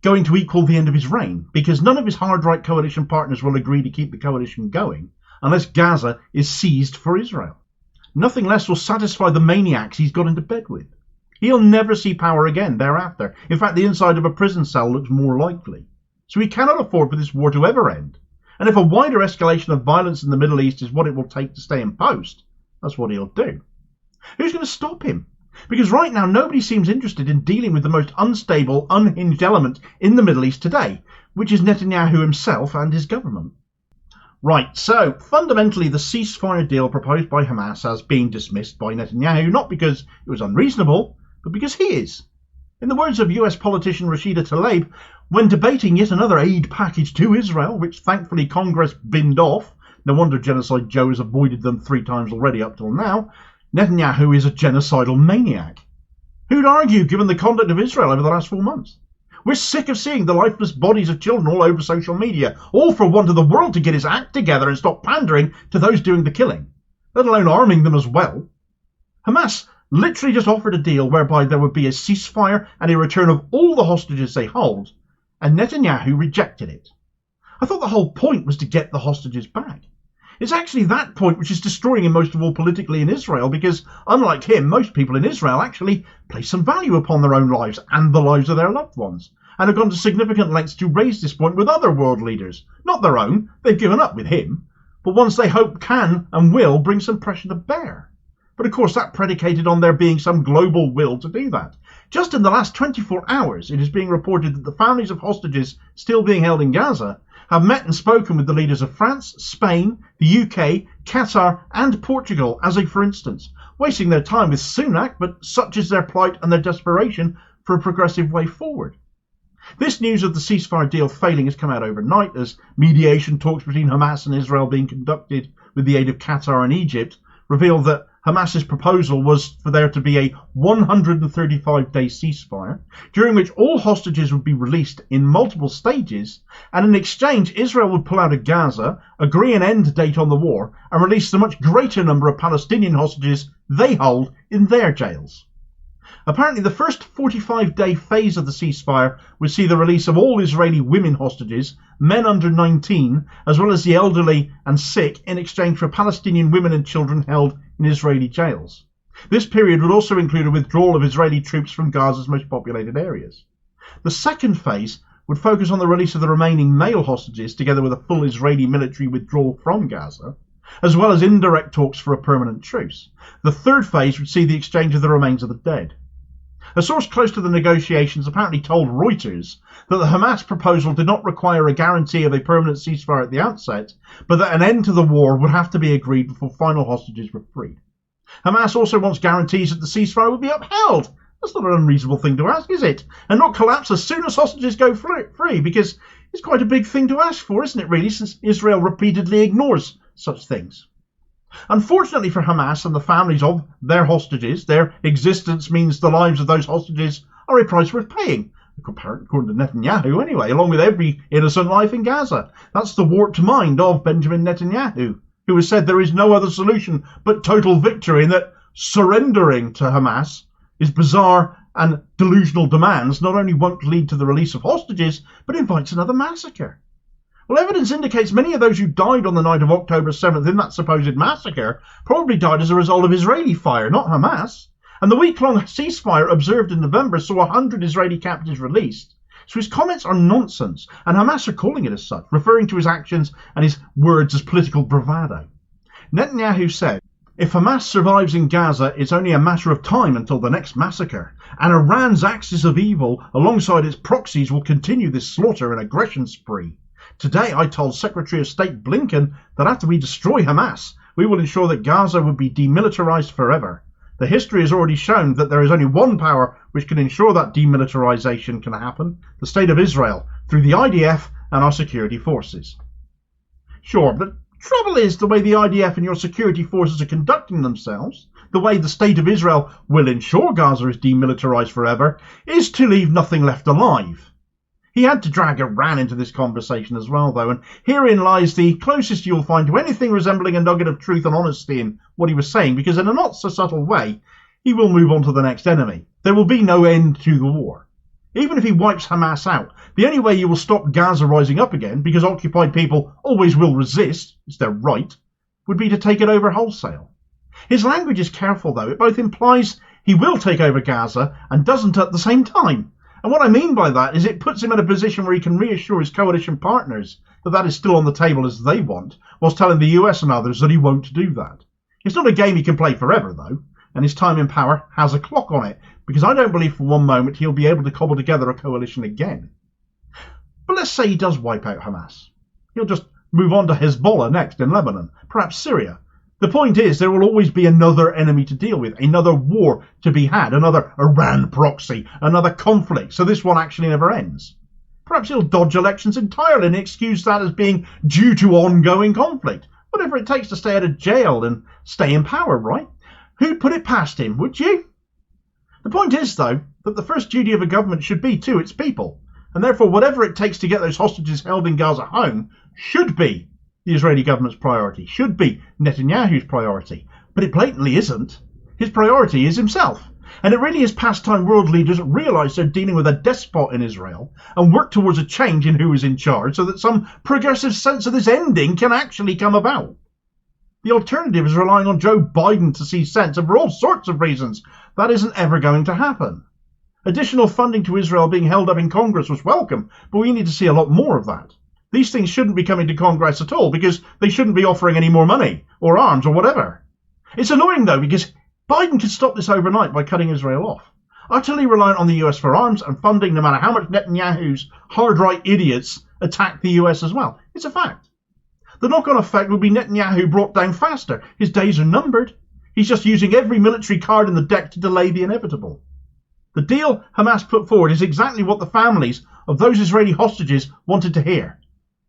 going to equal the end of his reign, because none of his hard-right coalition partners will agree to keep the coalition going unless Gaza is seized for Israel. Nothing less will satisfy the maniacs he's got into bed with. He'll never see power again thereafter. In fact, the inside of a prison cell looks more likely. So he cannot afford for this war to ever end. And if a wider escalation of violence in the Middle East is what it will take to stay in post, that's what he'll do. Who's going to stop him? Because right now nobody seems interested in dealing with the most unstable, unhinged element in the Middle East today, which is Netanyahu himself and his government. Right, so fundamentally the ceasefire deal proposed by Hamas has been dismissed by Netanyahu, not because it was unreasonable, but because he is. In the words of US politician Rashida Tlaib, when debating yet another aid package to Israel, which thankfully Congress binned off, no wonder Genocide Joe has avoided them 3 times already up till now, Netanyahu is a genocidal maniac. Who'd argue given the conduct of Israel over the last 4 months? We're sick of seeing the lifeless bodies of children all over social media, all for want of the world to get his act together and stop pandering to those doing the killing, let alone arming them as well. Hamas literally just offered a deal whereby there would be a ceasefire and a return of all the hostages they hold, and Netanyahu rejected it. I thought the whole point was to get the hostages back. It's actually that point which is destroying him most of all politically in Israel, because unlike him, most people in Israel actually place some value upon their own lives and the lives of their loved ones, and have gone to significant lengths to raise this point with other world leaders. Not their own, they've given up with him, but ones they hope can and will bring some pressure to bear. But of course that predicated on there being some global will to do that. Just in the last 24 hours, it is being reported that the families of hostages still being held in Gaza have met and spoken with the leaders of France, Spain, the UK, Qatar and Portugal as a for instance, wasting their time with Sunak, but such is their plight and their desperation for a progressive way forward. This news of the ceasefire deal failing has come out overnight as mediation talks between Hamas and Israel being conducted with the aid of Qatar and Egypt revealed that Hamas's proposal was for there to be a 135-day ceasefire, during which all hostages would be released in multiple stages, and in exchange Israel would pull out of Gaza, agree an end date on the war, and release the much greater number of Palestinian hostages they hold in their jails. Apparently the first 45-day phase of the ceasefire would see the release of all Israeli women hostages, men under 19, as well as the elderly and sick, in exchange for Palestinian women and children held in Israeli jails. This period would also include a withdrawal of Israeli troops from Gaza's most populated areas. The second phase would focus on the release of the remaining male hostages, together with a full Israeli military withdrawal from Gaza, as well as indirect talks for a permanent truce. The third phase would see the exchange of the remains of the dead. A source close to the negotiations apparently told Reuters that the Hamas proposal did not require a guarantee of a permanent ceasefire at the outset, but that an end to the war would have to be agreed before final hostages were freed. Hamas also wants guarantees that the ceasefire will be upheld. That's not an unreasonable thing to ask, is it? And not collapse as soon as hostages go free, because it's quite a big thing to ask for, isn't it really, since Israel repeatedly ignores such things. Unfortunately for Hamas and the families of their hostages, their existence means the lives of those hostages are a price worth paying, according to Netanyahu anyway, along with every innocent life in Gaza. That's the warped mind of Benjamin Netanyahu, who has said there is no other solution but total victory, and that surrendering to Hamas is bizarre and delusional demands not only won't lead to the release of hostages, but invites another massacre. Well, evidence indicates many of those who died on the night of October 7th in that supposed massacre probably died as a result of Israeli fire, not Hamas. And the week-long ceasefire observed in November saw 100 Israeli captives released. So his comments are nonsense, and Hamas are calling it as such, referring to his actions and his words as political bravado. Netanyahu said, "If Hamas survives in Gaza, it's only a matter of time until the next massacre, and Iran's axis of evil alongside its proxies will continue this slaughter and aggression spree. Today I told Secretary of State Blinken that after we destroy Hamas, we will ensure that Gaza will be demilitarized forever. The history has already shown that there is only one power which can ensure that demilitarization can happen, the State of Israel, through the IDF and our security forces." Sure, but the trouble is the way the IDF and your security forces are conducting themselves, the way the State of Israel will ensure Gaza is demilitarized forever, is to leave nothing left alive. He had to drag Iran into this conversation as well, though, and herein lies the closest you'll find to anything resembling a nugget of truth and honesty in what he was saying, because in a not-so-subtle way, he will move on to the next enemy. There will be no end to the war. Even if he wipes Hamas out, the only way you will stop Gaza rising up again, because occupied people always will resist, it's their right, would be to take it over wholesale. His language is careful, though. It both implies he will take over Gaza and doesn't at the same time. And what I mean by that is it puts him in a position where he can reassure his coalition partners that that is still on the table as they want, whilst telling the US and others that he won't do that. It's not a game he can play forever, though, and his time in power has a clock on it, because I don't believe for one moment he'll be able to cobble together a coalition again. But let's say he does wipe out Hamas. He'll just move on to Hezbollah next in Lebanon, perhaps Syria. The point is, there will always be another enemy to deal with, another war to be had, another Iran proxy, another conflict, so this one actually never ends. Perhaps he'll dodge elections entirely and excuse that as being due to ongoing conflict. Whatever it takes to stay out of jail and stay in power, right? Who'd put it past him, would you? The point is, though, that the first duty of a government should be to its people, and therefore whatever it takes to get those hostages held in Gaza home should be the Israeli government's priority, should be Netanyahu's priority. But it blatantly isn't. His priority is himself. And it really is past time world leaders realise they're dealing with a despot in Israel and work towards a change in who is in charge so that some progressive sense of this ending can actually come about. The alternative is relying on Joe Biden to see sense, and for all sorts of reasons, that isn't ever going to happen. Additional funding to Israel being held up in Congress was welcome, but we need to see a lot more of that. These things shouldn't be coming to Congress at all because they shouldn't be offering any more money or arms or whatever. It's annoying though because Biden could stop this overnight by cutting Israel off. Utterly reliant on the US for arms and funding no matter how much Netanyahu's hard-right idiots attack the US as well. It's a fact. The knock-on effect would be Netanyahu brought down faster. His days are numbered. He's just using every military card in the deck to delay the inevitable. The deal Hamas put forward is exactly what the families of those Israeli hostages wanted to hear.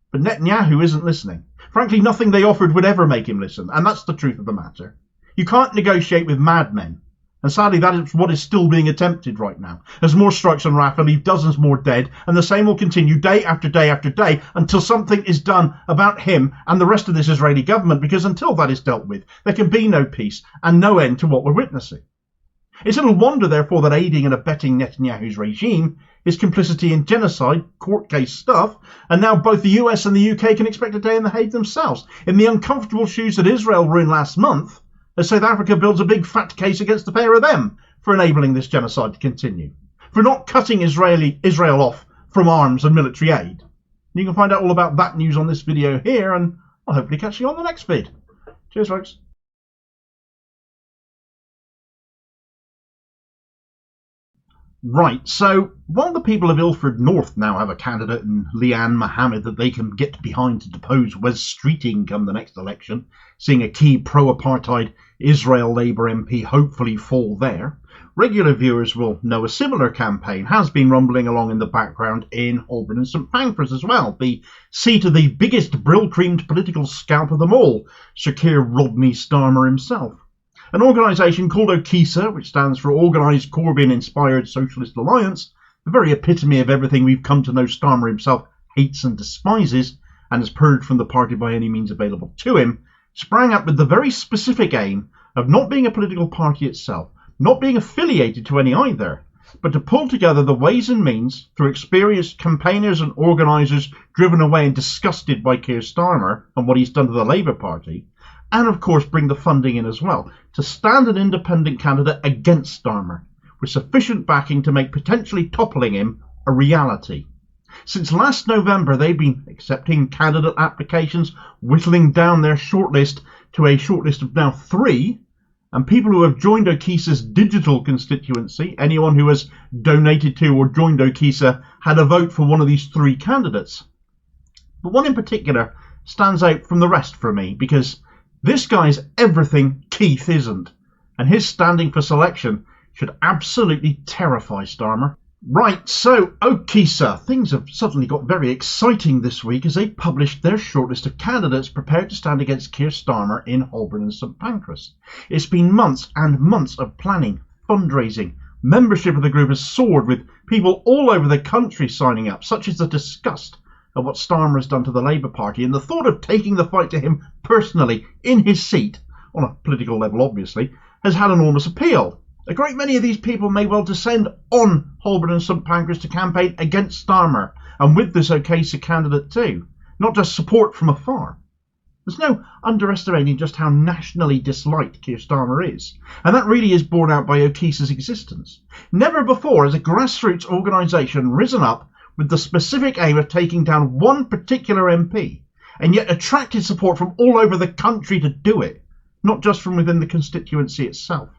But Netanyahu isn't listening. Frankly, nothing they offered would ever make him listen, and that's the truth of the matter. You can't negotiate with madmen, and sadly that is what is still being attempted right now. As more strikes on Rafah leave dozens more dead, and the same will continue day after day after day until something is done about him and the rest of this Israeli government, because until that is dealt with, there can be no peace and no end to what we're witnessing. It's little wonder, therefore, that aiding and abetting Netanyahu's regime is complicity in genocide, court case stuff, and now both the US and the UK can expect a day in the Hague themselves, in the uncomfortable shoes that Israel were in last month, as South Africa builds a big fat case against the pair of them for enabling this genocide to continue, for not cutting Israel off from arms and military aid. You can find out all about that news on this video here, and I'll hopefully catch you on the next vid. Cheers, folks. Right, so while the people of Ilford North now have a candidate in Leanne Mohammed that they can get behind to depose Wes Streeting come the next election, seeing a key pro-apartheid Israel Labour MP hopefully fall there, regular viewers will know a similar campaign has been rumbling along in the background in Holborn and St Pancras as well, the seat of the biggest brill-creamed political scalp of them all, Sir Keir Rodney Starmer himself. An organisation called OKISA, which stands for Organised Corbyn-Inspired Socialist Alliance, the very epitome of everything we've come to know Starmer himself hates and despises, and is purged from the party by any means available to him, sprang up with the very specific aim of not being a political party itself, not being affiliated to any either, but to pull together the ways and means through experienced campaigners and organisers driven away and disgusted by Keir Starmer and what he's done to the Labour Party, and of course bring the funding in as well, to stand an independent candidate against Starmer, with sufficient backing to make potentially toppling him a reality. Since last November, they've been accepting candidate applications, whittling down their shortlist to a shortlist of now 3, and people who have joined OKISA's digital constituency, anyone who has donated to or joined OKISA, had a vote for one of these 3 candidates. But one in particular stands out from the rest for me, because this guy's everything Keith isn't, and his standing for selection should absolutely terrify Starmer. Right, so OKISA, things have suddenly got very exciting this week as they published their shortlist of candidates prepared to stand against Keir Starmer in Holborn and St Pancras. It's been months and months of planning, fundraising. Membership of the group has soared with people all over the country signing up, such as the disgust of what Starmer has done to the Labour Party, and the thought of taking the fight to him personally in his seat, on a political level obviously, has had enormous appeal. A great many of these people may well descend on Holborn and St Pancras to campaign against Starmer, and with this OKISA candidate too, not just support from afar. There's no underestimating just how nationally disliked Keir Starmer is, and that really is borne out by OKISA's existence. Never before has a grassroots organisation risen up with the specific aim of taking down one particular MP, and yet attracted support from all over the country to do it, not just from within the constituency itself.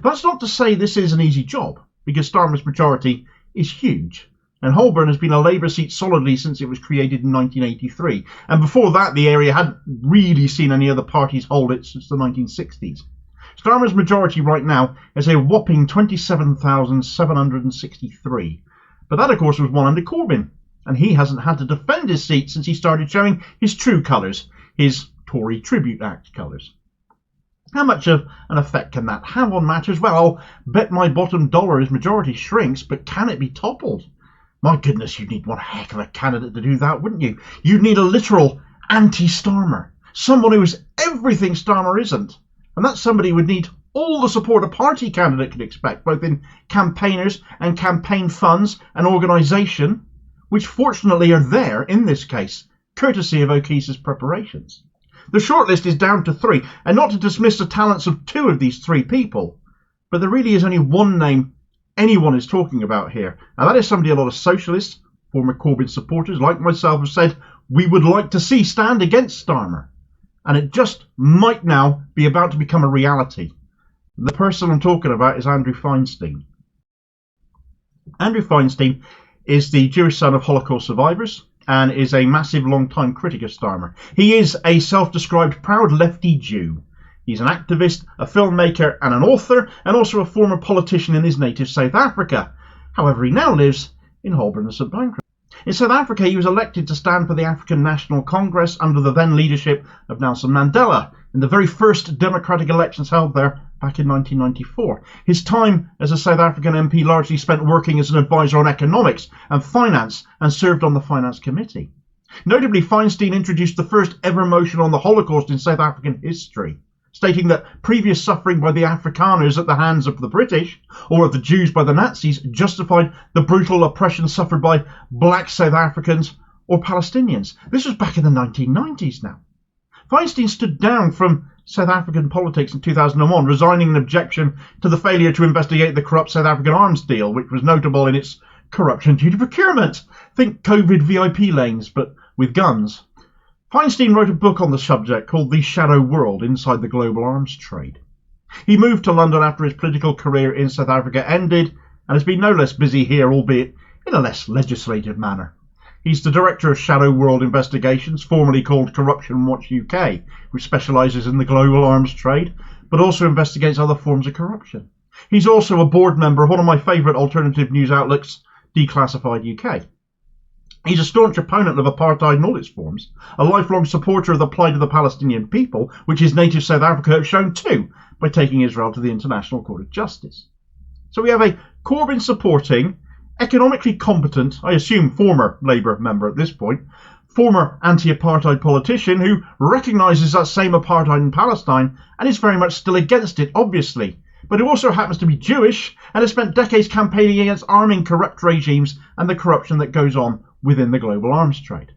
That's not to say this is an easy job, because Starmer's majority is huge. And Holborn has been a Labour seat solidly since it was created in 1983. And before that, the area hadn't really seen any other parties hold it since the 1960s. Starmer's majority right now is a whopping 27,763. But that, of course, was won under Corbyn. And he hasn't had to defend his seat since he started showing his true colours, his Tory Tribute Act colours. How much of an effect can that have on matters? Well, I'll bet my bottom dollar his majority shrinks, but can it be toppled? My goodness, you'd need one heck of a candidate to do that, wouldn't you? You'd need a literal anti-Starmer. Someone who is everything Starmer isn't. And that somebody would need all the support a party candidate can expect, both in campaigners and campaign funds and organisation, which fortunately are there in this case, courtesy of O'Keefe's preparations. The shortlist is down to 3, and not to dismiss the talents of 2 of these 3 people, but there really is only one name anyone is talking about here, and that is somebody a lot of socialists, former Corbyn supporters like myself, have said we would like to see stand against Starmer, and it just might now be about to become a reality. The person I'm talking about is Andrew Feinstein. Andrew Feinstein is the Jewish son of Holocaust survivors and is a massive long-time critic of Starmer. He is a self-described proud lefty Jew. He's an activist, a filmmaker and an author, and also a former politician in his native South Africa. However, he now lives in Holborn and St Pancras. In South Africa, he was elected to stand for the African National Congress under the then leadership of Nelson Mandela in the very first democratic elections held there back in 1994. His time as a South African MP largely spent working as an advisor on economics and finance and served on the Finance Committee. Notably, Feinstein introduced the first ever motion on the Holocaust in South African history, stating that previous suffering by the Afrikaners at the hands of the British, or of the Jews by the Nazis, justified the brutal oppression suffered by black South Africans or Palestinians. This was back in the 1990s now. Feinstein stood down from South African politics in 2001, resigning in objection to the failure to investigate the corrupt South African arms deal, which was notable in its corruption due to procurement. Think COVID VIP lanes, but with guns. Feinstein wrote a book on the subject called The Shadow World Inside the Global Arms Trade. He moved to London after his political career in South Africa ended and has been no less busy here, albeit in a less legislative manner. He's the director of Shadow World Investigations, formerly called Corruption Watch UK, which specialises in the global arms trade, but also investigates other forms of corruption. He's also a board member of one of my favourite alternative news outlets, Declassified UK. He's a staunch opponent of apartheid in all its forms, a lifelong supporter of the plight of the Palestinian people, which his native South Africa have shown too, by taking Israel to the International Court of Justice. So we have a Corbyn-supporting, economically competent, I assume former Labour member at this point, former anti-apartheid politician who recognises that same apartheid in Palestine and is very much still against it, obviously, but who also happens to be Jewish and has spent decades campaigning against arming corrupt regimes and the corruption that goes on within the global arms trade.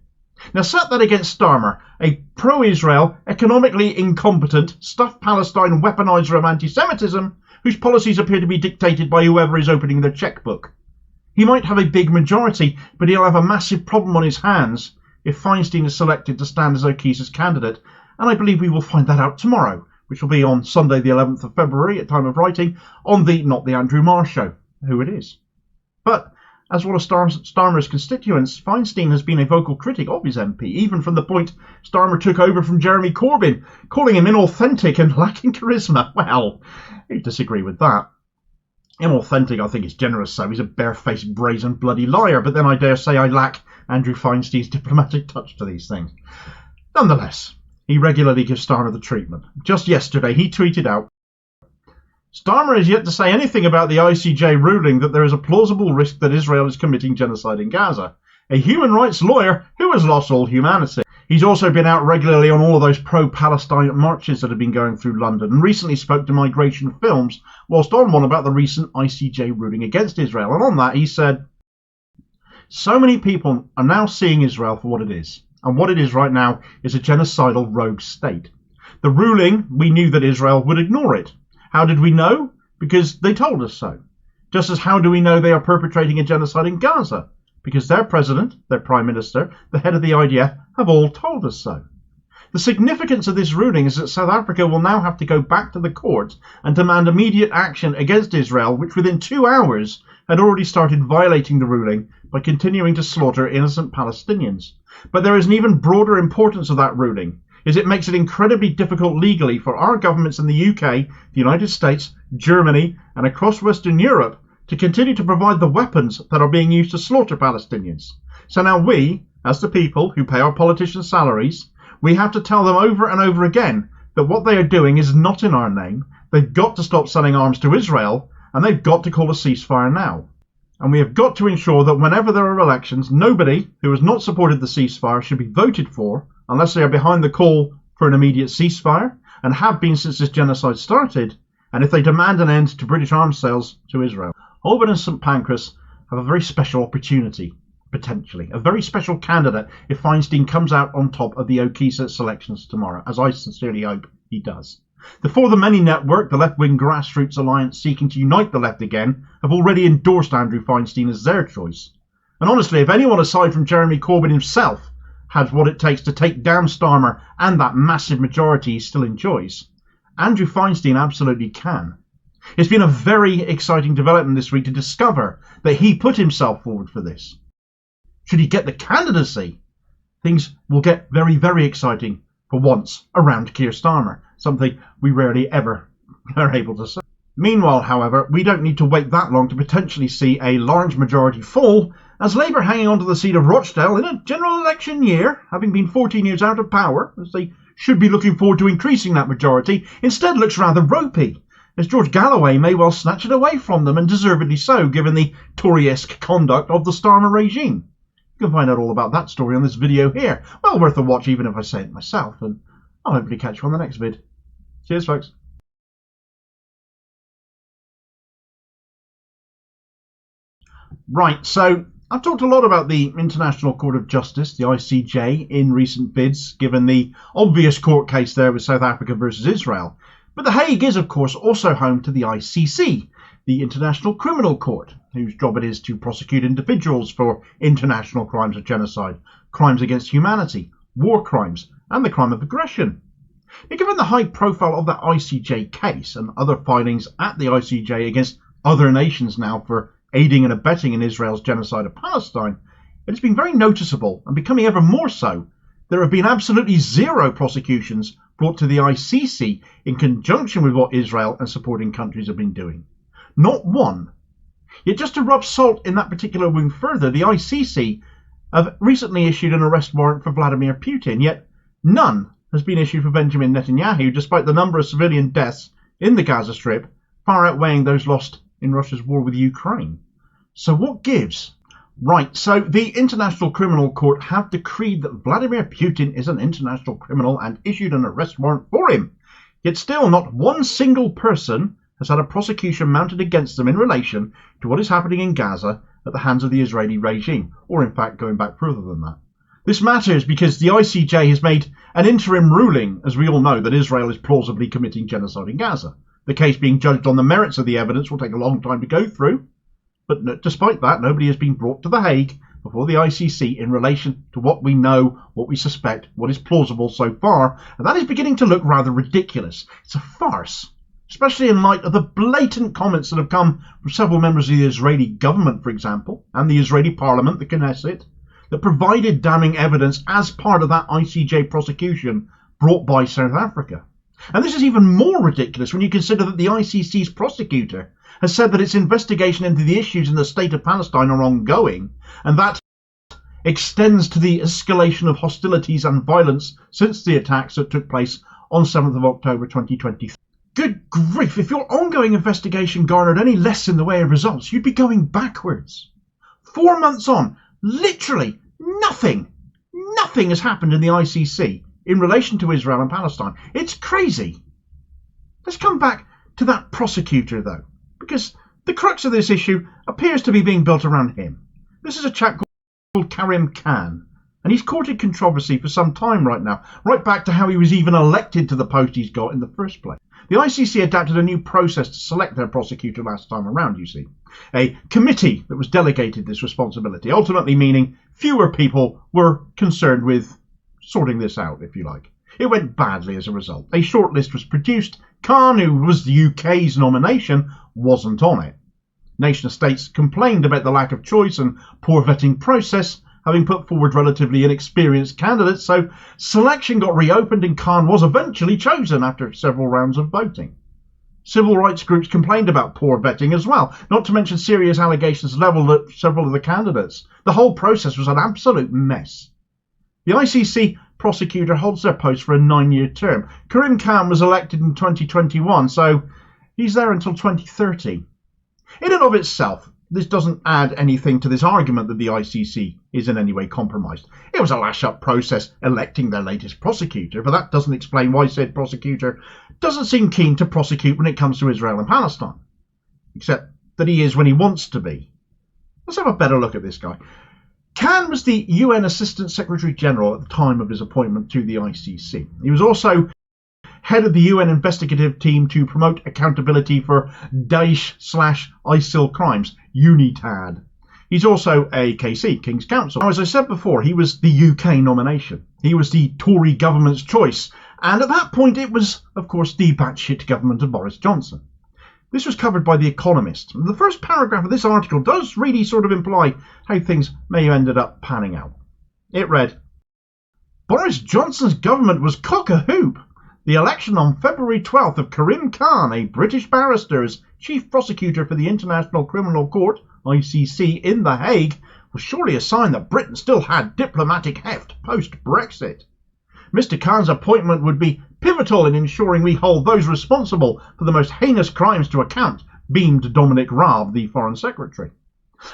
Now set that against Starmer, a pro-Israel, economically incompetent, stuffed Palestine weaponiser of anti-Semitism, whose policies appear to be dictated by whoever is opening their chequebook. He might have a big majority, but he'll have a massive problem on his hands if Feinstein is selected to stand as O'Keefe's candidate, and I believe we will find that out tomorrow, which will be on Sunday the 11th of February at time of writing, on the Not the Andrew Marr Show, who it is. But as one of Starmer's constituents, Feinstein has been a vocal critic of his MP, even from the point Starmer took over from Jeremy Corbyn, calling him inauthentic and lacking charisma. Well, I disagree with that. Inauthentic, I think, is generous, so he's a barefaced, brazen, bloody liar, but then I dare say I lack Andrew Feinstein's diplomatic touch to these things. Nonetheless, he regularly gives Starmer the treatment. Just yesterday, he tweeted out, Starmer is yet to say anything about the ICJ ruling that there is a plausible risk that Israel is committing genocide in Gaza. A human rights lawyer who has lost all humanity. He's also been out regularly on all of those pro-Palestine marches that have been going through London and recently spoke to Migration Films whilst on one about the recent ICJ ruling against Israel. And on that he said, so many people are now seeing Israel for what it is. And what it is right now is a genocidal rogue state. The ruling, we knew that Israel would ignore it. How did we know? Because they told us so. Just as how do we know they are perpetrating a genocide in Gaza? Because their president, their prime minister, the head of the IDF have all told us so. The significance of this ruling is that South Africa will now have to go back to the court and demand immediate action against Israel, which within 2 hours had already started violating the ruling by continuing to slaughter innocent Palestinians. But there is an even broader importance of that ruling, is it makes it incredibly difficult legally for our governments in the UK, the United States, Germany, and across Western Europe to continue to provide the weapons that are being used to slaughter Palestinians. So now we, as the people who pay our politicians' salaries, we have to tell them over and over again that what they are doing is not in our name. They've got to stop selling arms to Israel, and they've got to call a ceasefire now. And we have got to ensure that whenever there are elections, nobody who has not supported the ceasefire should be voted for unless they are behind the call for an immediate ceasefire, and have been since this genocide started, and if they demand an end to British arms sales to Israel. Holborn and St Pancras have a very special opportunity, potentially, a very special candidate if Feinstein comes out on top of the OKISA selections tomorrow, as I sincerely hope he does. The For the Many network, the left-wing grassroots alliance seeking to unite the left again, have already endorsed Andrew Feinstein as their choice. And honestly, if anyone aside from Jeremy Corbyn himself has what it takes to take down Starmer and that massive majority he still enjoys, Andrew Feinstein absolutely can. It's been a very exciting development this week to discover that he put himself forward for this. Should he get the candidacy, things will get very, very exciting for once around Keir Starmer, something we rarely ever are able to say. Meanwhile, however, we don't need to wait that long to potentially see a large majority fall, as Labour hanging on to the seat of Rochdale in a general election year, having been 14 years out of power, as they should be looking forward to increasing that majority, instead looks rather ropey, as George Galloway may well snatch it away from them, and deservedly so, given the Tory-esque conduct of the Starmer regime. You can find out all about that story on this video here. Well worth a watch even if I say it myself, and I'll hopefully catch you on the next vid. Cheers, folks. Right, so I've talked a lot about the International Court of Justice, the ICJ, in recent vids, given the obvious court case there with South Africa versus Israel. But The Hague is, of course, also home to the ICC, the International Criminal Court, whose job it is to prosecute individuals for international crimes of genocide, crimes against humanity, war crimes, and the crime of aggression. Now, given the high profile of that ICJ case and other filings at the ICJ against other nations now for aiding and abetting in Israel's genocide of Palestine, it has been very noticeable, and becoming ever more so, there have been absolutely zero prosecutions brought to the ICC in conjunction with what Israel and supporting countries have been doing. Not one. Yet just to rub salt in that particular wound further, the ICC have recently issued an arrest warrant for Vladimir Putin, yet none has been issued for Benjamin Netanyahu, despite the number of civilian deaths in the Gaza Strip far outweighing those lost in Russia's war with Ukraine. So what gives? Right, so the International Criminal Court have decreed that Vladimir Putin is an international criminal and issued an arrest warrant for him. Yet still not one single person has had a prosecution mounted against them in relation to what is happening in Gaza at the hands of the Israeli regime, or in fact going back further than that. This matters because the ICJ has made an interim ruling, as we all know, that Israel is plausibly committing genocide in Gaza. The case being judged on the merits of the evidence will take a long time to go through, but despite that, nobody has been brought to The Hague before the ICC in relation to what we know, what we suspect, what is plausible so far, and that is beginning to look rather ridiculous. It's a farce, especially in light of the blatant comments that have come from several members of the Israeli government, for example, and the Israeli parliament, the Knesset, that provided damning evidence as part of that ICJ prosecution brought by South Africa. And this is even more ridiculous when you consider that the ICC's prosecutor has said that its investigation into the issues in the state of Palestine are ongoing, and that extends to the escalation of hostilities and violence since the attacks that took place on 7th of October 2023. Good grief, if your ongoing investigation garnered any less in the way of results, you'd be going backwards. 4 months on, literally nothing has happened in the ICC in relation to Israel and Palestine. It's crazy. Let's come back to that prosecutor, though, because the crux of this issue appears to be being built around him. This is a chap called Karim Khan, and he's courted controversy for some time right now, right back to how he was even elected to the post he's got in the first place. The ICC adapted a new process to select their prosecutor last time around, you see. A committee that was delegated this responsibility, ultimately meaning fewer people were concerned with sorting this out, if you like. It went badly as a result. A shortlist was produced. Khan, who was the UK's nomination, wasn't on it. Nation-states complained about the lack of choice and poor vetting process, having put forward relatively inexperienced candidates, so selection got reopened and Khan was eventually chosen after several rounds of voting. Civil rights groups complained about poor vetting as well, not to mention serious allegations levelled at several of the candidates. The whole process was an absolute mess. The ICC prosecutor holds their post for a 9-year term. Karim Khan was elected in 2021, so he's there until 2030. In and of itself, this doesn't add anything to this argument that the ICC is in any way compromised. It was a lash-up process electing their latest prosecutor, but that doesn't explain why said prosecutor doesn't seem keen to prosecute when it comes to Israel and Palestine. Except that he is when he wants to be. Let's have a better look at this guy. Khan was the UN Assistant Secretary General at the time of his appointment to the ICC. He was also head of the UN investigative team to promote accountability for Daesh/ISIL crimes, UNITAD. He's also a KC, King's Counsel. Now, as I said before, he was the UK nomination. He was the Tory government's choice. And at that point, it was, of course, the batshit government of Boris Johnson. This was covered by The Economist. The first paragraph of this article does really sort of imply how things may have ended up panning out. It read, Boris Johnson's government was cock-a-hoop. The election on February 12th of Karim Khan, a British barrister, as Chief Prosecutor for the International Criminal Court, ICC, in The Hague, was surely a sign that Britain still had diplomatic heft post-Brexit. Mr. Khan's appointment would be pivotal in ensuring we hold those responsible for the most heinous crimes to account, beamed Dominic Raab, the Foreign Secretary.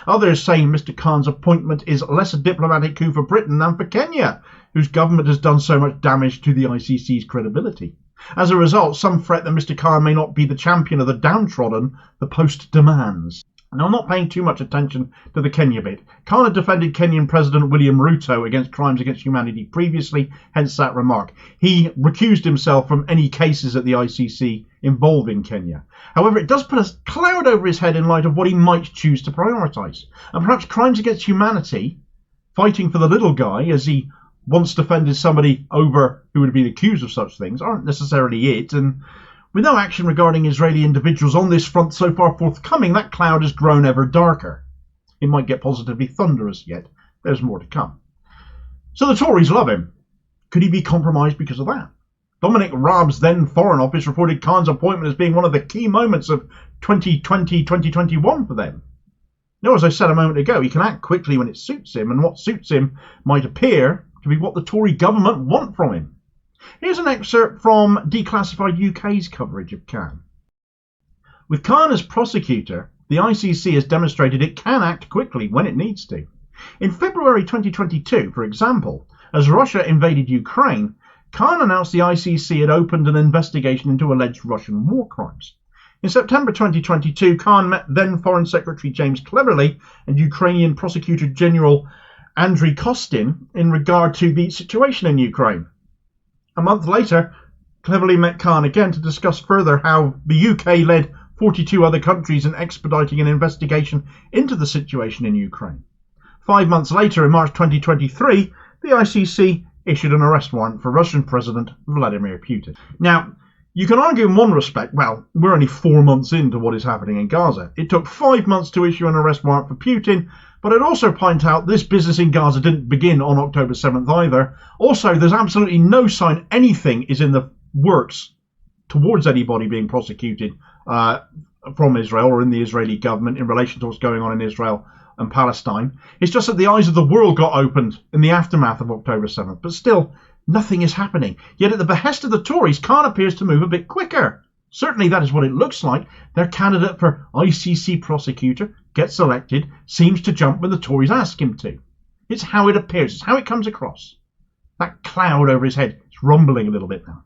Others say Mr. Khan's appointment is less a diplomatic coup for Britain than for Kenya, whose government has done so much damage to the ICC's credibility. As a result, some fret that Mr. Khan may not be the champion of the downtrodden the post demands. Now, I'm not paying too much attention to the Kenya bit. Khan had defended Kenyan President William Ruto against crimes against humanity previously, hence that remark. He recused himself from any cases at the ICC involving Kenya. However, it does put a cloud over his head in light of what he might choose to prioritise. And perhaps crimes against humanity, fighting for the little guy, as he once defended somebody over who would be accused of such things, aren't necessarily it, and with no action regarding Israeli individuals on this front so far forthcoming, that cloud has grown ever darker. It might get positively thunderous yet. There's more to come. So the Tories love him. Could he be compromised because of that? Dominic Raab's then Foreign Office reported Khan's appointment as being one of the key moments of 2020-2021 for them. Now, as I said a moment ago, he can act quickly when it suits him, and what suits him might appear to be what the Tory government want from him. Here's an excerpt from Declassified UK's coverage of Khan. With Khan as prosecutor, the ICC has demonstrated it can act quickly when it needs to. In February 2022, for example, as Russia invaded Ukraine, Khan announced the ICC had opened an investigation into alleged Russian war crimes. In September 2022, Khan met then Foreign Secretary James Cleverly and Ukrainian Prosecutor General Andriy Kostin in regard to the situation in Ukraine. A month later, Cleverly met Khan again to discuss further how the UK led 42 other countries in expediting an investigation into the situation in Ukraine. 5 months later, in March 2023, the ICC issued an arrest warrant for Russian President Vladimir Putin. Now, you can argue in one respect, well, we're only 4 months into what is happening in Gaza. It took 5 months to issue an arrest warrant for Putin, but I'd also point out this business in Gaza didn't begin on October 7th either. Also, there's absolutely no sign anything is in the works towards anybody being prosecuted from Israel or in the Israeli government in relation to what's going on in Israel and Palestine. It's just that the eyes of the world got opened in the aftermath of October 7th, but still, nothing is happening. Yet at the behest of the Tories, Khan appears to move a bit quicker. Certainly that is what it looks like. Their candidate for ICC prosecutor gets elected, seems to jump when the Tories ask him to. It's how it appears, it's how it comes across. That cloud over his head is rumbling a little bit now.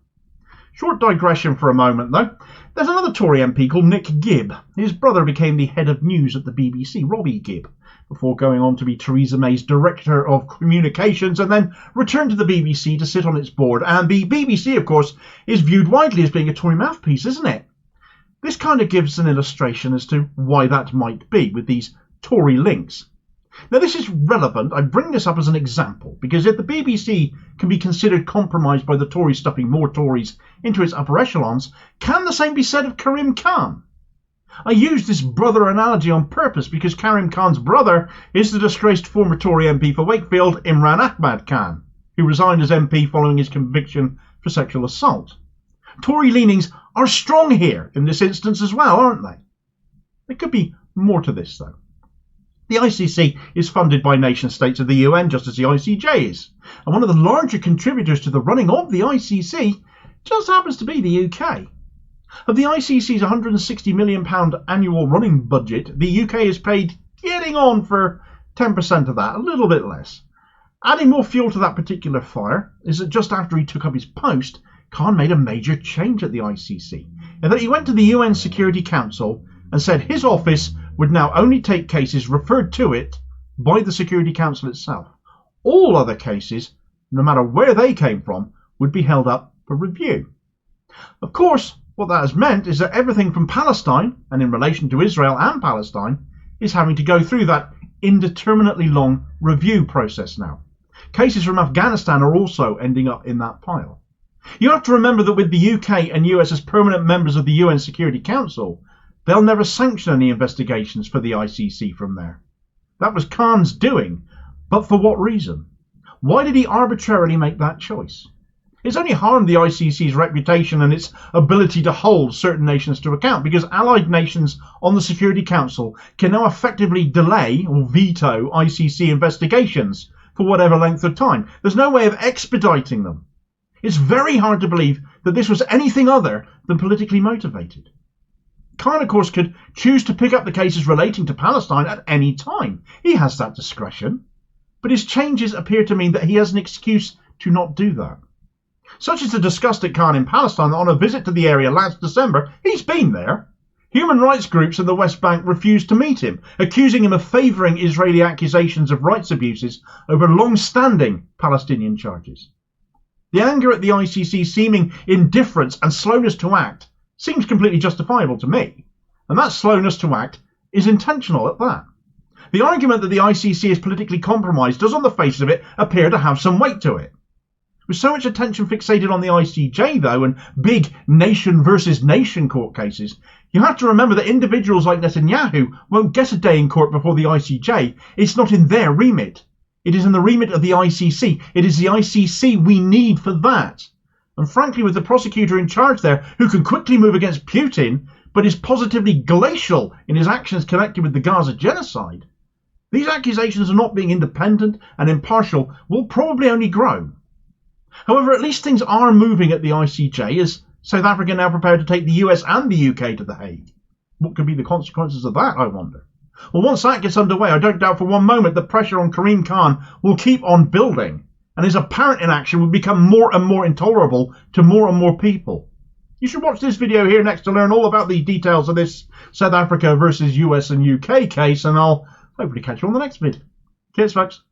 Short digression for a moment though. There's another Tory MP called Nick Gibb. His brother became the head of news at the BBC, Robbie Gibb, before going on to be Theresa May's Director of Communications and then returned to the BBC to sit on its board. And the BBC, of course, is viewed widely as being a Tory mouthpiece, isn't it? This kind of gives an illustration as to why that might be with these Tory links. Now, this is relevant. I bring this up as an example because if the BBC can be considered compromised by the Tories stuffing more Tories into its upper echelons, can the same be said of Karim Khan? I use this brother analogy on purpose because Karim Khan's brother is the disgraced former Tory MP for Wakefield, Imran Ahmad Khan, who resigned as MP following his conviction for sexual assault. Tory leanings are strong here in this instance as well, aren't they? There could be more to this, though. The ICC is funded by nation-states of the UN, just as the ICJ is, and one of the larger contributors to the running of the ICC just happens to be the UK. Of the ICC's £160 million annual running budget, the UK is paid getting on for 10% of that, a little bit less. Adding more fuel to that particular fire is that just after he took up his post, Khan made a major change at the ICC, in that he went to the UN Security Council and said his office would now only take cases referred to it by the Security Council itself. All other cases, no matter where they came from, would be held up for review. Of course, what that has meant is that everything from Palestine, and in relation to Israel and Palestine, is having to go through that indeterminately long review process now. Cases from Afghanistan are also ending up in that pile. You have to remember that with the UK and US as permanent members of the UN Security Council, they'll never sanction any investigations for the ICC from there. That was Khan's doing, but for what reason? Why did he arbitrarily make that choice? It's only harmed the ICC's reputation and its ability to hold certain nations to account, because allied nations on the Security Council can now effectively delay or veto ICC investigations for whatever length of time. There's no way of expediting them. It's very hard to believe that this was anything other than politically motivated. Khan, of course, could choose to pick up the cases relating to Palestine at any time. He has that discretion. But his changes appear to mean that he has an excuse to not do that. Such is the disgust at Khan in Palestine that on a visit to the area last December, he's been there. Human rights groups in the West Bank refused to meet him, accusing him of favouring Israeli accusations of rights abuses over long-standing Palestinian charges. The anger at the ICC's seeming indifference and slowness to act seems completely justifiable to me, and that slowness to act is intentional at that. The argument that the ICC is politically compromised does on the face of it appear to have some weight to it. With so much attention fixated on the ICJ, though, and big nation versus nation court cases, you have to remember that individuals like Netanyahu won't get a day in court before the ICJ. It's not in their remit. It is in the remit of the ICC. It is the ICC we need for that. And frankly, with the prosecutor in charge there, who can quickly move against Putin, but is positively glacial in his actions connected with the Gaza genocide, these accusations of not being independent and impartial will probably only grow. However, at least things are moving at the ICJ, as South Africa now prepared to take the US and the UK to The Hague. What could be the consequences of that, I wonder? Well, once that gets underway, I don't doubt for one moment that pressure on Karim Khan will keep on building, and his apparent inaction will become more and more intolerable to more and more people. You should watch this video here next to learn all about the details of this South Africa versus US and UK case, and I'll hopefully catch you on the next vid. Cheers, folks.